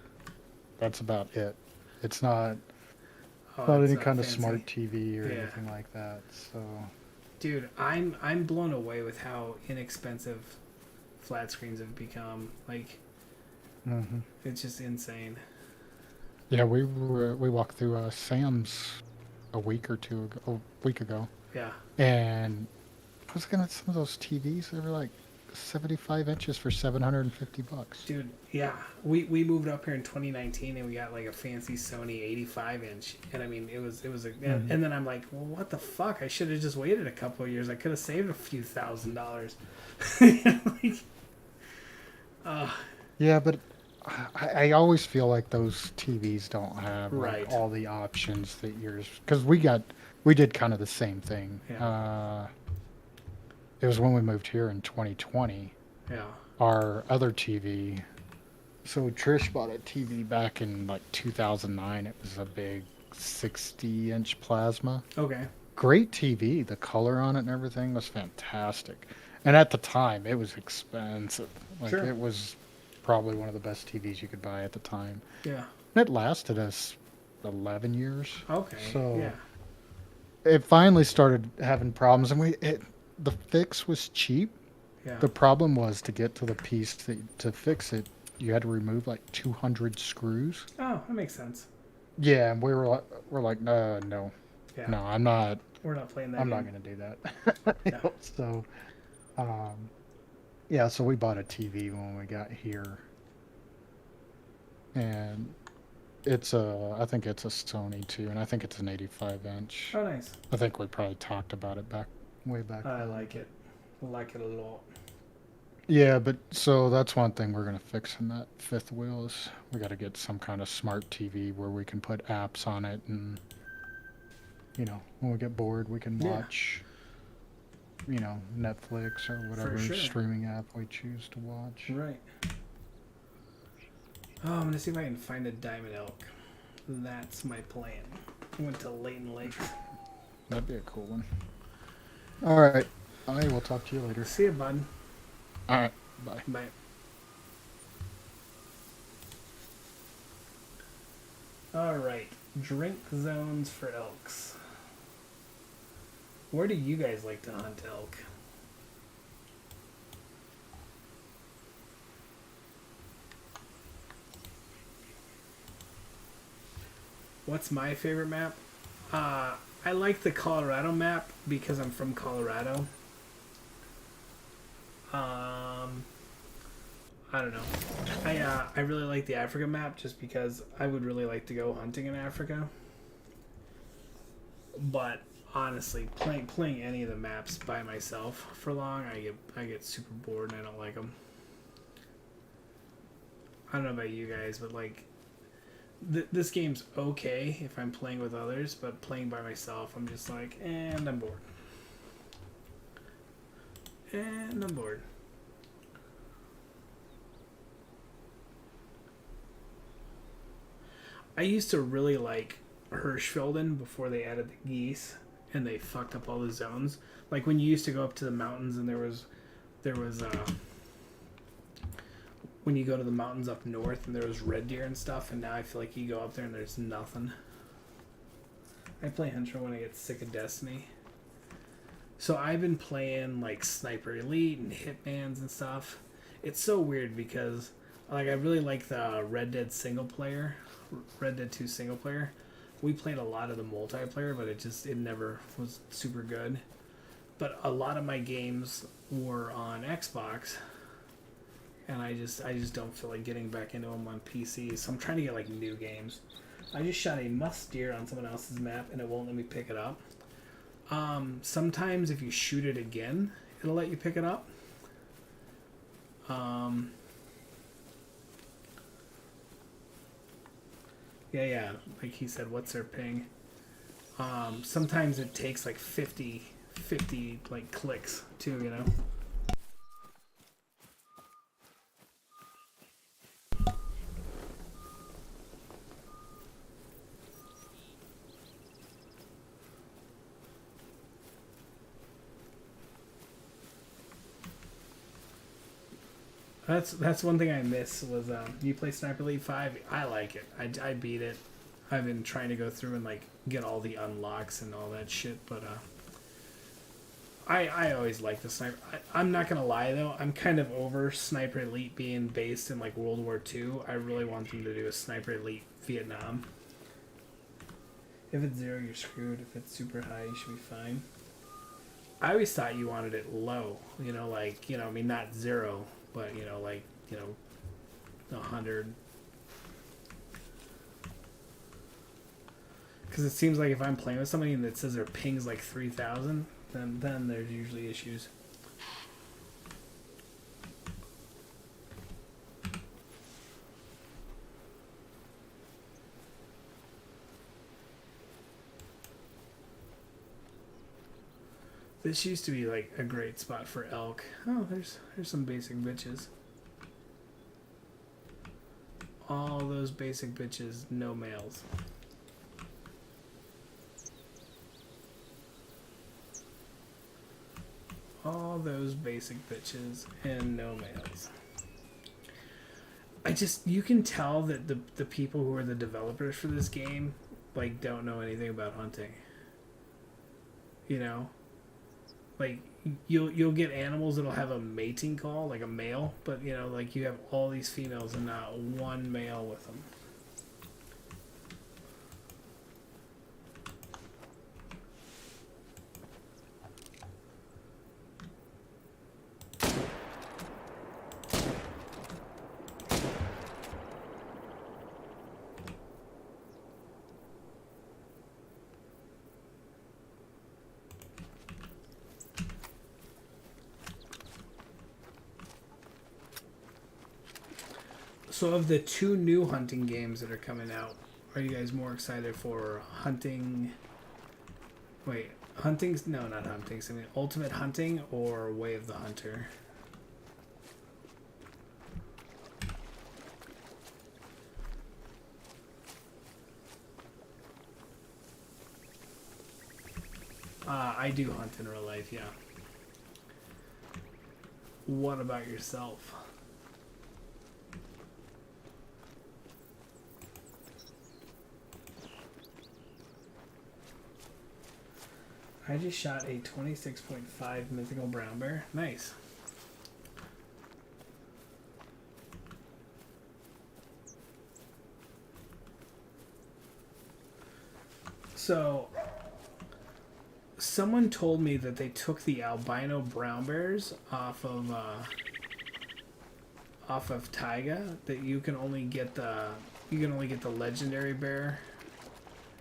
S1: that's about it. It's not... not any kind of smart TV or anything like that, so...
S2: Dude, I'm blown away with how inexpensive flat screens have become. Like, it's just insane.
S1: Yeah, we walked through Sam's a week ago.
S2: Yeah.
S1: And I was looking at some of those TVs. They were like 75 inches for $750.
S2: Dude, yeah. We moved up here in 2019 and we got like a fancy Sony 85-inch. And I mean, it was and then I'm like, well, what the fuck? I should have just waited a couple of years. I could have saved a few $1,000s.
S1: Yeah, but I always feel like those TVs don't have
S2: Right.
S1: like all the options that yours, because we did kind of the same thing.
S2: Yeah.
S1: It was when we moved here in 2020.
S2: Yeah.
S1: Our other TV. So Trish bought a TV back in like 2009. It was a big 60-inch plasma.
S2: Okay.
S1: Great TV. The color on it and everything was fantastic. And at the time, it was expensive. Like
S2: Sure.
S1: it was probably one of the best TVs you could buy at the time.
S2: Yeah.
S1: And it lasted us 11 years.
S2: Okay.
S1: So
S2: Yeah.
S1: it finally started having problems, and the fix was cheap.
S2: Yeah.
S1: The problem was to get to the piece to fix it, you had to remove like 200 screws.
S2: Oh, that makes sense.
S1: Yeah, and we're like, no,
S2: Yeah.
S1: no, I'm not.
S2: We're not playing that.
S1: I'm not
S2: game.
S1: gonna do that.
S2: Yeah.
S1: So, um, yeah, so we bought a TV when we got here, and I think it's a Sony too, and I think it's an 85 inch.
S2: Oh, nice.
S1: I think we probably talked about it way back.
S2: I like it. I like it a lot.
S1: Yeah, but so that's one thing we're gonna fix in that fifth wheel is we got to get some kind of smart TV where we can put apps on it, and when we get bored, we can
S2: Yeah.
S1: watch, Netflix or whatever
S2: sure.
S1: streaming app we choose to watch.
S2: Right. Oh, I'm gonna see if I can find a diamond elk. That's my plan. I went to Layton Lake.
S1: That'd be a cool one. All right, I will talk to you later.
S2: See you, bud.
S1: All right, bye.
S2: Bye. All right. Drink zones for elks. Where do you guys like to hunt elk? What's my favorite map? I like the Colorado map because I'm from Colorado. I don't know. I really like the Africa map just because I would really like to go hunting in Africa. But honestly, playing any of the maps by myself for long, I get super bored and I don't like them. I don't know about you guys, but like this game's okay if I'm playing with others, but playing by myself, I'm just like, and I'm bored. And I'm bored. I used to really like Hirschfelden before they added the geese and they fucked up all the zones. Like when you used to go up to the mountains and there was when you go to the mountains up north and there was red deer and stuff, and now I feel like you go up there and there's nothing. I play Hunter when I get sick of Destiny. So I've been playing like Sniper Elite and Hitmans and stuff. It's so weird because like I really like the Red Dead 2 single player. We played a lot of the multiplayer, but it never was super good. But a lot of my games were on Xbox, and I just don't feel like getting back into them on PC. So I'm trying to get like new games. I just shot a musk deer on someone else's map, and it won't let me pick it up. Sometimes if you shoot it again, it'll let you pick it up. Yeah, like he said, what's their ping? Sometimes it takes like 50 like clicks too, you know? That's one thing I miss was you play Sniper Elite 5. I like it. I beat it. I've been trying to go through and like get all the unlocks and all that shit, but I always like the Sniper. I'm not gonna lie though, I'm kind of over Sniper Elite being based in like World War II. I really want them to do a Sniper Elite Vietnam. If it's 0, you're screwed. If it's super high, you should be fine. I always thought you wanted it low. I mean not 0. But, 100. Because it seems like if I'm playing with somebody and it says their ping's like 3,000, then there's usually issues. This used to be like a great spot for elk. Oh, there's some basic bitches. All those basic bitches, no males. All those basic bitches and no males. you can tell that the people who are the developers for this game like don't know anything about hunting. You know, like you'll get animals that'll have a mating call, like a male, but you know, like you have all these females and not one male with them. So of the two new hunting games that are coming out, are you guys more excited for hunting? Wait, hunting's no, not hunting. I mean, Ultimate Hunting or Way of the Hunter? I do hunt in real life, yeah. What about yourself? I just shot a 26.5 mythical brown bear. Nice. So, someone told me that they took the albino brown bears off of Taiga. That you can only get the legendary bear,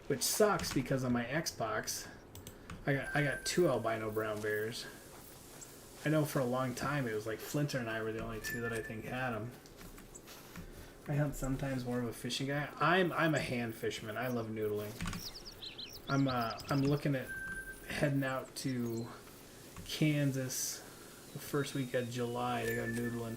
S2: which sucks because on my Xbox, I got 2 albino brown bears. I know for a long time it was like Flinter and I were the only 2 that I think had them. I hunt sometimes more of a fishing guy. I'm a hand fisherman. I love noodling. I'm looking at heading out to Kansas the first week of July to go noodling.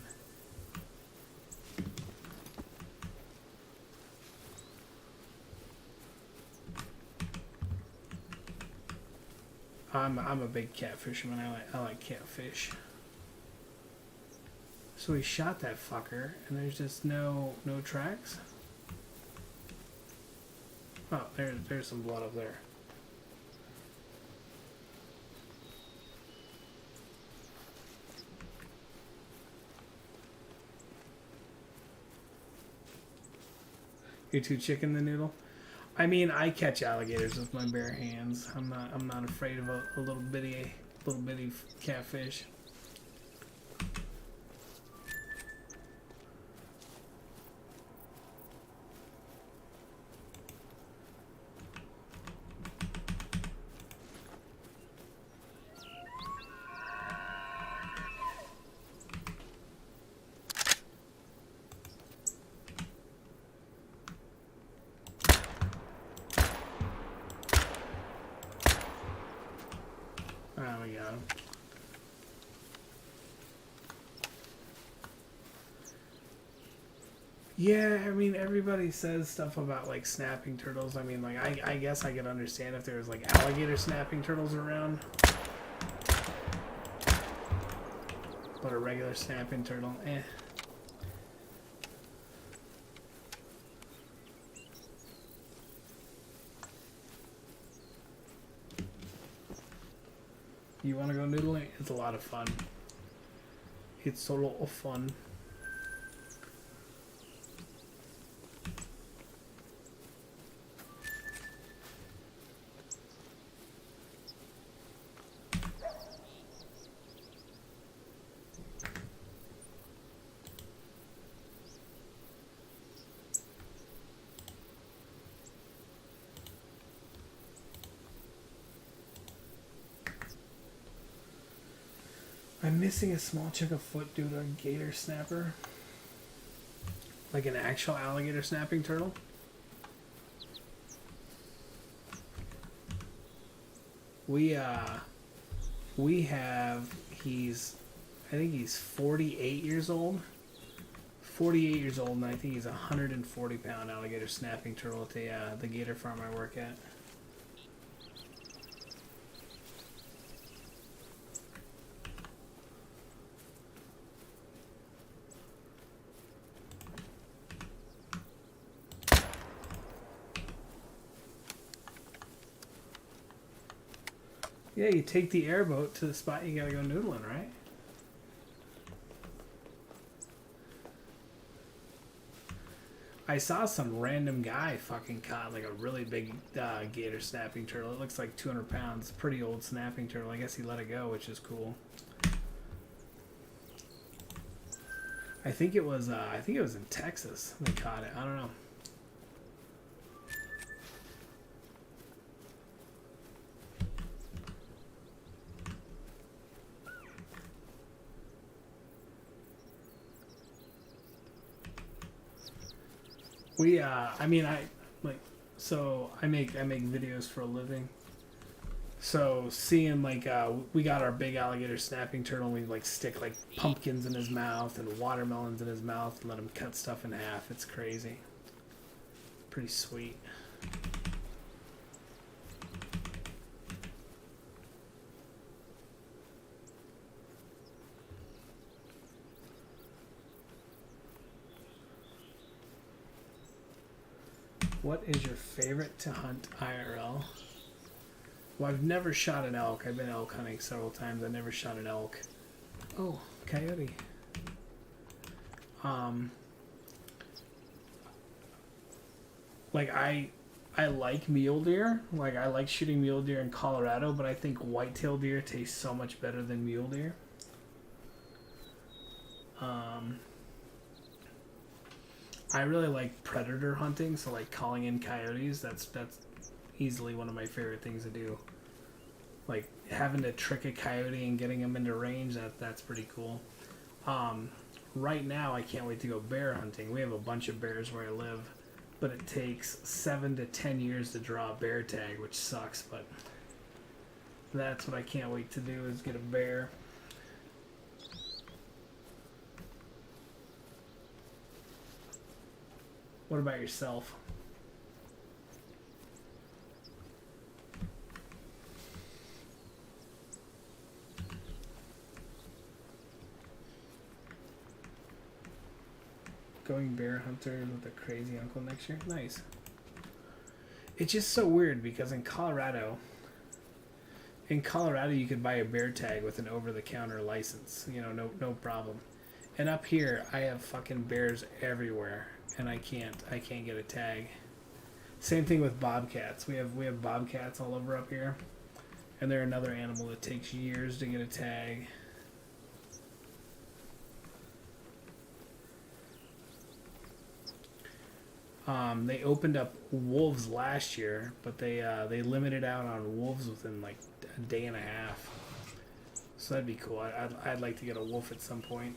S2: I'm a big cat fisherman. I like catfish. So we shot that fucker, and there's just no tracks. Oh, there's some blood up there. You too chicken the noodle? I mean, I catch alligators with my bare hands. I'm not afraid of a little bitty catfish. Oh, we got him. Yeah, I mean, everybody says stuff about, like, snapping turtles. I mean, like, I guess I could understand if there was, like, alligator snapping turtles around. But a regular snapping turtle, eh. You want to go noodling? It's a lot of fun. It's a lot of fun. I'm missing a small chunk of foot due to a gator snapper. Like an actual alligator snapping turtle. We have, I think he's 48 years old. 48 years old, and I think he's a 140-pound alligator snapping turtle at the gator farm I work at. Yeah, you take the airboat to the spot you gotta go noodling, right? I saw some random guy fucking caught like a really big gator snapping turtle. It looks like 200 pounds. Pretty old snapping turtle. I guess he let it go, which is cool. I think it was in Texas they caught it. I don't know. We I mean I like so I make videos for a living. So seeing like we got our big alligator snapping turtle and we like stick like pumpkins in his mouth and watermelons in his mouth and let him cut stuff in half. It's crazy. Pretty sweet. What is your favorite to hunt IRL? Well, I've never shot an elk. I've been elk hunting several times. I never shot an elk. Oh, coyote. Like I like mule deer. Like I like shooting mule deer in Colorado, but I think whitetail deer taste so much better than mule deer. I really like predator hunting, so like calling in coyotes. That's easily one of my favorite things to do. Like having to trick a coyote and getting them into range. That's pretty cool. Right now, I can't wait to go bear hunting. We have a bunch of bears where I live, but it takes 7 to 10 years to draw a bear tag, which sucks. But that's what I can't wait to do is get a bear. What about yourself? Going bear hunter with a crazy uncle next year? Nice. It's just so weird because in Colorado you could buy a bear tag with an over-the-counter license. You know, no problem. And up here, I have fucking bears everywhere, and I can't get a tag. Same thing with bobcats. We have bobcats all over up here, and they're another animal that takes years to get a tag. They opened up wolves last year, but they limited out on wolves within like a day and a half. So that'd be cool. I'd like to get a wolf at some point.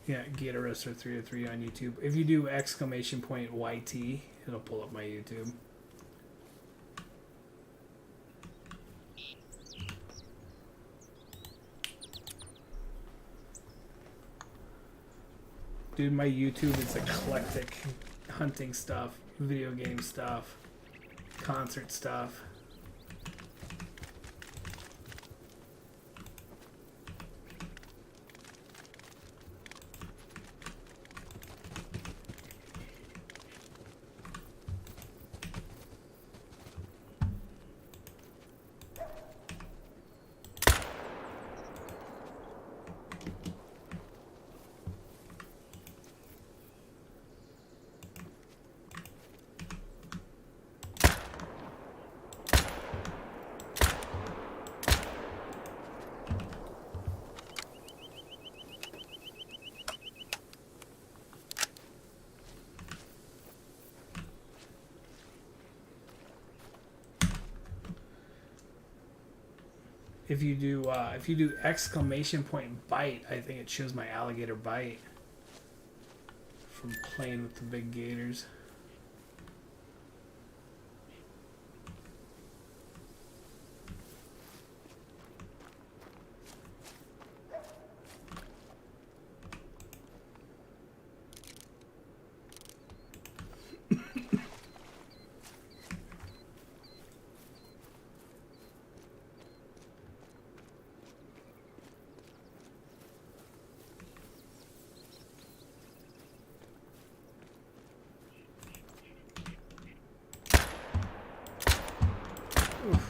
S2: Yeah, Gatorester 303 on YouTube. If you do !YT, it'll pull up my YouTube. Dude, my YouTube is eclectic. Hunting stuff, video game stuff, concert stuff. If you do !bite, I think it shows my alligator bite from playing with the big gators. Oof.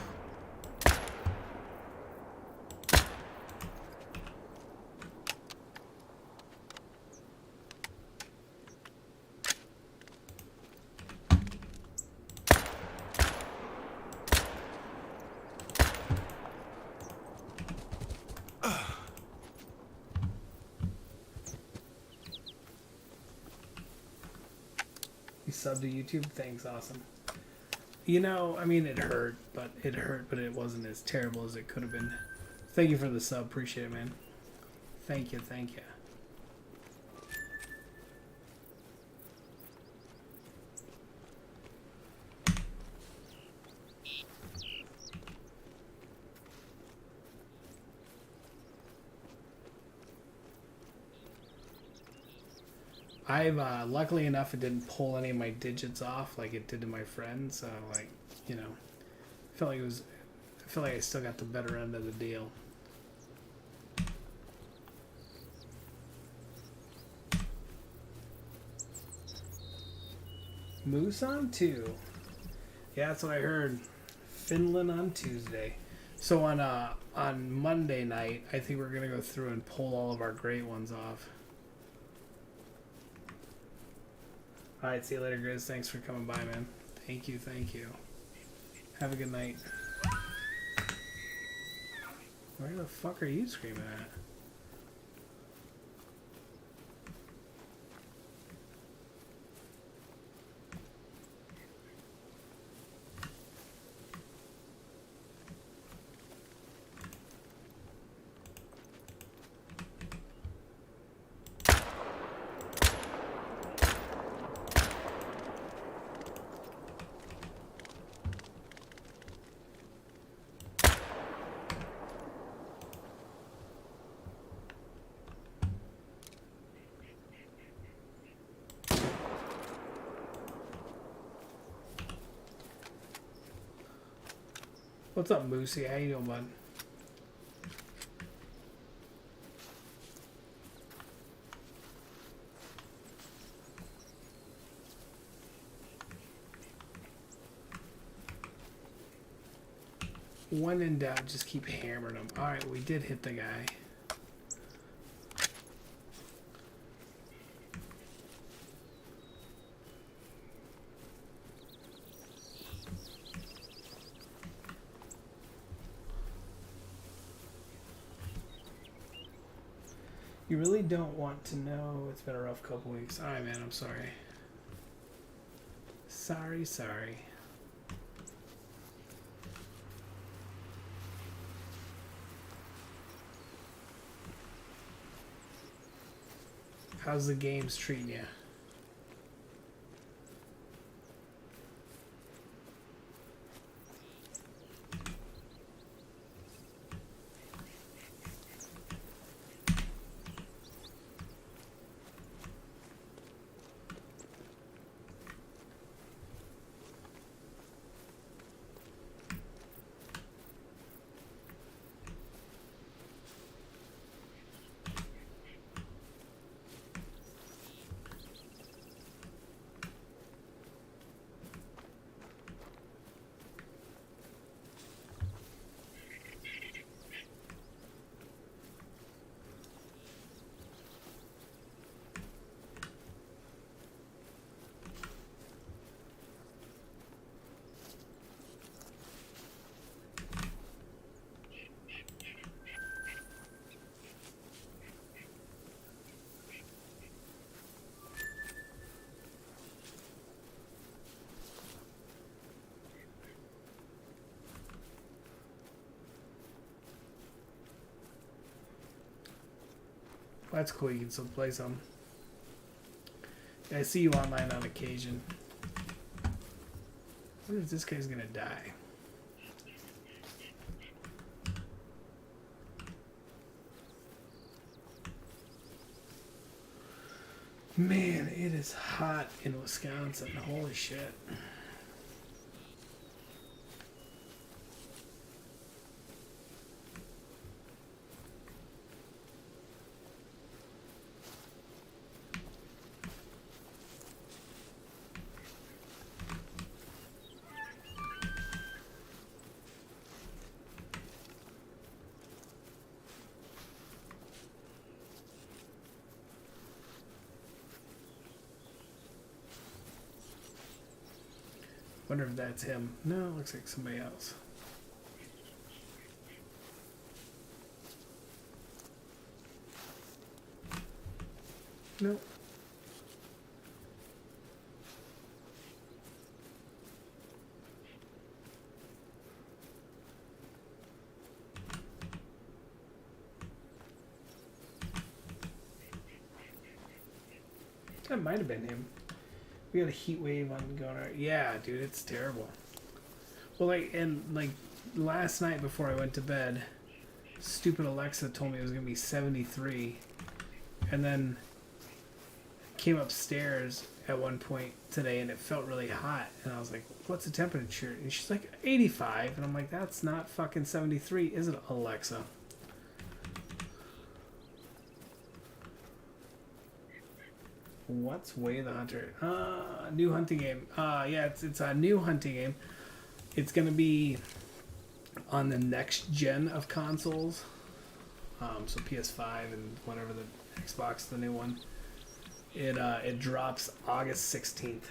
S2: You subbed to YouTube? Thanks, awesome. You know, I mean, it hurt, but it wasn't as terrible as it could have been. Thank you for the sub. Appreciate it, man. Thank you, thank you. I've luckily enough, it didn't pull any of my digits off like it did to my friend. So, like, you know, I feel like I still got the better end of the deal. Moose on 2. Yeah, that's what I heard. Finland on Tuesday. So on Monday night, I think we're gonna go through and pull all of our great ones off. All right, see you later, Grizz. Thanks for coming by, man. Thank you, thank you. Have a good night. Where the fuck are you screaming at? What's up, Moosey? How you doing, bud? When in doubt, just keep hammering them. Alright, we did hit the guy. You really don't want to know. It's been a rough couple weeks. Alright, man, I'm sorry. Sorry. How's the games treating you? That's cool, you can still play some. I see you online on occasion. What if this guy's gonna die? Man, it is hot in Wisconsin. Holy shit. Wonder if that's him. No, it looks like somebody else. No. That might have been him. We got a heat wave on going on. Yeah, dude, it's terrible. Well, like last night before I went to bed, stupid Alexa told me it was gonna be 73, and then came upstairs at one point today and it felt really hot, and I was like, "What's the temperature?" And she's like, 85, and I'm like, "That's not fucking 73, is it, Alexa?" What's Way of the Hunter? New hunting game. Yeah, it's a new hunting game. It's gonna be on the next gen of consoles. So PS5 and whatever the Xbox, the new one. It drops August 16th.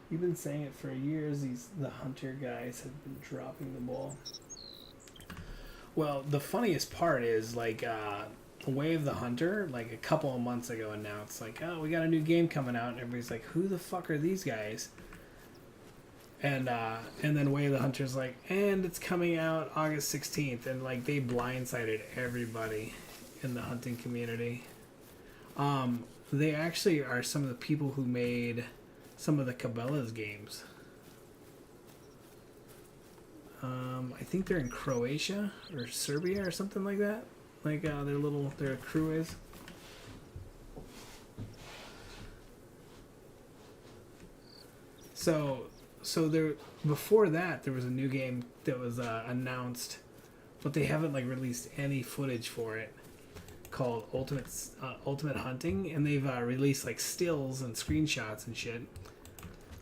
S2: You've been saying it for years. The hunter guys have been dropping the ball. Well, the funniest part is like Way of the Hunter, like a couple of months ago, and now it's like, oh, we got a new game coming out, and everybody's like, who the fuck are these guys? And then Way of the Hunter's like, and it's coming out August 16th, and like they blindsided everybody in the hunting community. They actually are some of the people who made some of the Cabela's games. I think they're in Croatia or Serbia or something like that. Like their crew is. So there, before that there was a new game that was announced, but they haven't like released any footage for it, called Ultimate Hunting, and they've released like stills and screenshots and shit,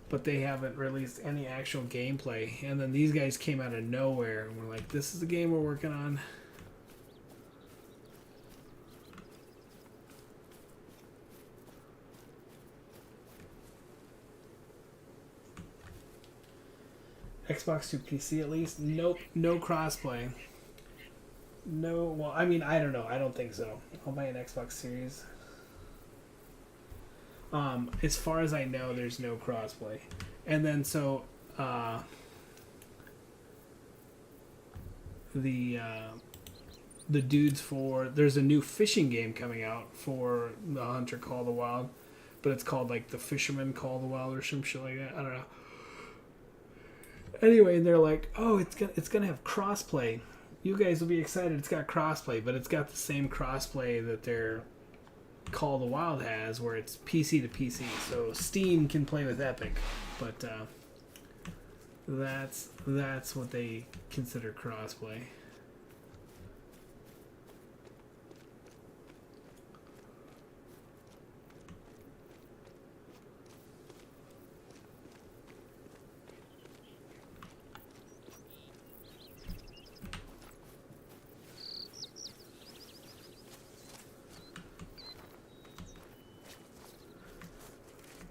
S2: but they haven't released any actual gameplay. And then these guys came out of nowhere and were like, this is the game we're working on. Xbox to PC at least? Nope, no crossplay. No, well, I mean, I don't know. I don't think so. I'll buy an Xbox Series. As far as I know, there's no crossplay. And then so the dudes for, there's a new fishing game coming out for the Hunter Call of the Wild, but it's called like the Fisherman Call of the Wild or some shit like that. I don't know. Anyway, they're like, oh, it's gonna have crossplay. You guys will be excited. It's got crossplay, but it's got the same crossplay that their Call of the Wild has, where it's PC to PC. So Steam can play with Epic, but that's what they consider crossplay.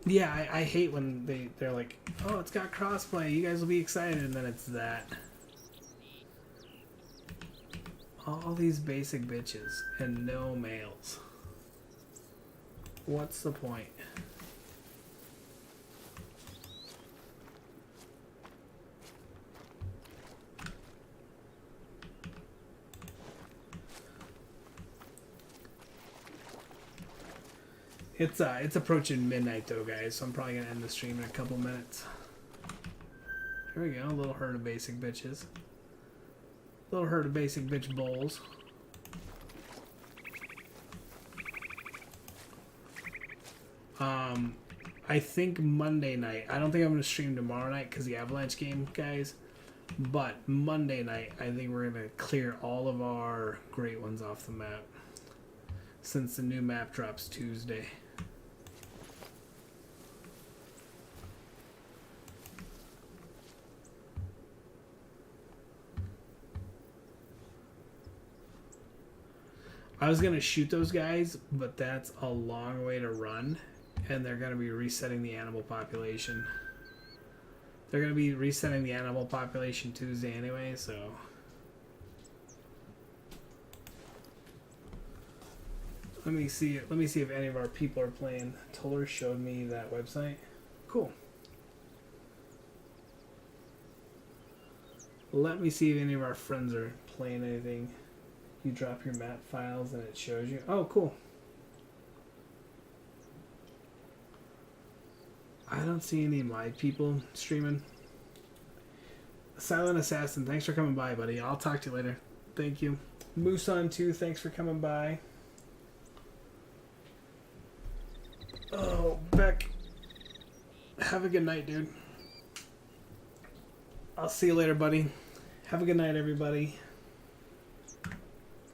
S2: Yeah, I hate when they're like, oh, it's got crossplay, you guys will be excited, and then it's that. All these basic bitches and no males. What's the point? It's approaching midnight though, guys, so I'm probably gonna end the stream in a couple minutes. Here we go, a little herd of basic bitches. Little herd of basic bitch bowls. I think Monday night. I don't think I'm gonna stream tomorrow night because the Avalanche game, guys. But Monday night, I think we're gonna clear all of our great ones off the map. since the new map drops Tuesday. I was gonna shoot those guys, but that's a long way to run, and they're gonna be resetting the animal population. They're gonna be resetting the animal population Tuesday anyway, so. Let me see if any of our people are playing. Toller showed me that website. Cool. Let me see if any of our friends are playing anything. You drop your map files and it shows you. Oh, cool. I don't see any of my people streaming. Silent Assassin, thanks for coming by, buddy. I'll talk to you later. Thank you. Muson 2, thanks for coming by. Oh, Beck. Have a good night, dude. I'll see you later, buddy. Have a good night, everybody.